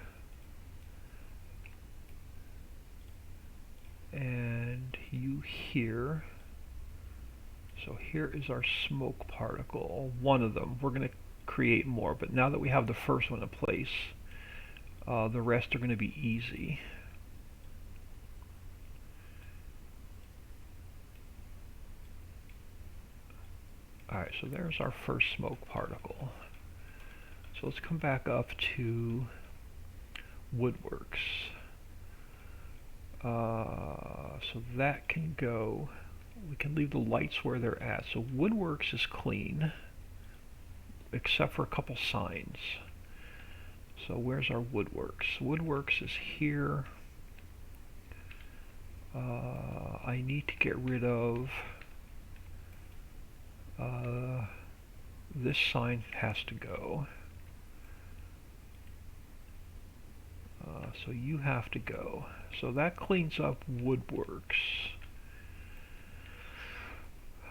And you here. So here is our smoke particle, one of them. We're going to create more, but now that we have the first one in place, the rest are going to be easy. Alright, so there's our first smoke particle. So let's come back up to Woodworks. So that can go. We can leave the lights where they're at. So Woodworks is clean, except for a couple signs. So where's our Woodworks? Woodworks is here. I need to get rid of this sign has to go. So you have to go. So that cleans up Woodworks.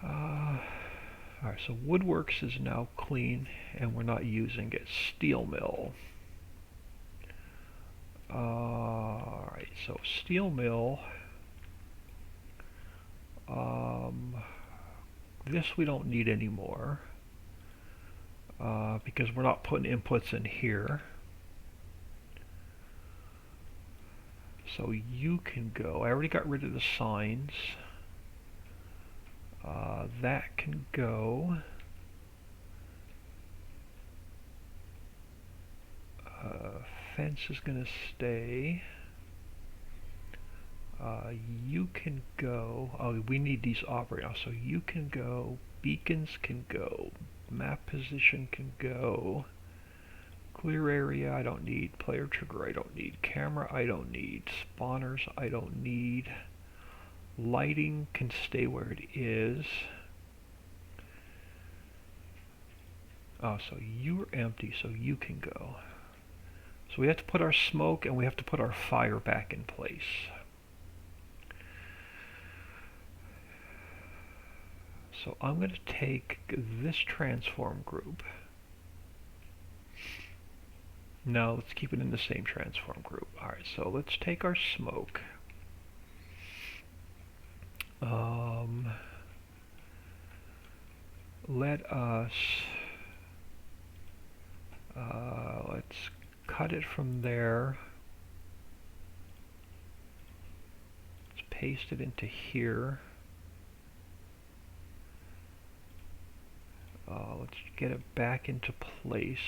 Alright, so Woodworks is now clean and we're not using it. Steel mill. Alright, so steel mill. This we don't need anymore because we're not putting inputs in here. So you can go. I already got rid of the signs. That can go. Fence is going to stay. You can go. Oh, we need these operating. So you can go. Beacons can go. Map position can go. Clear area I don't need. Player trigger I don't need. Camera I don't need. Spawners I don't need. Lighting can stay where it is. Oh, so you're empty, so you can go. So we have to put our smoke and we have to put our fire back in place. So I'm going to take this transform group. No, let's keep it in the same transform group. Alright, so let's take our smoke. Let us let's cut it from there. Let's paste it into here. Let's get it back into place.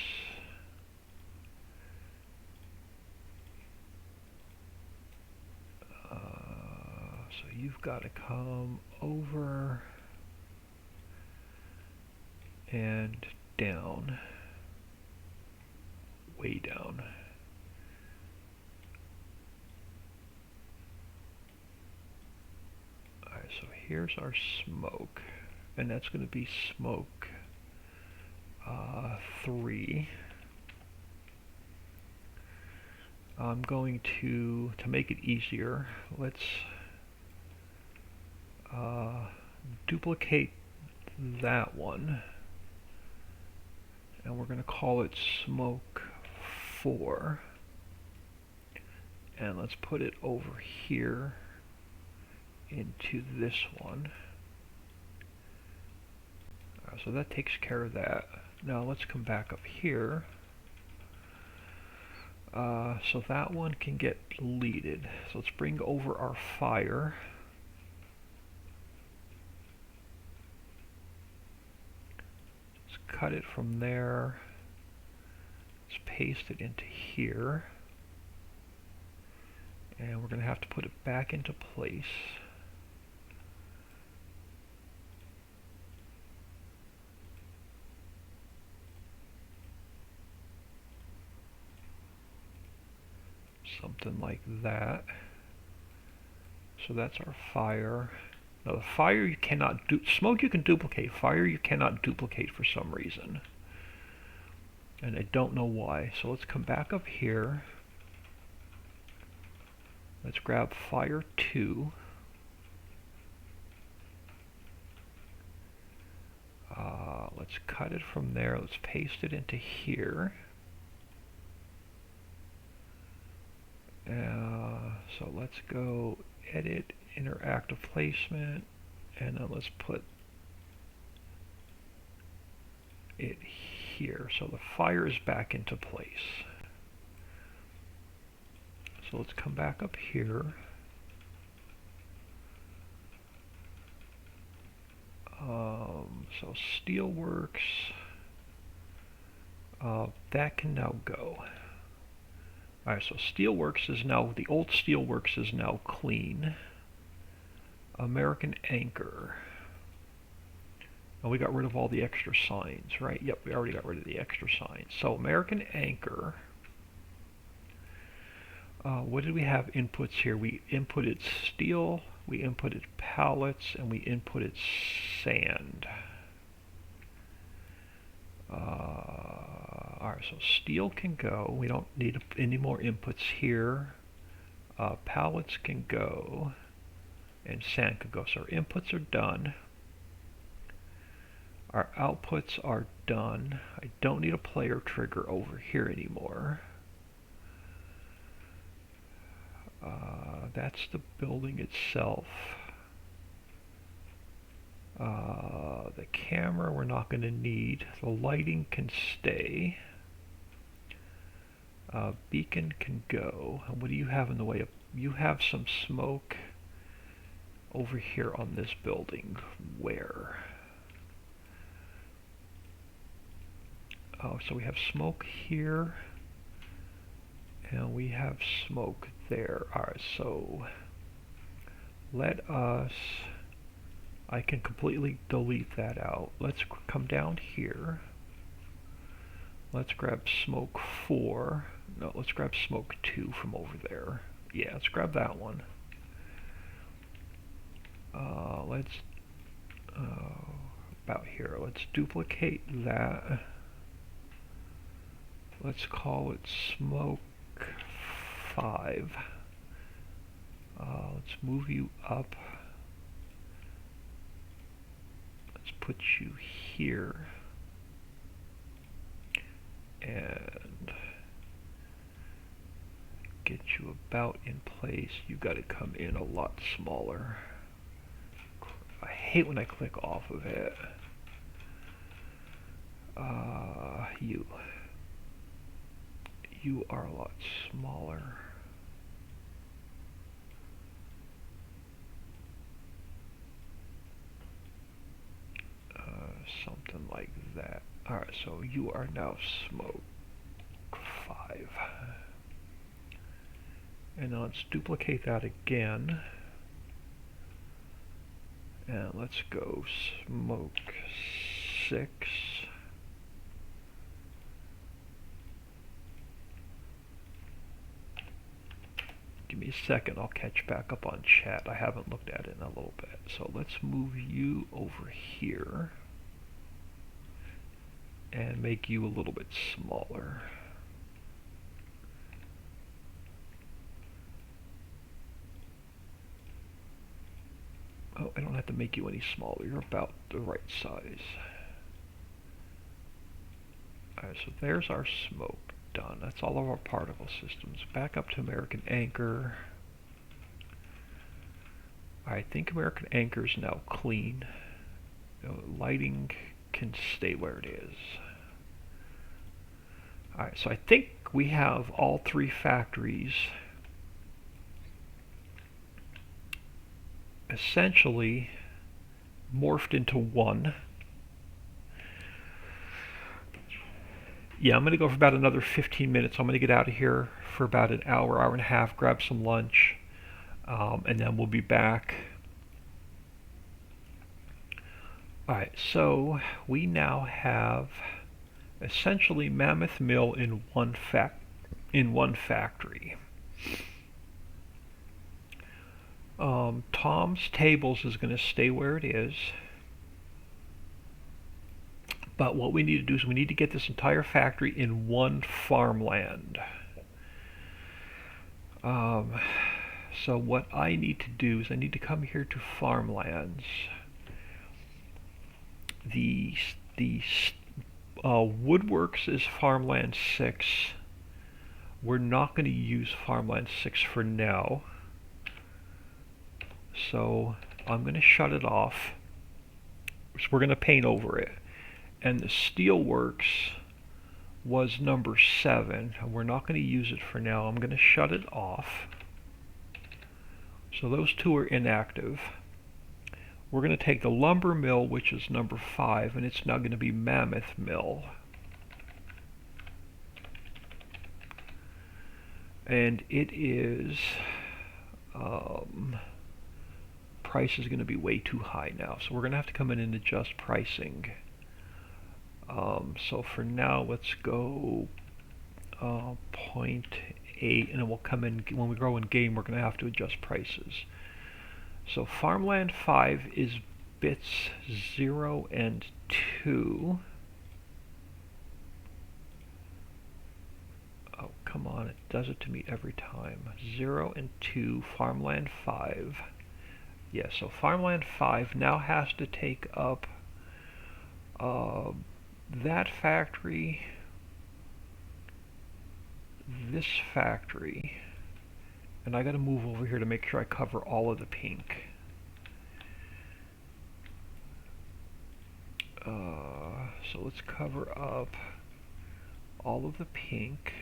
So you've got to come over and down, way down. Alright, so here's our smoke, and that's going to be smoke 3. I'm going to make it easier, let's duplicate that one, and we're going to call it smoke 4, and let's put it over here into this one. So that takes care of that. Now let's come back up here. So that one can get deleted. So let's bring over our fire. Let's cut it from there. Let's paste it into here. And we're going to have to put it back into place. Something like that. So that's our fire. Now the fire you cannot smoke you can duplicate. Fire you cannot duplicate for some reason. And I don't know why. So let's come back up here. Let's grab fire 2. Let's cut it from there. Let's paste it into here. So let's go edit interactive placement, and then let's put it here. So the fire is back into place. So let's come back up here. So Steelworks, that can now go. Alright, so Steelworks is now, the old Steelworks is now clean. American Anchor. And we got rid of all the extra signs, right? Yep, we already got rid of the extra signs. So American Anchor. What did we have inputs here? We inputted steel, we inputted pallets, and we inputted sand. Alright, so steel can go. We don't need any more inputs here. Pallets can go, and sand can go. So our inputs are done. Our outputs are done. I don't need a player trigger over here anymore. That's the building itself. The camera we're not going to need. The lighting can stay. Beacon can go. And what do you have in the way of? You have some smoke over here on this building. Where? Oh, so we have smoke here, and we have smoke there. Alright, so let us, I can completely delete that out. Let's come down here. Let's grab smoke 4. No, let's grab smoke 2 from over there. Yeah, let's grab that one. Let's, about here, let's duplicate that. Let's call it smoke 5. Let's move you up. Let's put you here. And get you about in place. You got to come in a lot smaller. I hate when I click off of it. You are a lot smaller. Something like that. Alright, so you are now smoke 5. And now let's duplicate that again. And let's go smoke 6. Give me a second, I'll catch back up on chat. I haven't looked at it in a little bit. So let's move you over here. and make you a little bit smaller. Oh, I don't have to make you any smaller. You're about the right size. Alright, so there's our smoke done. That's all of our particle systems. Back up to American Anchor. I think American Anchor is now clean. Lighting can stay where it is. Alright, so I think we have all three factories essentially morphed into one. Yeah, I'm going to go for about another 15 minutes. I'm going to get out of here for about an hour, hour and a half, grab some lunch, and then we'll be back. Alright, so we now have essentially Mammoth Mill in one factory. Tom's Tables is going to stay where it is. But what we need to do is we need to get this entire factory in one farmland. So what I need to do is I need to come here to farmlands. The Woodworks is farmland 6. We're not going to use farmland 6 for now. So I'm going to shut it off. So we're going to paint over it. And the Steelworks was number 7, and we're not going to use it for now. I'm going to shut it off. So those two are inactive. We're going to take the Lumber Mill, which is number 5, and it's now going to be Mammoth Mill. And it is... price is going to be way too high now, so we're going to have to come in and adjust pricing. So for now, let's go 0.8, and then we'll come in, when we grow in game, we're going to have to adjust prices. So Farmland 5 is bits 0 and 2. Oh, come on, it does it to me every time. 0 and 2, Farmland 5. Yeah, so Farmland 5 now has to take up that factory, this factory, and I gotta move over here to make sure I cover all of the pink. So let's cover up all of the pink.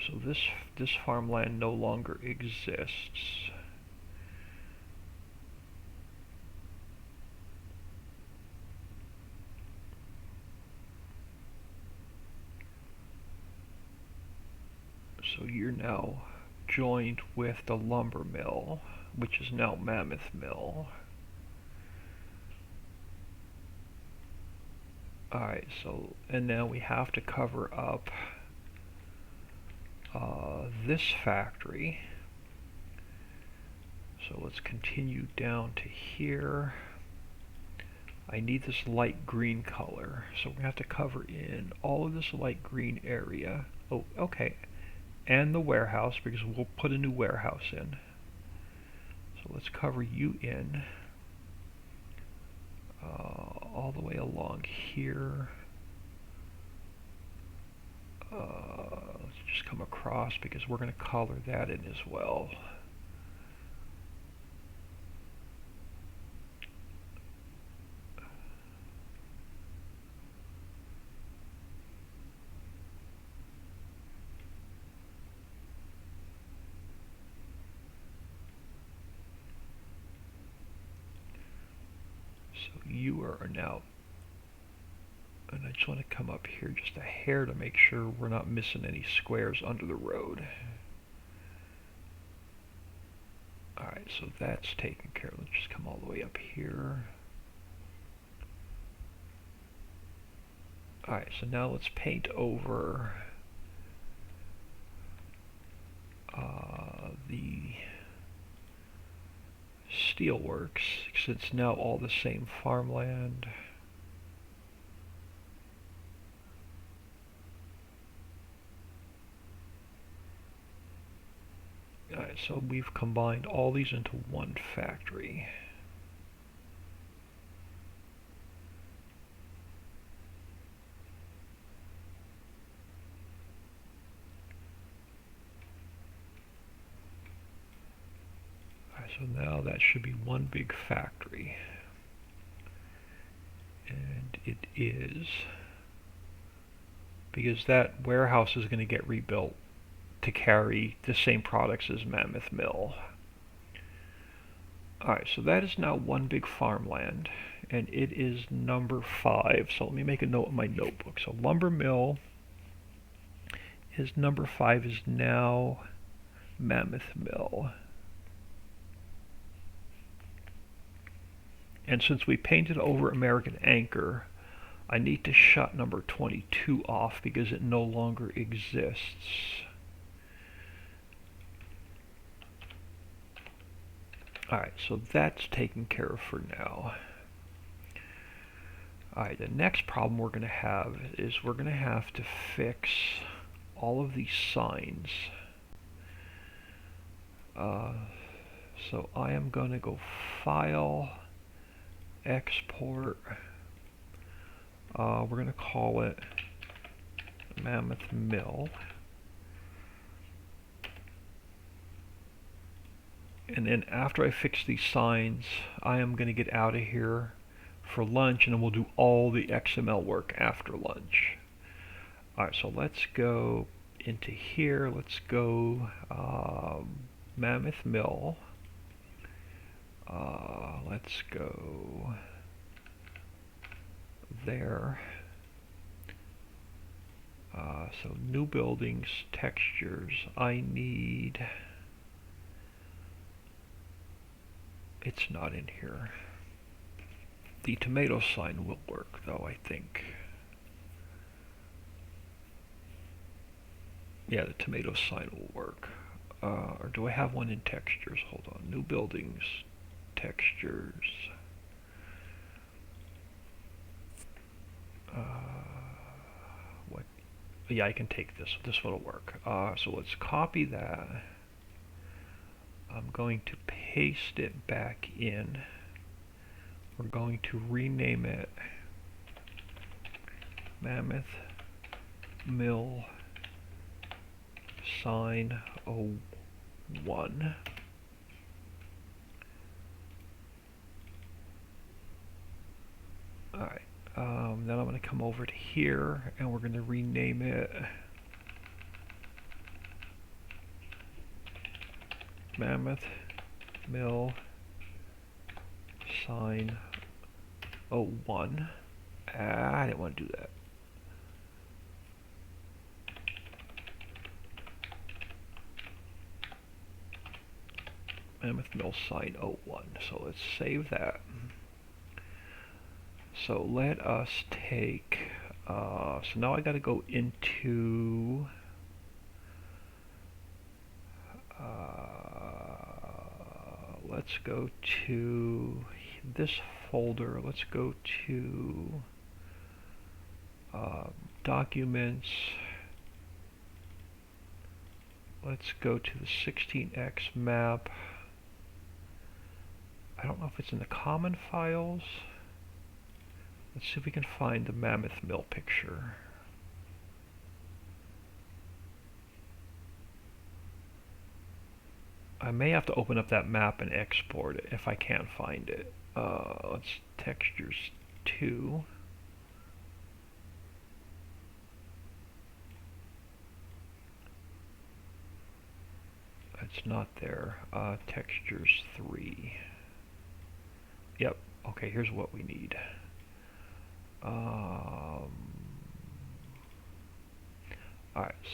So this farmland no longer exists. So you're now joined with the lumber mill, which is now Mammoth Mill. Alright, so, and now we have to cover up this factory. So let's continue down to here. I need this light green color, so we're going to have to cover in all of this light green area. Oh, okay. And the warehouse, because we'll put a new warehouse in. So let's cover you in all the way along here. Let's just come across, because we're going to color that in as well. So you are now, and I just want to come up here just a hair to make sure we're not missing any squares under the road. Alright, so that's taken care of. Let's just come all the way up here. Alright, so now let's paint over the steelworks, since it's now all the same farmland. Alright, so we've combined all these into one factory. Alright, so now that should be one big factory. And it is, because that warehouse is going to get rebuilt to carry the same products as Mammoth Mill. Alright, so that is now one big farmland, and it is number 5. So let me make a note in my notebook. So lumber mill is number 5, is now Mammoth Mill. And since we painted over American Anchor, I need to shut number 22 off because it no longer exists. Alright, so that's taken care of for now. Alright, the next problem we're going to have is we're going to have to fix all of these signs. So I am going to go File, Export. We're going to call it Mammoth Mill. And then after I fix these signs, I am going to get out of here for lunch, and then we'll do all the XML work after lunch. Alright, so let's go into here. Let's go Mammoth Mill. Let's go there. So new buildings, textures. I need... It's not in here. The tomato sign will work, though, I think. Yeah, the tomato sign will work. Or do I have one in textures? Hold on. New buildings, textures. What? Yeah, I can take this. This one will work. So let's copy that. I'm going to paste it back in. We're going to rename it Mammoth Mill Sign 01. Alright, then I'm going to come over to here and we're going to rename it Mammoth Mill Sign 01. I didn't want to do that. Mammoth Mill Sign 01. So let's save that. So let us take, so now I got to go into let's go to this folder. Let's go to documents. Let's go to the 16x map. I don't know if it's in the common files. Let's see if we can find the Mammoth Mill picture. I may have to open up that map and export it if I can't find it. Let's textures 2. It's not there. Textures 3. Yep. Okay, here's what we need. Alright,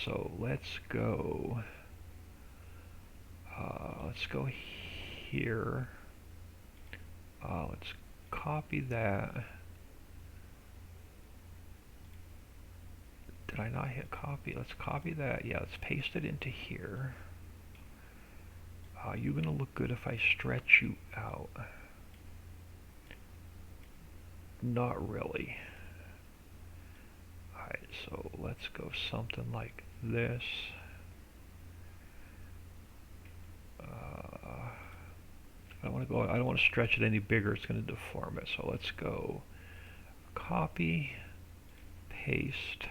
so let's go here. Let's copy that. Did I not hit copy? Let's copy that. Yeah, let's paste it into here. You're gonna look good if I stretch you out. Not really. Alright, so let's go something like this. I don't want to stretch it any bigger, it's going to deform it. So let's go copy, paste.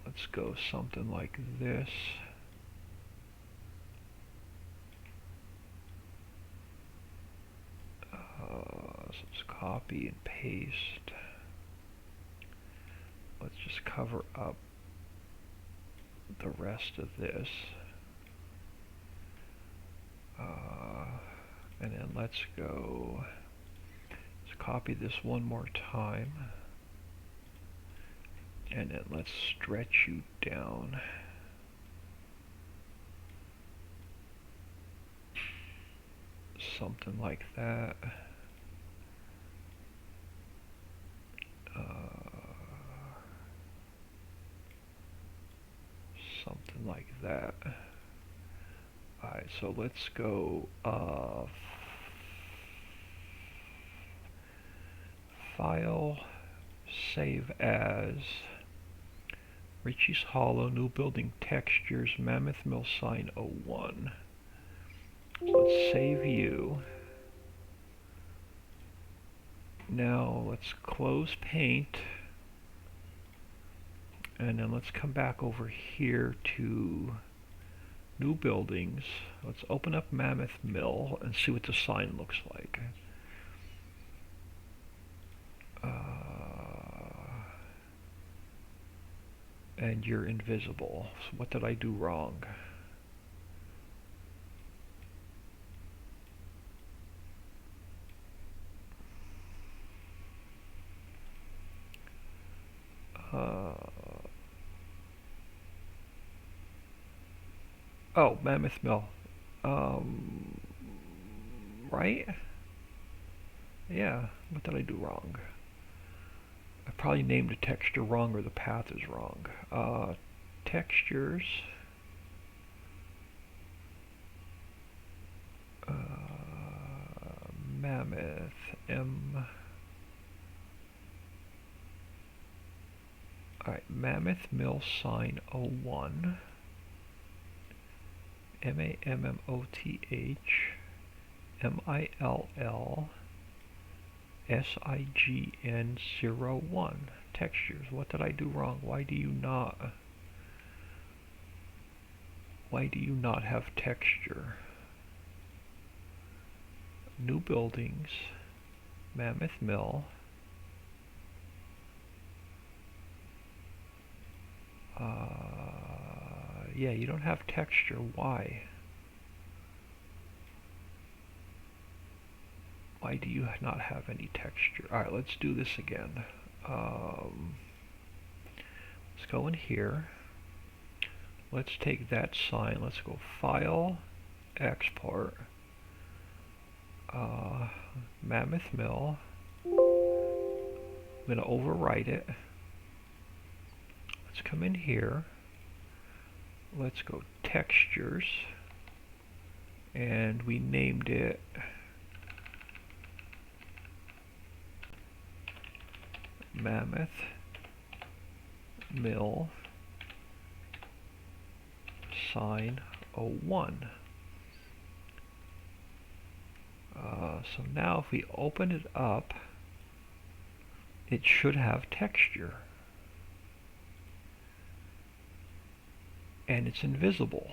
Let's go something like this. So let's copy and paste. Let's just cover up the rest of this. And then let's copy this one more time. And then let's stretch you down. Something like that. Something like that. Alright, so let's go File, Save As, Riccis Hollow, New Building Textures, Mammoth Mill Sign 01. So let's save you. Now let's close Paint. And then let's come back over here to New Buildings. Let's open up Mammoth Mill and see what the sign looks like. And you're invisible. So what did I do wrong? Oh, Mammoth Mill. Right? Yeah, what did I do wrong? I probably named the texture wrong or the path is wrong. Textures. Mammoth. Alright, Mammoth Mill Sign 01. MAMMOTH MILL SIGN 01. Textures. What did I do wrong? Why do you not have texture? New Buildings, Mammoth Mill. Yeah, you don't have texture. Why? Why do you not have any texture? Alright, let's do this again. Let's go in here. Let's take that sign. Let's go File, Export, Mammoth Mill. I'm going to overwrite it. Let's come in here. Let's go Textures. And we named it Mammoth Mill Sign 01. So now if we open it up, it should have texture. And it's invisible.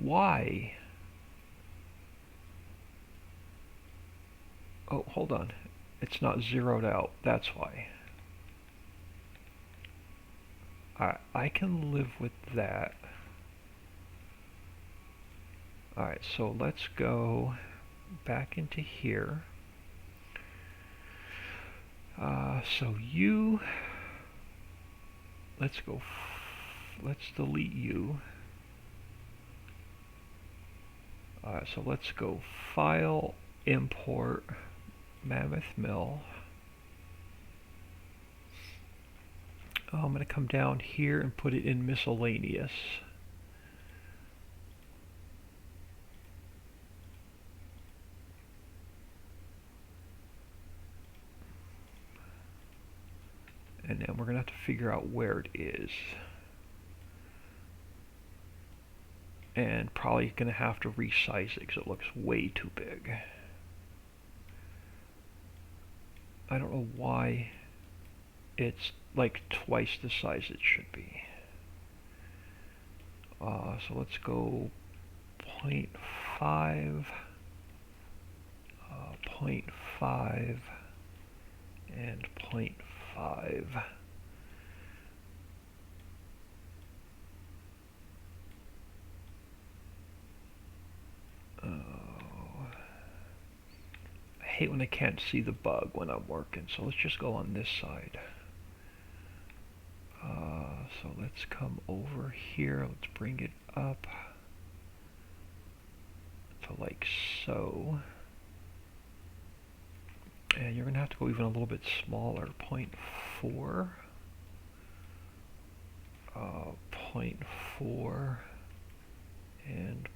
Why? Oh, hold on. It's not zeroed out. That's why. I can live with that. Alright, so let's go back into here. Let's delete you. So let's go File, Import, Mammoth Mill. I'm going to come down here and put it in Miscellaneous. And then we're going to have to figure out where it is. And probably going to have to resize it because it looks way too big. I don't know why it's like twice the size it should be. So let's go 0.5, 0.5, and 0.5. I hate when I can't see the bug when I'm working, so let's just go on this side. So let's come over here, let's bring it up to like so. And you're going to have to go even a little bit smaller, 0.4, 0.4, and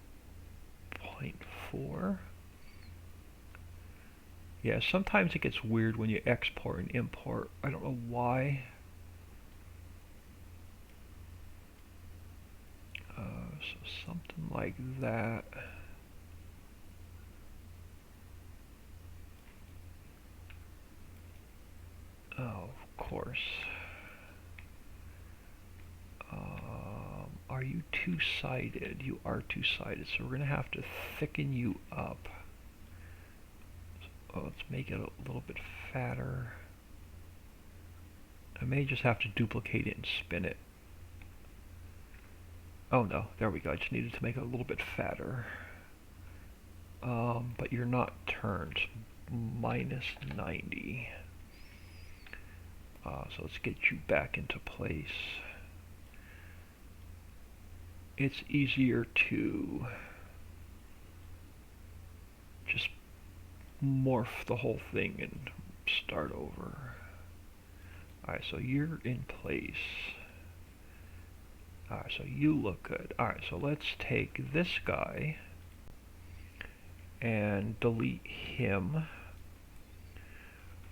0.4. Yeah, sometimes it gets weird when you export and import. I don't know why. So something like that. Oh, of course. Are you two-sided? You are two-sided, so we're going to have to thicken you up. So let's make it a little bit fatter. I may just have to duplicate it and spin it. Oh no, there we go. I just needed to make it a little bit fatter. But you're not turned. Minus 90. So let's get you back into place. It's easier to just morph the whole thing and start over. Alright, so you're in place. Alright, so you look good. Alright, so let's take this guy and delete him.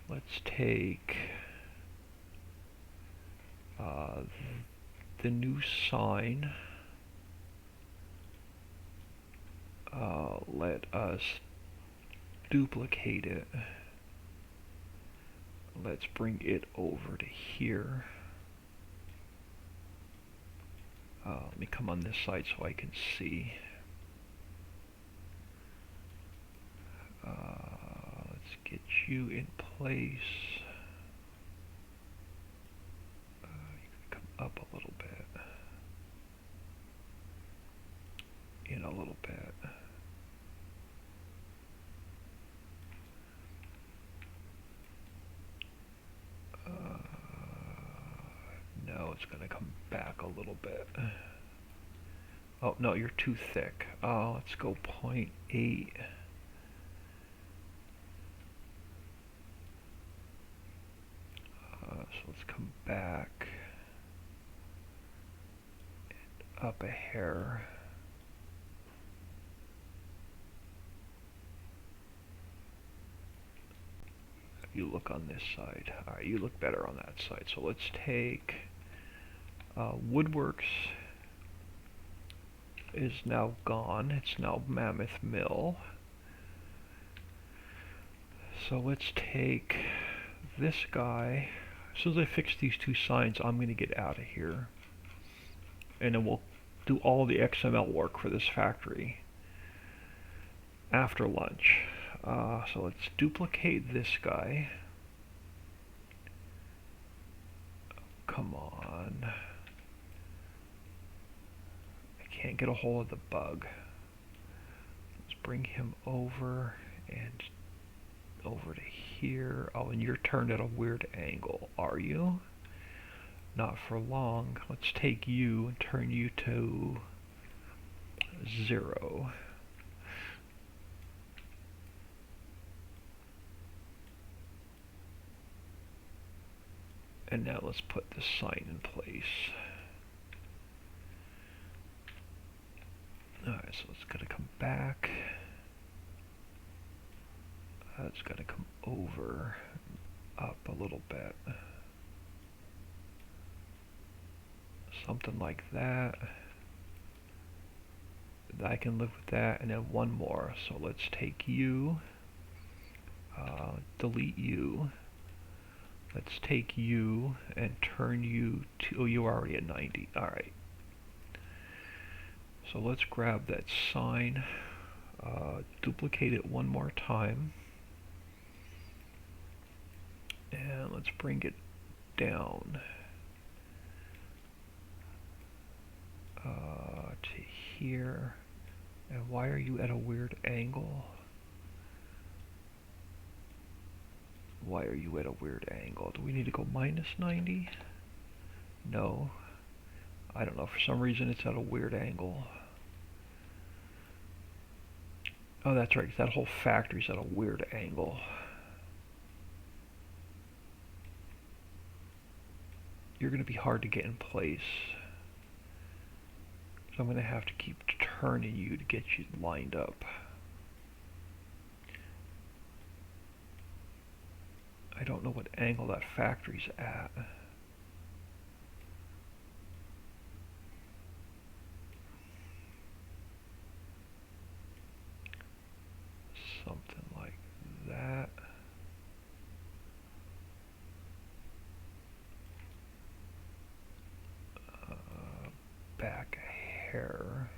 Let's take the new sign. Let us duplicate it. Let's bring it over to here. Let me come on this side so I can see. Let's get you in place. You can come up a little bit. In a little bit. No, it's going to come back a little bit. Oh, no, you're too thick. Let's go 0.8. So let's come back and up a hair. You look on this side. Alright, you look better on that side. So let's take Woodworks is now gone. It's now Mammoth Mill. So let's take this guy. As soon as I fix these two signs, I'm going to get out of here. And then we'll do all the XML work for this factory after lunch. So let's duplicate this guy. Come on. I can't get a hold of the bug. Let's bring him over and over to here. Oh, and you're turned at a weird angle, are you? Not for long. Let's take you and turn you to 0. And now let's put the sign in place. Alright, so it's going to come back. It's going to come over, up a little bit. something like that. I can live with that, and then one more. So let's take you, delete you. Let's take you and turn you to, oh, you're already at 90. Alright. So let's grab that sign, duplicate it one more time, and let's bring it down to here. And why are you at a weird angle? Why are you at a weird angle? Do we need to go minus 90? No. I don't know, for some reason it's at a weird angle. Oh, that's right, 'cause that whole factory's at a weird angle. You're going to be hard to get in place. So I'm going to have to keep turning you to get you lined up. I don't know what angle that factory's at. Something like that. Back a hair.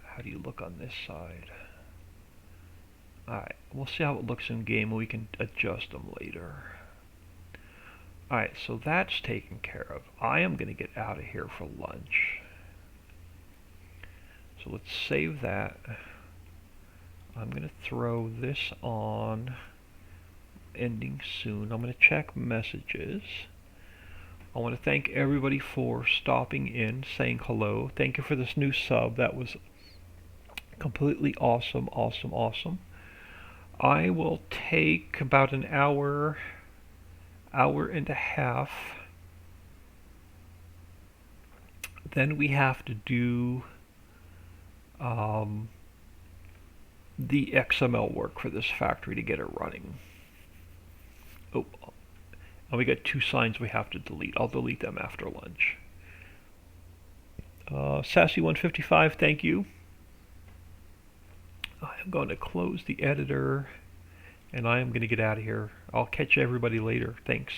How do you look on this side? Alright, we'll see how it looks in game and we can adjust them later. Alright, so that's taken care of. I am going to get out of here for lunch. So let's save that. I'm going to throw this on, ending soon. I'm going to check messages. I want to thank everybody for stopping in, saying hello. Thank you for this new sub. That was completely awesome, awesome, awesome. I will take about an hour, hour and a half. Then we have to do the XML work for this factory to get it running. Oh, and we got two signs we have to delete. I'll delete them after lunch. Sassy155, thank you. I am going to close the editor, and I am going to get out of here. I'll catch everybody later. Thanks.